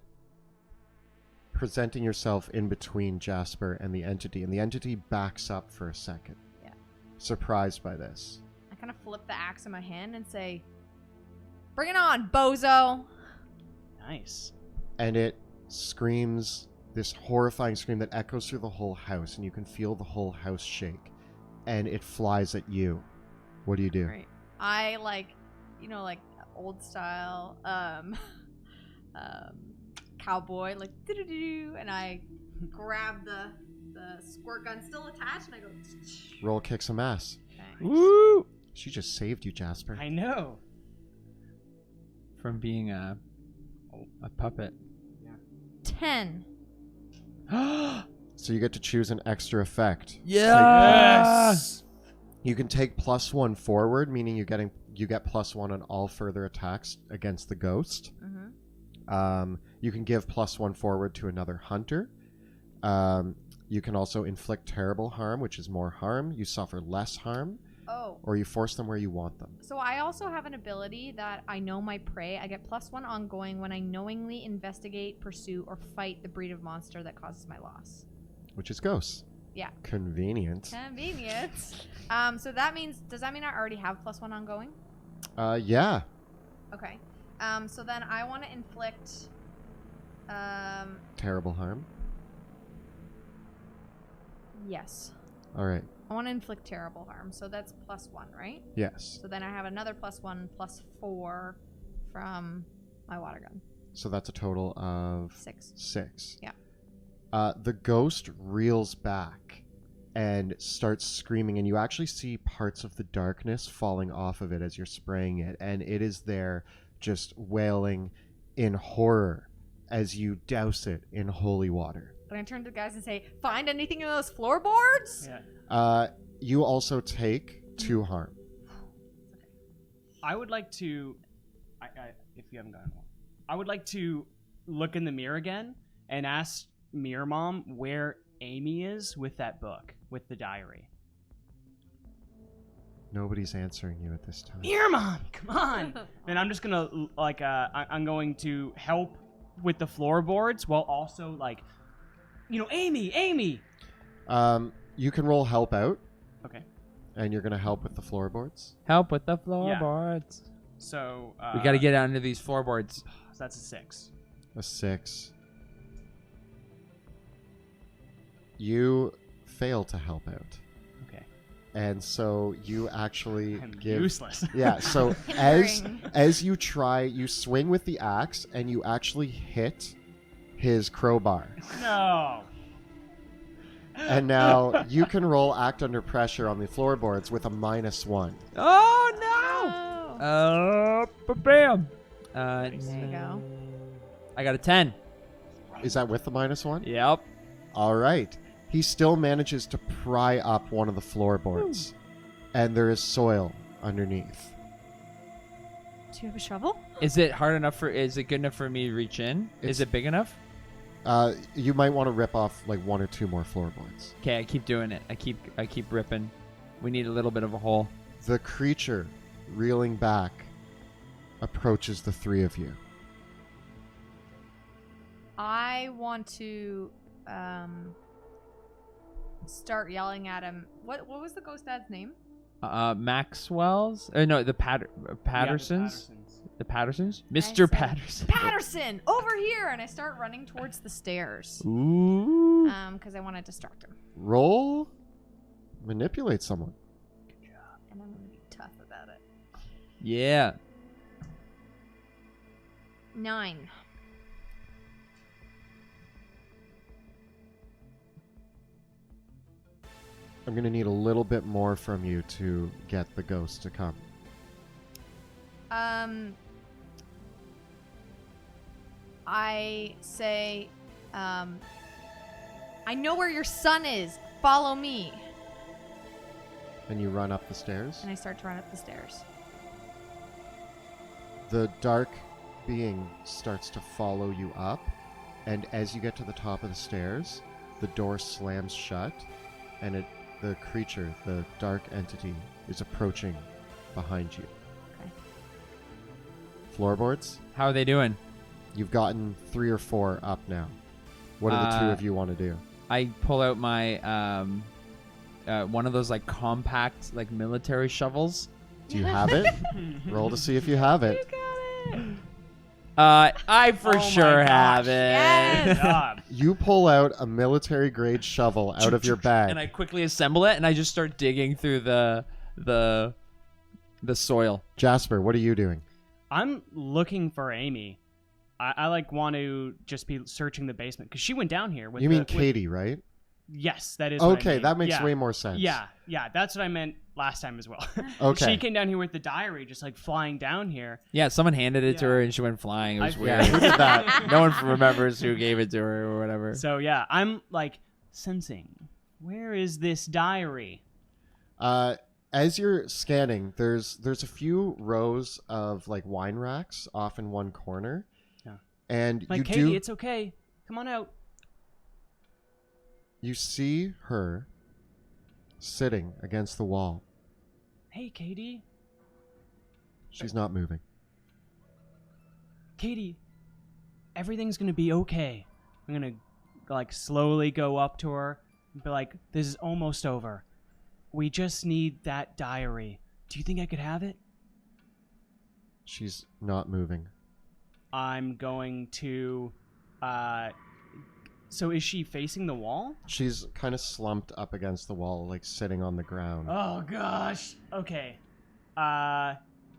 presenting yourself in between Jasper and the entity. And the entity backs up for a second. Yeah. Surprised by this. I kind of flip the axe in my hand and say, "Bring it on, bozo!" Nice. And it screams this horrifying scream that echoes through the whole house, and you can feel the whole house shake. And it flies at you. What do you do? Right. I like old style cowboy, like doo-doo-doo, and I grab the squirt gun still attached, and I go. Roll kick some ass. Okay. Woo! She just saved you, Jasper. I know. From being a puppet. 10. So you get to choose an extra effect. Yes. You can take +1 forward, meaning you get +1 on all further attacks against the ghost. Mm-hmm. You can give +1 forward to another hunter. You can also inflict terrible harm, which is more harm. You suffer less harm, Oh. or you force them where you want them, So I also have an ability that I know my prey. I get +1 ongoing when I knowingly investigate, pursue, or fight the breed of monster that causes my loss. which is ghosts. Yeah. Convenient. Convenient. So that means, does that mean I already have +1 ongoing? Yeah. Okay. So then I want to inflict. Terrible harm. Yes. All right. I want to inflict terrible harm. So that's +1, right? Yes. So then I have another +1 +4 from my water gun. So that's a total of 6. 6. Yeah. The ghost reels back and starts screaming, and you actually see parts of the darkness falling off of it as you're spraying it, and it is there just wailing in horror as you douse it in holy water. And I turn to the guys and say, "Find anything in those floorboards?" Yeah. You also take 2 harm. I would like to, if you haven't gotten one, I would like to look in the mirror again and ask Mirror Mom where Amy is with that book, with the diary. Nobody's answering you at this time. Mirror Mom, come on! And I'm just gonna I'm going to help with the floorboards while also Amy. You can roll help out, Okay. and you're going to help with the floorboards. Help with the floorboards. So We got to get under these floorboards. So that's a 6. A 6. You fail to help out. Okay. And so you actually I'm give useless. Yeah, so as Ring. as you try, you swing with the axe and you actually hit his crowbar. No. And now you can roll act under pressure on the floorboards with a -1. Oh no! Bam! There you go. I got a 10. Is that with the -1? Yep. All right. He still manages to pry up one of the floorboards. And there is soil underneath. Do you have a shovel? Is it hard enough is it good enough for me to reach in? Is it big enough? You might want to rip off like 1 or 2 more floorboards. Okay, I keep doing it. I keep ripping. We need a little bit of a hole. The creature, reeling back, approaches the 3 of you. I want to start yelling at him. What was the ghost dad's name? Maxwell's? No, the Pattersons. Yeah, the The Pattersons? Mr. said, Patterson. Patterson, over here! And I start running towards the stairs. Ooh. Because I want to distract him. Roll. Manipulate someone. And I'm going to be tough about it. Yeah. 9. I'm going to need a little bit more from you to get the ghost to come. I say, I know where your son is. Follow me. And you run up the stairs. And I start to run up the stairs. The dark being starts to follow you up, and as you get to the top of the stairs, the door slams shut, and the creature, the dark entity, is approaching behind you. Okay. Floorboards, How are they doing? you've gotten 3 or 4 up now. What do the two of you want to do? I pull out my one of those like compact like military shovels. Do you have it? Roll to see if you have it. I for Oh my sure have gosh. it. Yes. God. You pull out a military grade shovel out of your bag. And I quickly assemble it and I just start digging through the soil. Jasper, what are you doing? I'm looking for Amy. I like want to just be searching the basement because she went down here with. You mean Katie, right? Yes, that is. What I Okay, mean. that makes Yeah. way more sense. Yeah, that's what I meant last time as well. Okay. She came down here with the diary, just like flying down here. Yeah, someone handed it to Yeah. her and she went flying. It was I- weird. Yeah, who did that? No one remembers who gave it to her or whatever. So yeah, I'm like sensing. Where is this diary? As you're scanning, there's a few rows of like wine racks off in one corner. Yeah. And Like you Katie, it's okay. Come on out. you see her sitting against the wall. Hey, Katie. She's not moving. Katie, everything's gonna be okay. I'm gonna like slowly go up to her and be like, this is almost over. We just need that diary. Do you think I could have it? She's not moving. I'm going to so is she facing the wall? She's kind of slumped up against the wall, like sitting on the ground. Oh gosh. Okay.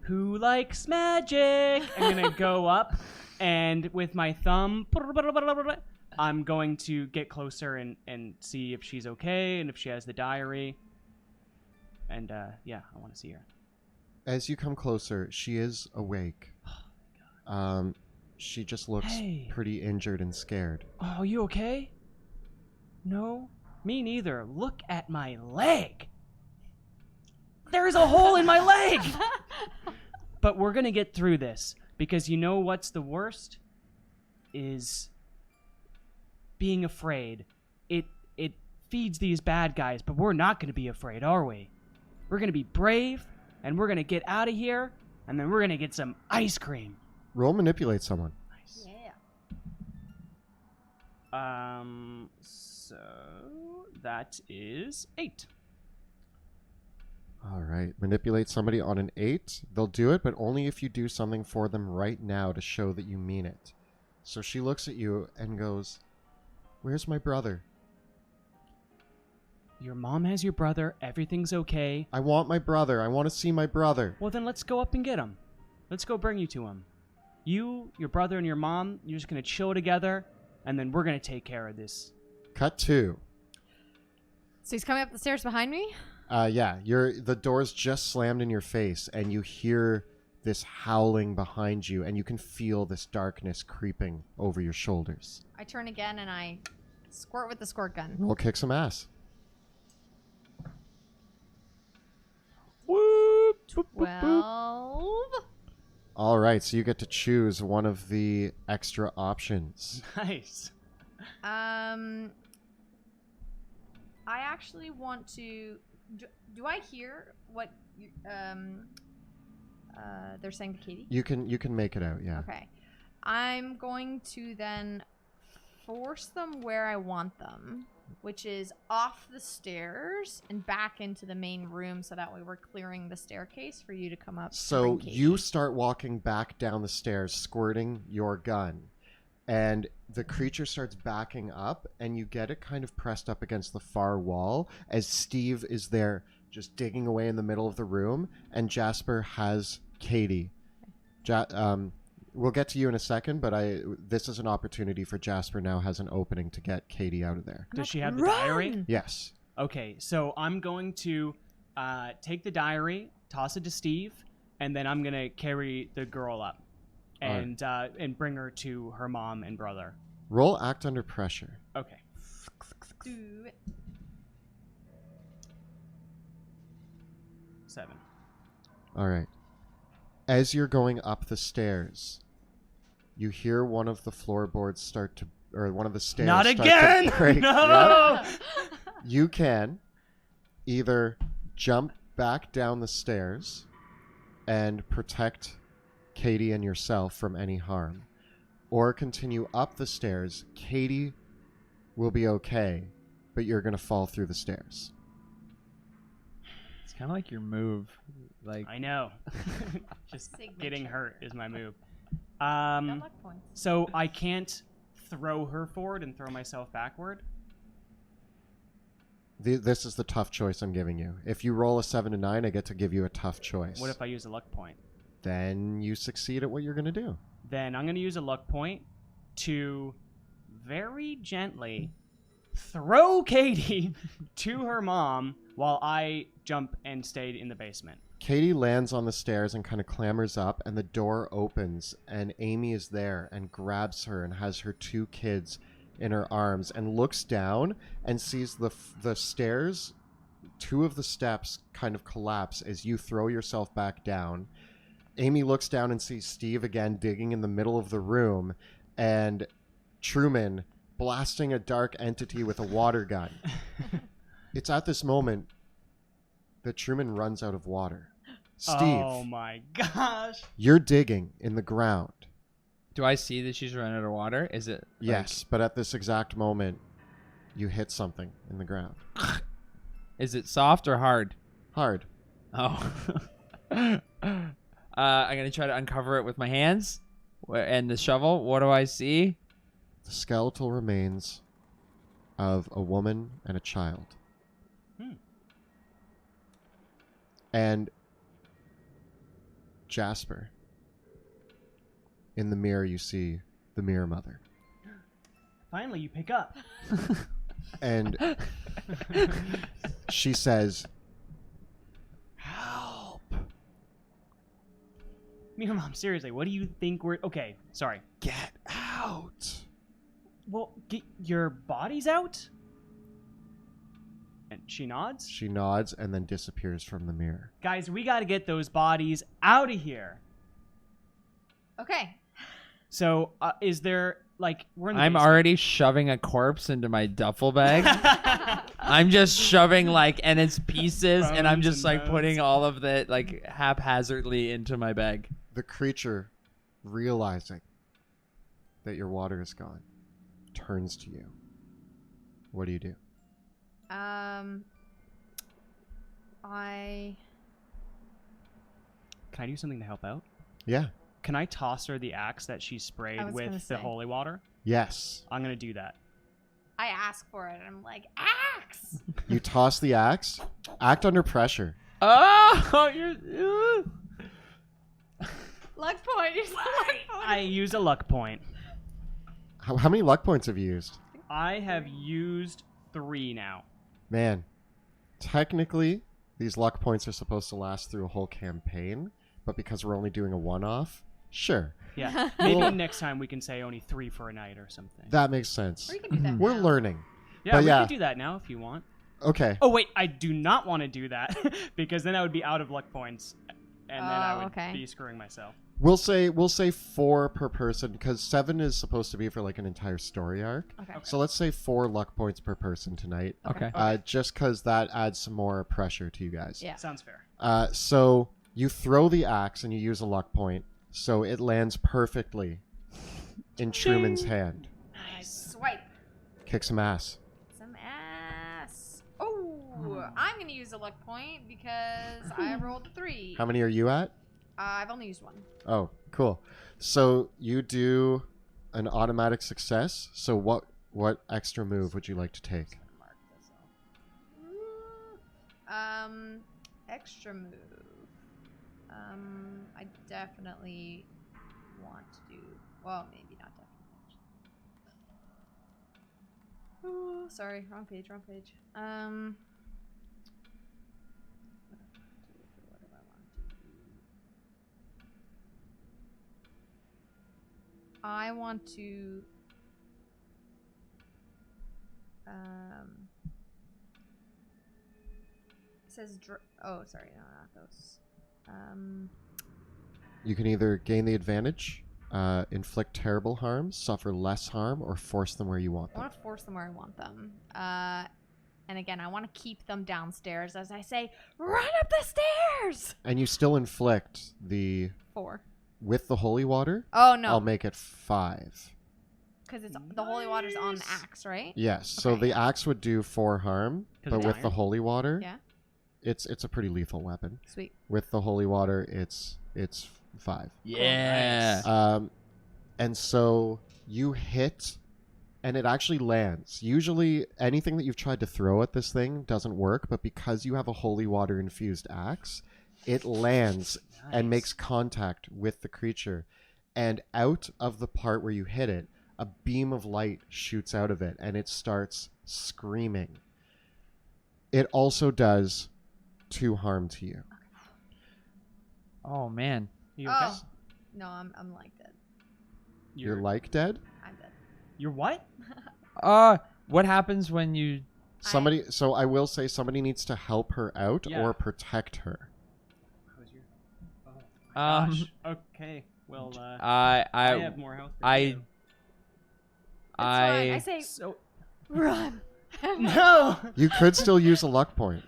Who likes magic? I'm gonna go up and with my thumb I'm going to get closer and see if she's okay and if she has the diary. And yeah, I want to see her. As you come closer, she is awake. She just looks Hey. pretty injured and scared. Oh, you okay? No? Me neither. Look at my leg. There's a hole in my leg. But we're going to get through this because you know what's the worst is being afraid. It feeds these bad guys, but we're not going to be afraid, are we? We're going to be brave and we're going to get out of here and then we're going to get some ice cream. Roll manipulate someone. Nice. Yeah. So that is 8. All right. Manipulate somebody on an 8. They'll do it, but only if you do something for them right now to show that you mean it. So she looks at you and goes, "Where's my brother? Your mom has your brother. Everything's okay. I want my brother. I want to see my brother." Well, then let's go up and get him. Let's go bring you to him. You, your brother, and your mom, you're just going to chill together, and then we're going to take care of this. Cut 2. So he's coming up the stairs behind me? Yeah, the door's just slammed in your face, and you hear this howling behind you, and you can feel this darkness creeping over your shoulders. I turn again and I squirt with the squirt gun. Roll kick some ass. Whoop! 12. All right, so you get to choose one of the extra options. Nice. I actually want to. Do I hear what they're saying to Katie? You can make it out, yeah. Okay. I'm going to then force them where I want them. which is off the stairs and back into the main room, so that way we're clearing the staircase for you to come up. So you start walking back down the stairs, squirting your gun, and the creature starts backing up, and you get it kind of pressed up against the far wall as Steve is there just digging away in the middle of the room, and Jasper has Katie. We'll get to you in a second, but this is an opportunity for Jasper now has an opening to get Katie out of there. Does she have the diary? Yes. Okay, so I'm going to take the diary, toss it to Steve, and then I'm going to carry the girl up and bring her to her mom and brother. Roll act under pressure. Okay. Do it. 7. All right. As you're going up the stairs, you hear one of the floorboards one of the stairs Not start again! to break. No! Yep. You can either jump back down the stairs and protect Katie and yourself from any harm, or continue up the stairs. Katie will be okay, but you're going to fall through the stairs. It's kind of like your move. Like I know. Just Signature. getting hurt is my move. Got luck points. So I can't throw her forward and throw myself backward? This is the tough choice I'm giving you. If you roll a 7 to 9, I get to give you a tough choice. What if I use a luck point? Then you succeed at what you're going to do. Then I'm going to use a luck point to very gently throw Katie to her mom while I jump and stay in the basement. Katie lands on the stairs and kind of clambers up, and the door opens, and Amy is there and grabs her and has her 2 kids in her arms and looks down and sees the stairs, 2 of the steps kind of collapse as you throw yourself back down. Amy looks down and sees Steve again digging in the middle of the room, and Truman blasting a dark entity with a water gun. It's at this moment that Truman runs out of water. Steve, Oh my gosh. you're digging in the ground. do I see that she's running out of water? Is it? Like, Yes, but at this exact moment, you hit something in the ground. Is it soft or hard? Hard. Oh. I'm gonna try to uncover it with my hands and the shovel. What do I see? The skeletal remains of a woman and a child. And Jasper, in the mirror, you see the mirror mother. Finally, you pick up. And she says, "Help." Mirror Mom, seriously, what do you think we're... Okay, sorry. Get out. Well, get your bodies out? And she nods. She nods and then disappears from the mirror. Guys, we gotta get those bodies out of here. Okay. So, is there, like, we're in the I'm basement. already shoving a corpse into my duffel bag. I'm just shoving and it's pieces, and I'm Bones just and putting bones. all of it haphazardly into my bag. The creature, realizing that your water is gone, turns to you. What do you do? Can I do something to help out? Yeah. Can I toss her the axe that she sprayed I was gonna with the say. holy water? Yes. I'm gonna do that. I ask for it, and I'm like, axe! You toss the axe. Act under pressure. Oh, you're. Luck point. Use the luck point. I use a luck point. How many luck points have you used? I have used 3 now. Man, technically, these luck points are supposed to last through a whole campaign, but because we're only doing a one-off, sure. Yeah. Maybe next time we can say only 3 for a night or something. That makes sense. Or you can do that We're now. learning. Yeah, but we yeah. could do that now if you want. Okay. Oh, wait, I do not want to do that because then I would be out of luck points and then I Oh, would okay. be screwing myself. We'll say 4 per person because 7 is supposed to be for like an entire story arc. Okay. So let's say 4 luck points per person tonight. Okay. Just because that adds some more pressure to you guys. Yeah. Sounds fair. So you throw the axe and you use a luck point, so it lands perfectly in Truman's hand. Nice. Swipe. Kick some ass. Some Ooh, I'm gonna use a luck point because I rolled a 3. How many are you at? I've only used 1. Oh, cool. So you do an automatic success. So what extra move would you like to take? Mark this off. Extra move. I definitely want to do. Well, maybe not definitely. Oh, sorry, wrong page. What do I want to do? I want to. It says. Oh, sorry, no, not those. You can either gain the advantage, inflict terrible harm, suffer less harm, or force them where you want I them. want to force them where I want them. And again, I want to keep them downstairs as I say, run up the stairs! And you still inflict the 4. with the holy water. Oh, no. I'll make it 5. Because it's the holy water's on the axe, right? Yes. So Okay. the axe would do 4 harm, 'Cause but it's with the iron? holy water, Yeah. it's a pretty lethal weapon. Sweet. With the holy water, it's 5. Yeah. And so you hit, and it actually lands. Usually, anything that you've tried to throw at this thing doesn't work, but because you have a holy water infused axe, it lands and Nice. makes contact with the creature. And out of the part where you hit it, a beam of light shoots out of it, and it starts screaming. It also does 2 harm to you. Oh man. You okay? Oh. No, I'm like dead. You're like dead? I'm dead. You're what? What happens when you? Somebody. So I will say somebody needs to help her out Yeah. or protect her. How's your? Oh my Um, gosh. Okay. Well, I I have more health. Than I you. It's fine. I I say, So run. no. You could still use a luck point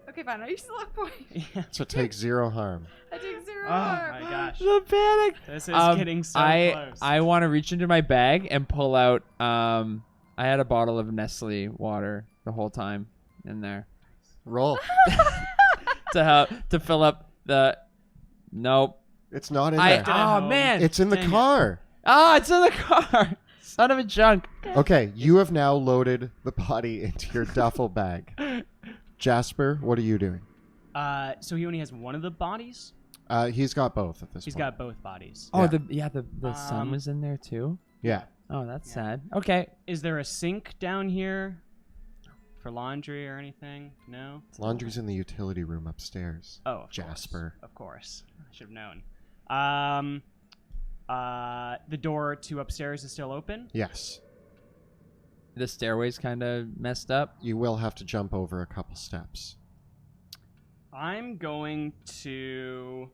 Okay, fine. I use the luck point. Yeah. to take 0 harm. I take 0 Oh harm. my gosh. the panic. This is Um, getting so close. I want to reach into my bag and pull out. I had a bottle of Nestle water the whole time in there Roll. to fill up the. Nope. It's not in I. there. Did at Oh home. man. It's in the Dang it. car. It's in the car. Son of a junk. Okay, you have now loaded the body into your duffel bag. Jasper, what are you doing? So he only has one of the bodies. He's got both at this He's point. got both bodies. Oh, Yeah. the sun was in there too. Yeah. Oh, that's Yeah. sad. Okay. Is there a sink down here for laundry or anything? No. Laundry's in the utility room upstairs. Oh, of Jasper. Course. Of course. I should have known. The door to upstairs is still open. Yes. The stairway's kind of messed up. You will have to jump over a couple steps. I'm going to,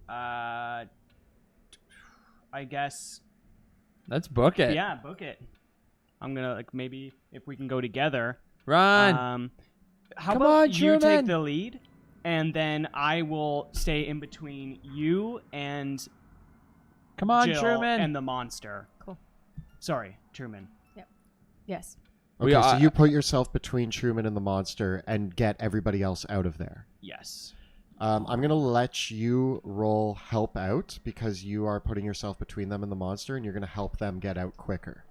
I guess, Let's book it. yeah, book it. I'm gonna maybe if we can go together. Run. How Come about on, you take Truman. the lead, and then I will stay in between you and Come on, Jill Truman. and the monster. Cool. Sorry, Truman. Yes. Okay, We so are- you put yourself between Truman and the monster and get everybody else out of there. Yes. I'm going to let you roll help out because you are putting yourself between them and the monster, and you're going to help them get out quicker.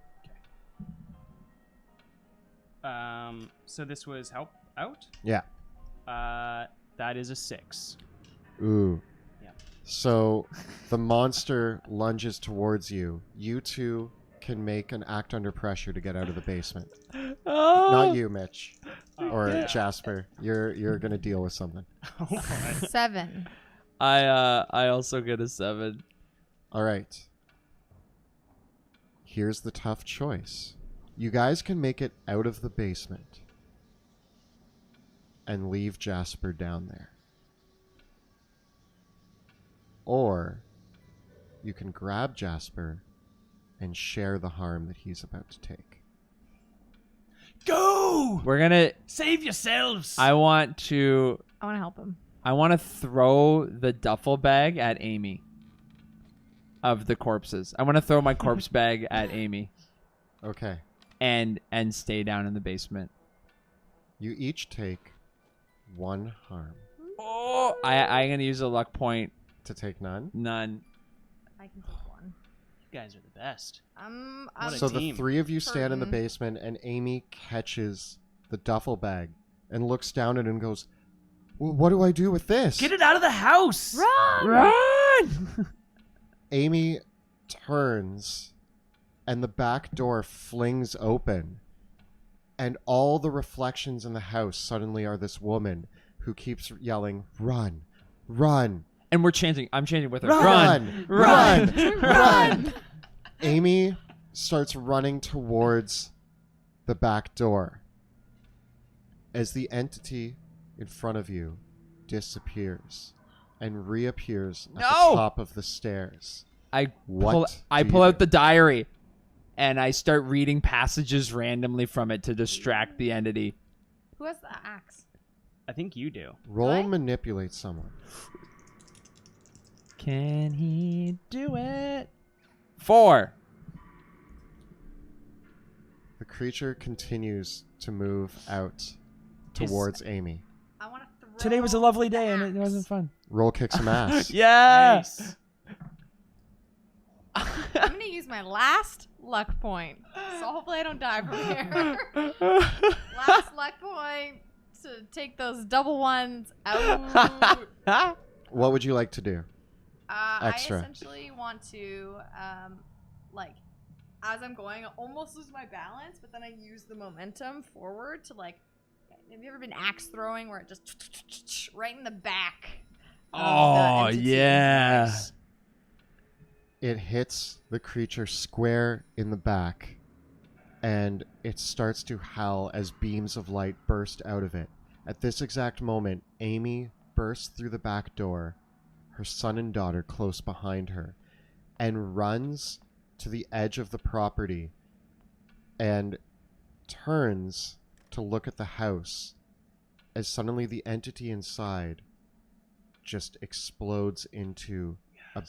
So this was help out. Yeah. That is a 6. Ooh. Yeah. So the monster lunges towards you. You two can make an act under pressure to get out of the basement. Oh. Not you, Mitch. Oh, Or yeah. Jasper. You're going to deal with something. Oh, boy. 7. I also get a 7. All right. Here's the tough choice. You guys can make it out of the basement and leave Jasper down there. Or you can grab Jasper and share the harm that he's about to take. Go! We're gonna. Save yourselves! I want to help him. throw the duffel bag at Amy. Of the corpses, I want to throw my corpse bag at Amy Okay. and stay down in the basement. You each take 1 harm. Oh, I'm gonna use a luck point. To take none? None. I can take one. You guys are the best. I'm What a So team. the 3 of you stand in the Hurting. basement, and Amy catches the duffel bag and looks down at it and goes, well, what do I do with this? Get it out of the house! Run! Run! Amy turns, and the back door flings open, and all the reflections in the house suddenly are this woman who keeps yelling, run, run, And we're chanting. I'm chanting with her. run, Run! run, run. Amy starts running towards the back door as the entity in front of you disappears and reappears at the No! top of the stairs. I What pull, do I you pull out do? the diary, and I start reading passages randomly from it to distract the entity. Who has the axe? I think you do. Roll I? manipulate someone. Can he do it? 4. The creature continues to move out towards Amy. I want to throw. Today was a lovely the day, and it axe. wasn't fun. Roll kick some ass. Yeah. Nice. I'm gonna use my last luck point, so hopefully I don't die from here. Last luck point to take those double ones out. What would you like to do? Extra. I essentially want to, like, as I'm going, I almost lose my balance, but then I use the momentum forward to, like, have you ever been axe throwing where it just right in the back? of the Oh, entity? yeah. Nice. It hits the creature square in the back, and it starts to howl as beams of light burst out of it. At this exact moment, Amy bursts through the back door, her son and daughter close behind her, and runs to the edge of the property and turns to look at the house as suddenly the entity inside just explodes into a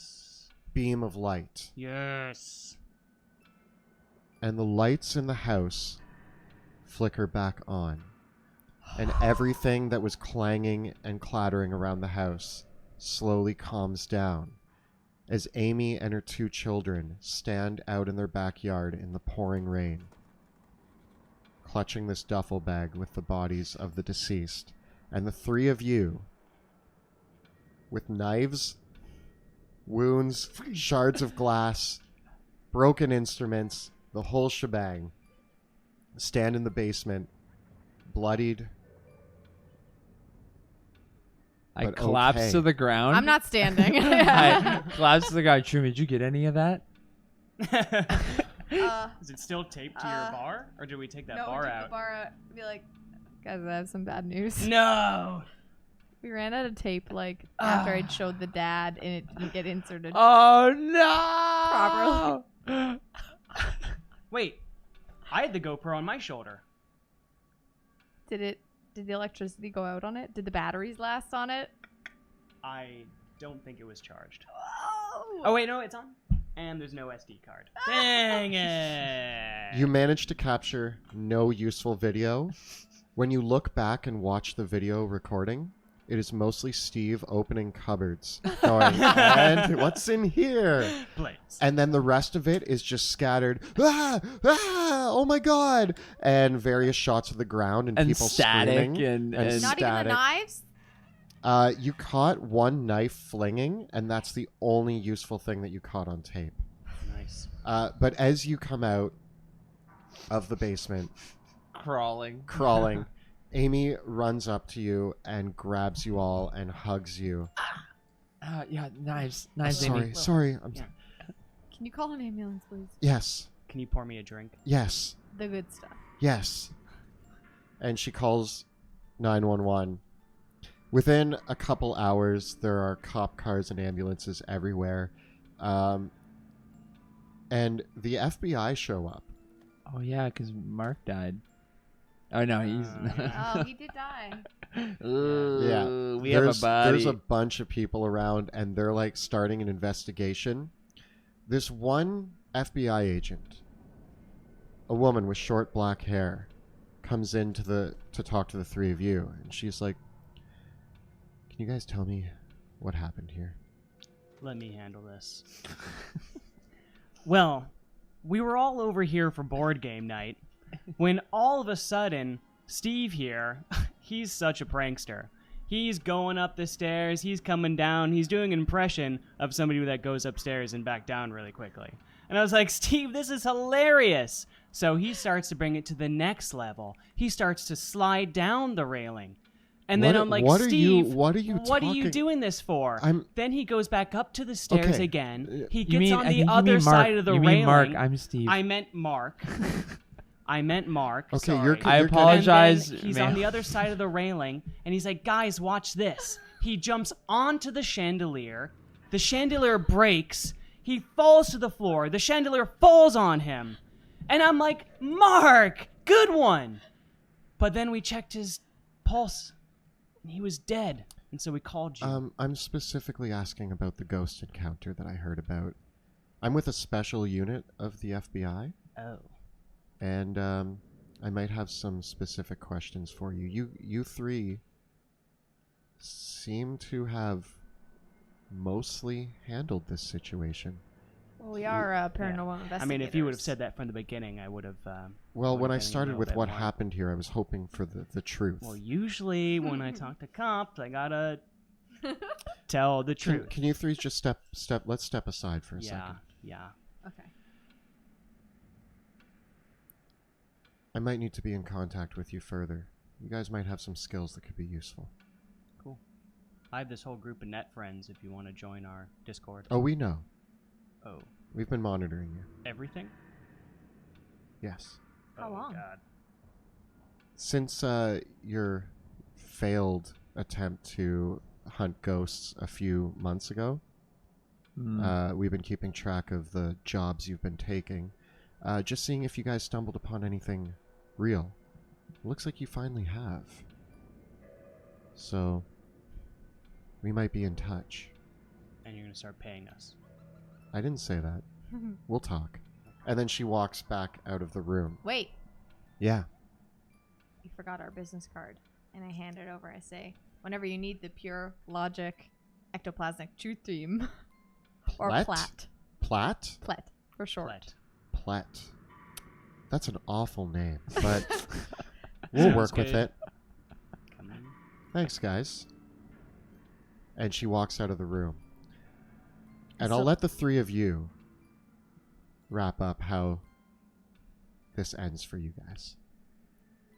beam of light. Yes. And the lights in the house flicker back on. And everything that was clanging and clattering around the house slowly calms down as Amy and her 2 children stand out in their backyard in the pouring rain, clutching this duffel bag with the bodies of the deceased. And the 3 of you, with knives, wounds, shards of glass, broken instruments, the whole shebang, stand in the basement, bloodied. I But collapse okay. to the ground. I'm not standing. I collapse to the ground. Truman, did you get any of that? Is it still taped to your bar, or did we take that no, bar take out? the bar out. Be like, guys, I have some bad news. No. We ran out of tape, like, after I'd showed the dad, and it didn't get inserted. Oh no! Properly. Wait, I had the GoPro on my shoulder. Did the electricity go out on it? Did the batteries last on it? I don't think it was charged. Oh! Oh wait, no, it's on. And there's no SD card. Dang it! You managed to capture no useful video. When you look back and watch the video recording, it is mostly Steve opening cupboards, going, and what's in here? Blades. And then the rest of it is just scattered, oh my god, and various shots of the ground and people static screaming. and Not even the static. knives? You caught 1 knife flinging, and that's the only useful thing that you caught on tape. Nice. But as you come out of the basement, crawling, Amy runs up to you and grabs you all and hugs you. Yeah, knives, Amy. Sorry. Yeah. Can you call an ambulance, please? Yes, Can you pour me a drink? yes, The good stuff. yes. And she calls 911. Within a couple hours, there are cop cars and ambulances everywhere. And the FBI show up. Oh yeah, because Mark died. Oh no, he's. Oh, he did die. Ooh, Yeah. we have a buddy. There's a bunch of people around, and they're like starting an investigation. This one FBI agent, a woman with short black hair, comes in to talk to the three of you, and she's like, "Can you guys tell me what happened here?" Let me handle this. Well, we were all over here for board game night when all of a sudden, Steve here, he's such a prankster. He's going up the stairs, he's coming down, he's doing an impression of somebody that goes upstairs and back down really quickly. And I was like, Steve, this is hilarious. So he starts to bring it to the next level. He starts to slide down the railing. And then I'm like, Steve, what are you doing this for? Then he goes back up to the stairs again. He gets on the other side of the railing. Mean Mark. I'm Steve. I meant Mark. Okay, sorry. I apologize. And then he's on the other side of the railing, and he's like, guys, watch this. He jumps onto the chandelier. The chandelier breaks. He falls to the floor. The chandelier falls on him. And I'm like, Mark, good one. But then we checked his pulse, and he was dead. And so we called you. I'm specifically asking about the ghost encounter that I heard about. I'm with a special unit of the FBI. Oh. And I might have some specific questions for you. You three seem to have mostly handled this situation. Well, we are paranormal investigators. I mean, if you would have said that from the beginning, I would have... well, when I started with what happened here, I was hoping for the truth. Well, usually when I talk to cops, I gotta tell the truth. Can you three just let's step aside for a second. Yeah. Okay. I might need to be in contact with you further. You guys might have some skills that could be useful. Cool. I have this whole group of net friends if you want to join our Discord. Oh, we know. Oh. We've been monitoring you. Everything? Yes. How long? God. Since your failed attempt to hunt ghosts a few months ago, we've been keeping track of the jobs you've been taking. Just seeing if you guys stumbled upon anything real. Looks like you finally have. So, we might be in touch. And you're going to start paying us. I didn't say that. We'll talk. And then she walks back out of the room. Wait. Yeah. You forgot our business card. And I hand it over. I say, whenever you need the pure logic ectoplasmic truth team. Or PLAT. PLAT? PLAT, for short. PLAT. PLAT. That's an awful name, but we'll work with it. Come on. Thanks, guys. And she walks out of the room. And I'll let the three of you wrap up how this ends for you guys.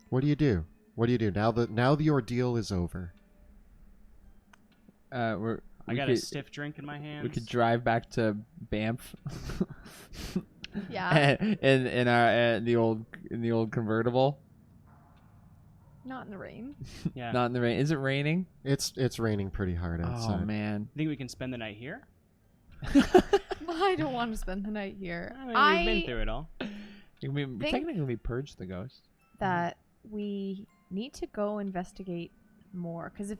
What do you do? What do you do now the ordeal is over? I got a stiff drink in my hands. We could drive back to Banff. Yeah. in the old convertible. Not in the rain. Yeah. Not in the rain. Is it raining? It's raining pretty hard outside. Oh man. Think we can spend the night here? I don't want to spend the night here. I mean, we've been through it all. Technically, we purged the ghost. That we need to go investigate more. Because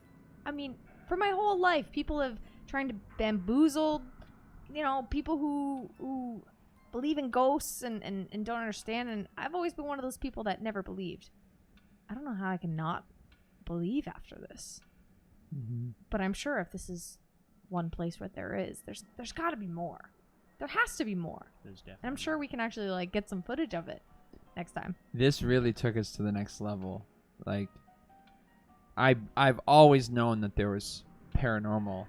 for my whole life, people have tried to bamboozle, people who believe in ghosts and don't understand. And I've always been one of those people that never believed. I don't know how I can not believe after this. Mm-hmm. But I'm sure if this is one place where there's got to be more. There has to be more. There's definitely. And I'm sure we can actually get some footage of it next time. This really took us to the next level. Like, I've always known that there was paranormal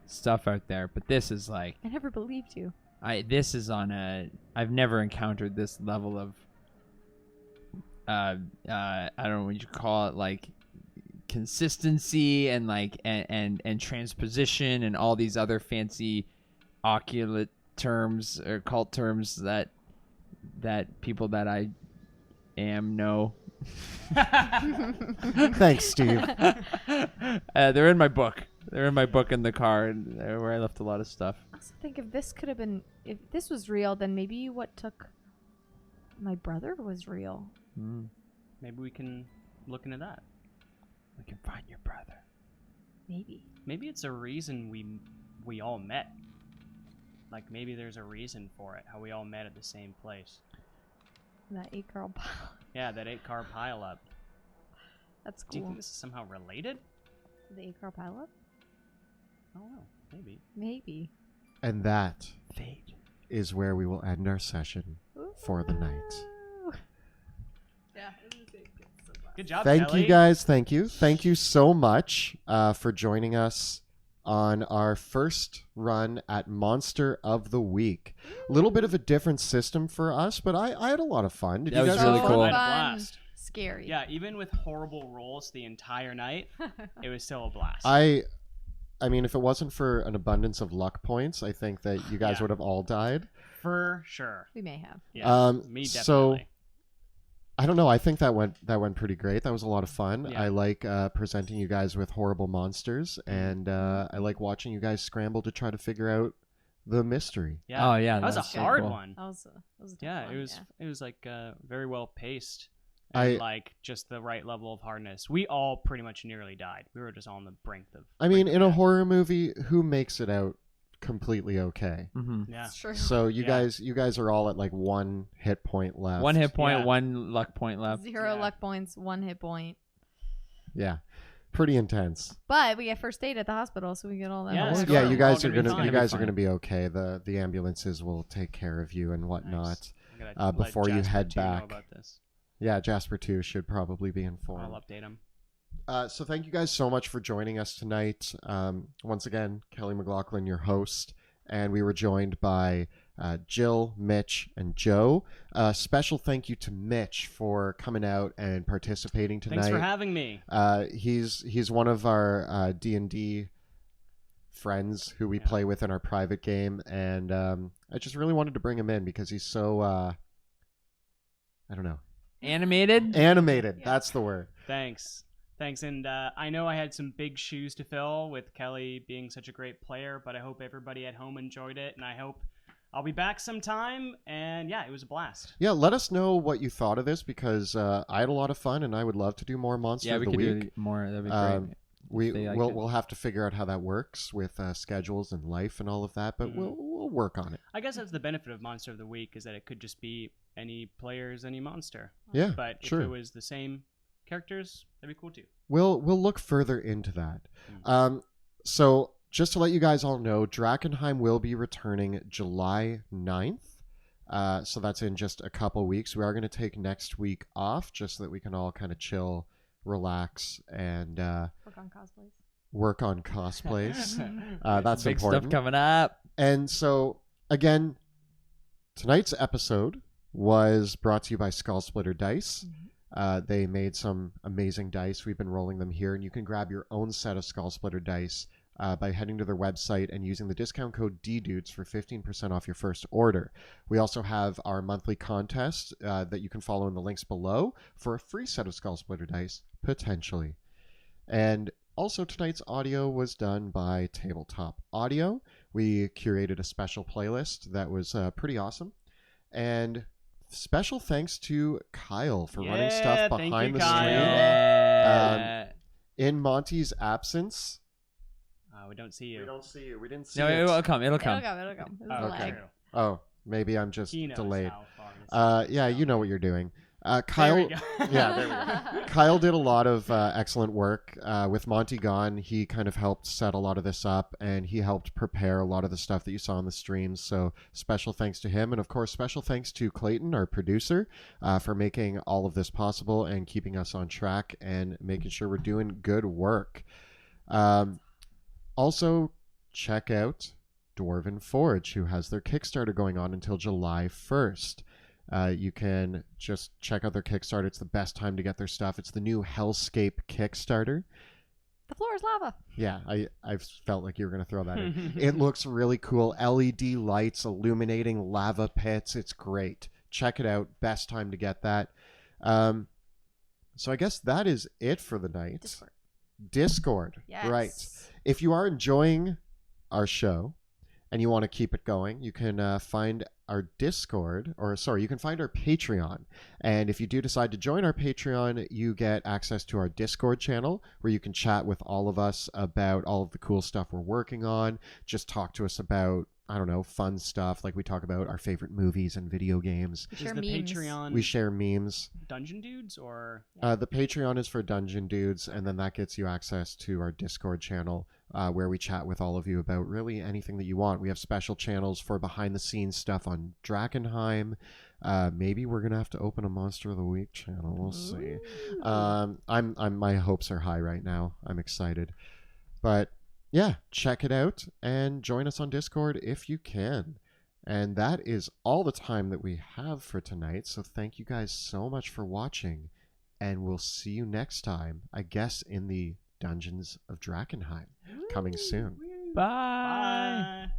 stuff out there, but this is like, I never believed you. This is on I've never encountered this level of I don't know what you call it, like consistency and and transposition and all these other fancy occult terms or cult terms that people that I am know. Thanks, Steve. They're in my book. They're in my book in the car where I left a lot of stuff. I also think if this was real, then maybe what took my brother was real. Maybe we can look into that. We can find your brother. Maybe it's a reason we all met. Like maybe there's a reason for it, how we all met at the same place. That 8-car pile. Yeah, that 8-car pileup. That's Do you cool. think this is somehow related? The 8-car pileup? I don't know. Maybe. Maybe. And that Fate. is where we will end our session for the night. Ooh. Yeah, it was good. Good job, Thank Kelly. you guys. Thank you. Thank you so much for joining us on our first run at Monster of the Week. A little bit of a different system for us, but I had a lot of fun. Did That you was guys really have cool. I fun? had a Fun. blast. Scary. Yeah, even with horrible rolls the entire night, it was still a blast. I mean, if it wasn't for an abundance of luck points, I think that you guys Yeah. would have all died. For sure. We may have. Yeah, me So definitely. I don't know. I think that went pretty great. That was a lot of fun. Yeah. I like presenting you guys with horrible monsters, and I like watching you guys scramble to try to figure out the mystery. Yeah. Oh yeah, That was a that's so hard cool. one. That was a tough Yeah, one, it was like very well paced. I- And like just the right level of hardness. We all pretty much nearly died. We were just on the brink of. I mean, brink in of a death. horror movie, who makes it out completely okay? Mm-hmm. Yeah. It's true. So you Yeah. guys are all at like 1 hit point left. 1 hit point, Yeah. 1 luck point left. 0 Yeah. luck points, 1 hit point. Yeah, pretty intense. But we get first aid at the hospital, so we get all that. Yeah, whole sure. Yeah, stuff. you We're all guys are gonna be gonna fine. you guys are Fine. gonna be okay. The ambulances will take care of you and whatnot. Nice. I gotta let before you Jasper head too know back. about this. Yeah, Jasper too should probably be I'll informed. update him. So thank you guys so much for joining us tonight. Once again, Kelly McLaughlin, your host, and we were joined by Jill, Mitch, and Joe. Special thank you to Mitch for coming out and participating tonight. Thanks for having me. He's one of our D&D friends who we Yeah. play with in our private game, and I just really wanted to bring him in because he's so I don't know, Animated? animated. Yeah. That's the word. Thanks. And I know I had some big shoes to fill with Kelly being such a great player, but I hope everybody at home enjoyed it, and I hope I'll be back sometime. And yeah, it was a blast. Yeah, let us know what you thought of this because I had a lot of fun and I would love to do more Monster Yeah, of we the could Week. do more. That'd be great. They like it. We'll have to figure out how that works with schedules and life and all of that, but Mhm. we'll work on it. I guess that's the benefit of Monster of the Week is that it could just be any players, any monster. Yeah, But if sure. it was the same characters, that'd be cool too. We'll look further into that. Mm. So just to let you guys all know, Drakkenheim will be returning July 9th. So that's in just a couple weeks. We are going to take next week off just so that we can all kind of chill, relax, and Work on cosplays. work on cosplays. That's Big important. stuff coming up. And so, again, tonight's episode was brought to you by Skull Splitter Dice. They made some amazing dice. We've been rolling them here, and you can grab your own set of Skull Splitter Dice by heading to their website and using the discount code DDUDES for 15% off your first order. We also have our monthly contest that you can follow in the links below for a free set of Skull Splitter Dice, potentially. And also, tonight's audio was done by Tabletop Audio. We curated a special playlist that was pretty awesome. And special thanks to Kyle for running stuff thank behind you, the Kyle. stream. Yeah. In Monty's absence. We don't see you. We don't see you. We didn't see No, it. it'll come. It'll It'll come. come. It'll come. It's Oh, a okay. lag. true. Oh, maybe I'm just He knows delayed. how far this is. Yeah, you know what you're doing. There Kyle, we go. yeah, there we go. Kyle did a lot of excellent work. With Monty gone, he kind of helped set a lot of this up, and he helped prepare a lot of the stuff that you saw on the streams. So special thanks to him. And, of course, special thanks to Clayton, our producer, for making all of this possible and keeping us on track and making sure we're doing good work. Also, check out Dwarven Forge, who has their Kickstarter going on until July 1st. You can just check out their Kickstarter. It's the best time to get their stuff. It's the new Hellscape Kickstarter. The floor is lava. Yeah, I felt like you were going to throw that in. It looks really cool. LED lights illuminating lava pits. It's great. Check it out. Best time to get that. So I guess that is it for the night. Discord. Yes. Right. If you are enjoying our show and you want to keep it going, you can find our Discord, you can find our Patreon. And if you do decide to join our Patreon, you get access to our Discord channel where you can chat with all of us about all of the cool stuff we're working on. Just talk to us about I don't know, fun stuff. Like we talk about our favorite movies and video games. We Is share the memes. Patreon We share memes. Dungeon Dudes or The Patreon is for Dungeon Dudes, and then that gets you access to our Discord channel where we chat with all of you about really anything that you want. We have special channels for behind-the-scenes stuff on Drakkenheim. Maybe we're gonna have to open a Monster of the Week channel. We'll see. My hopes are high right now. I'm excited, but yeah, check it out and join us on Discord if you can. And that is all the time that we have for tonight. So thank you guys so much for watching. And we'll see you next time, I guess, in the Dungeons of Drakkenheim, coming soon. Bye. Bye.